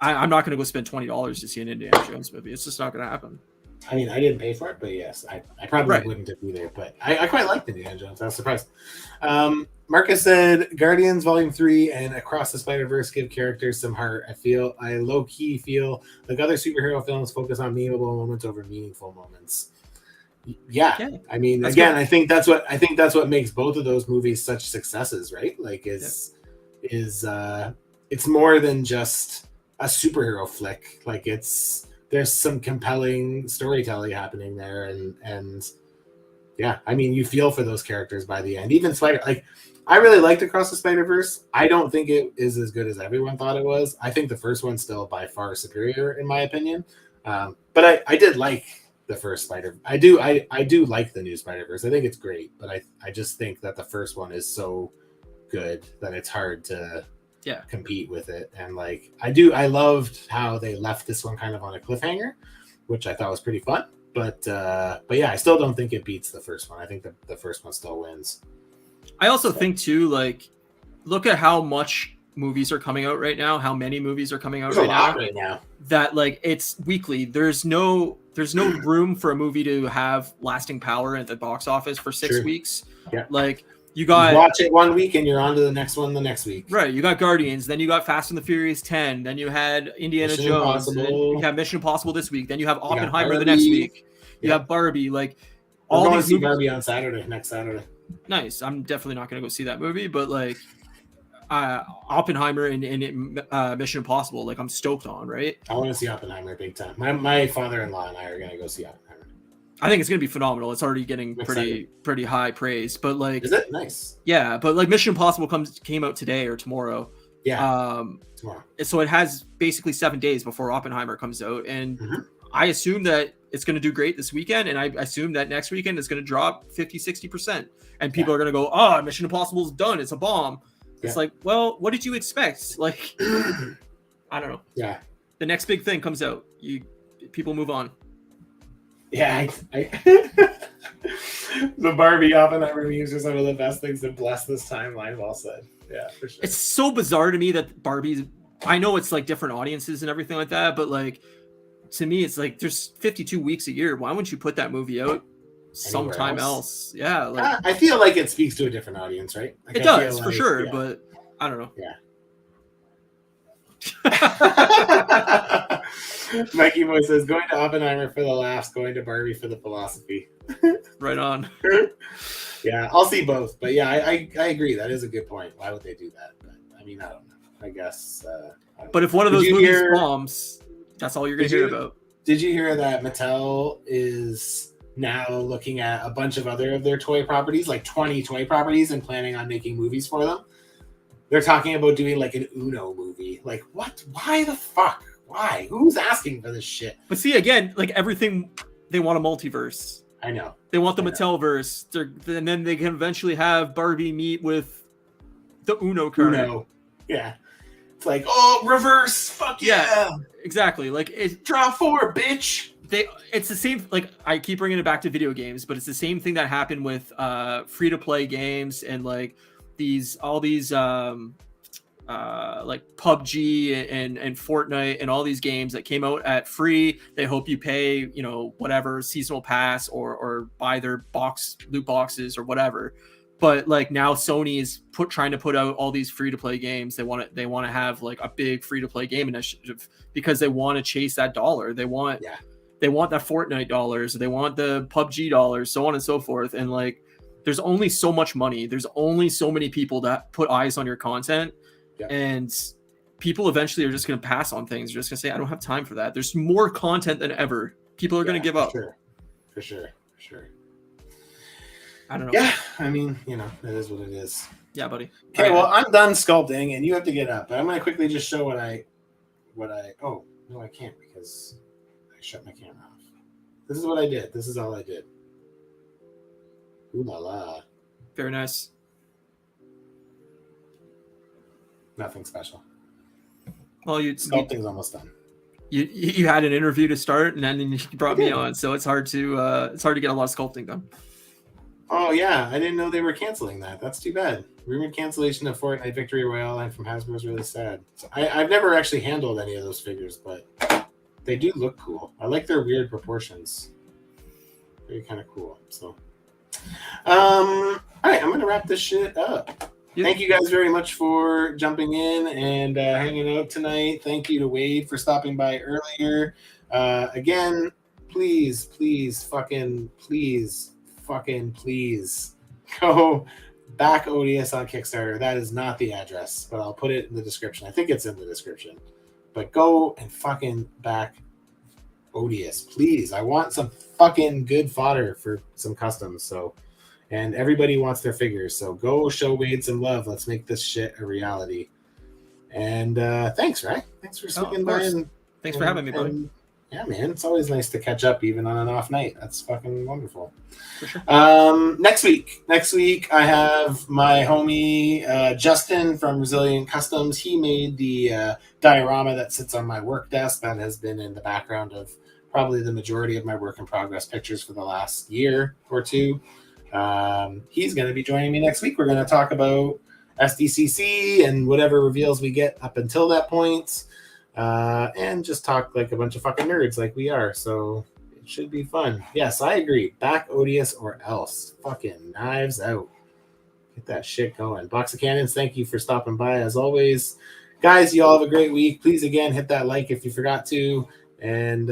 I'm not going to go spend $20 to see an Indiana Jones movie. It's just not going to happen. I mean, I didn't pay for it, but yes, I probably Right. wouldn't have either. But I quite liked Indiana Jones. I was surprised. Marcus said Guardians Volume 3 and Across the Spider-Verse give characters some heart. I low-key feel like other superhero films focus on memeable moments over meaningful moments. Yeah. I mean, That's again, good. I think that's what makes both of those movies such successes, right? Like it's more than just a superhero flick. Like there's some compelling storytelling happening there, and yeah, I mean, you feel for those characters by the end. Even I really liked Across the Spider-Verse. I don't think it is as good as everyone thought it was. I think the first one's still by far superior in my opinion. But I did like the first I do like the new Spider-Verse. I think it's great, but I just think that the first one is so good that it's hard to compete with it. And like I loved how they left this one kind of on a cliffhanger, which I thought was pretty fun. But yeah, I still don't think it beats the first one. I think the first one still wins. I also think too, like, look at how much movies are coming out right now, how many movies are coming out right now. That like it's weekly. There's no room for a movie to have lasting power at the box office for 6 weeks. Yeah. Like you watch it 1 week and you're on to the next one the next week. Right. You got Guardians, then you got Fast and the Furious 10, then you had Indiana Jones, then you have Mission Impossible this week, then you have Oppenheimer the next week. You have Barbie, like all these movies. Barbie on next Saturday. Nice. I'm definitely not going to go see that movie, but like Oppenheimer and Mission Impossible, like I'm stoked on, right? I want to see Oppenheimer big time. My father-in-law and I are going to go see Oppenheimer. I think it's going to be phenomenal. It's already getting pretty high praise, but like, is it nice? Yeah, but like Mission Impossible came out today or tomorrow. Yeah, tomorrow. So it has basically 7 days before Oppenheimer comes out, and I assume that it's going to do great this weekend, and I assume that next weekend it's going to drop 50-60%, and people are going to go, "Oh, Mission Impossible is done. It's a bomb." It's like, well, what did you expect? Like, I don't know. Yeah, the next big thing comes out, people move on. Yeah, the Barbie Oppenheimer memes are some of the best things to bless this timeline. Well said. Yeah, for sure. It's so bizarre to me that Barbie's. I know it's like different audiences and everything like that, but like to me, it's like there's 52 weeks a year. Why wouldn't you put that movie out sometime else? Yeah, like I feel like it speaks to a different audience, right? Like, it does for sure, but I don't know. Yeah. Mikey Boy says, going to Oppenheimer for the laughs, going to Barbie for the philosophy. Right on. Yeah, I'll see both. But yeah, I agree. That is a good point. Why would they do that? But I mean, I don't know. I guess. But if one of those movies bombs, that's all you're going to hear about. Did you hear that Mattel is now looking at a bunch of other of their toy properties, like 20 toy properties, and planning on making movies for them? They're talking about doing like an Uno movie. Like, what? Why the fuck? Why? Who's asking for this shit? But see, again, like everything, they want a multiverse. I know. They want the Mattelverse. And then they can eventually have Barbie meet with the Uno card. Uno. Yeah. It's like, oh, reverse. Fuck yeah. Exactly. Like, draw 4, bitch. It's the same, like, I keep bringing it back to video games, but it's the same thing that happened with free-to-play games and, like, all these like PUBG and Fortnite and all these games that came out at free. They hope you pay, whatever seasonal pass or buy their loot boxes or whatever. But like now Sony is trying to put out all these free to play games. They want to have like a big free to play game initiative because they want to chase that dollar. They want that Fortnite dollars. They want the PUBG dollars, so on and so forth. And like, there's only so much money. There's only so many people that put eyes on your content. Yeah. And people eventually are just going to pass on things. They're just going to say, I don't have time for that. There's more content than ever. People are going to give up. For sure. I don't know. Yeah, I mean, it is what it is. Yeah, buddy. Okay, well, I'm done sculpting, and you have to get up. But I'm going to quickly just show what I. Oh, no, I can't because I shut my camera off. This is what I did. This is all I did. Ooh la la. Very nice. Nothing special. Well, sculpting's almost done. You had an interview to start, and then you brought me on, so it's hard to get a lot of sculpting done. Oh yeah, I didn't know they were canceling that. That's too bad. Rumored cancellation of Fortnite Victory Royale line from Hasbro is really sad. So I've never actually handled any of those figures, but they do look cool. I like their weird proportions. Very kind of cool. So, all right, I'm gonna wrap this shit up. Yeah. Thank you guys very much for jumping in and hanging out tonight. Thank you to Wade for stopping by earlier. Again, please go back Odious on Kickstarter. That is not the address, but I'll put it in the description. I think it's in the description. But go and fucking back Odious, please. I want some fucking good fodder for some customs. So, and everybody wants their figures. So go show Wade some love. Let's make this shit a reality. And thanks, right? Thanks for swinging by. Thanks for having me, buddy. Yeah, man, it's always nice to catch up even on an off night. That's fucking wonderful. For sure. Next week I have my homie Justin from Resilient Customs. He made the diorama that sits on my work desk that has been in the background of probably the majority of my work in progress pictures for the last year or two. He's going to be joining me next week. We're going to talk about SDCC and whatever reveals we get up until that point. And just talk like a bunch of fucking nerds like we are. So it should be fun. Yes, I agree. Back Odious or else. Fucking knives out. Get that shit going. Box of Cannons, thank you for stopping by as always. Guys, you all have a great week. Please, again, hit that like if you forgot to. And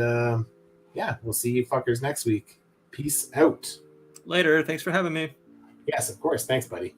yeah, we'll see you fuckers next week. Peace out. Later. Thanks for having me. Yes, of course. Thanks, buddy.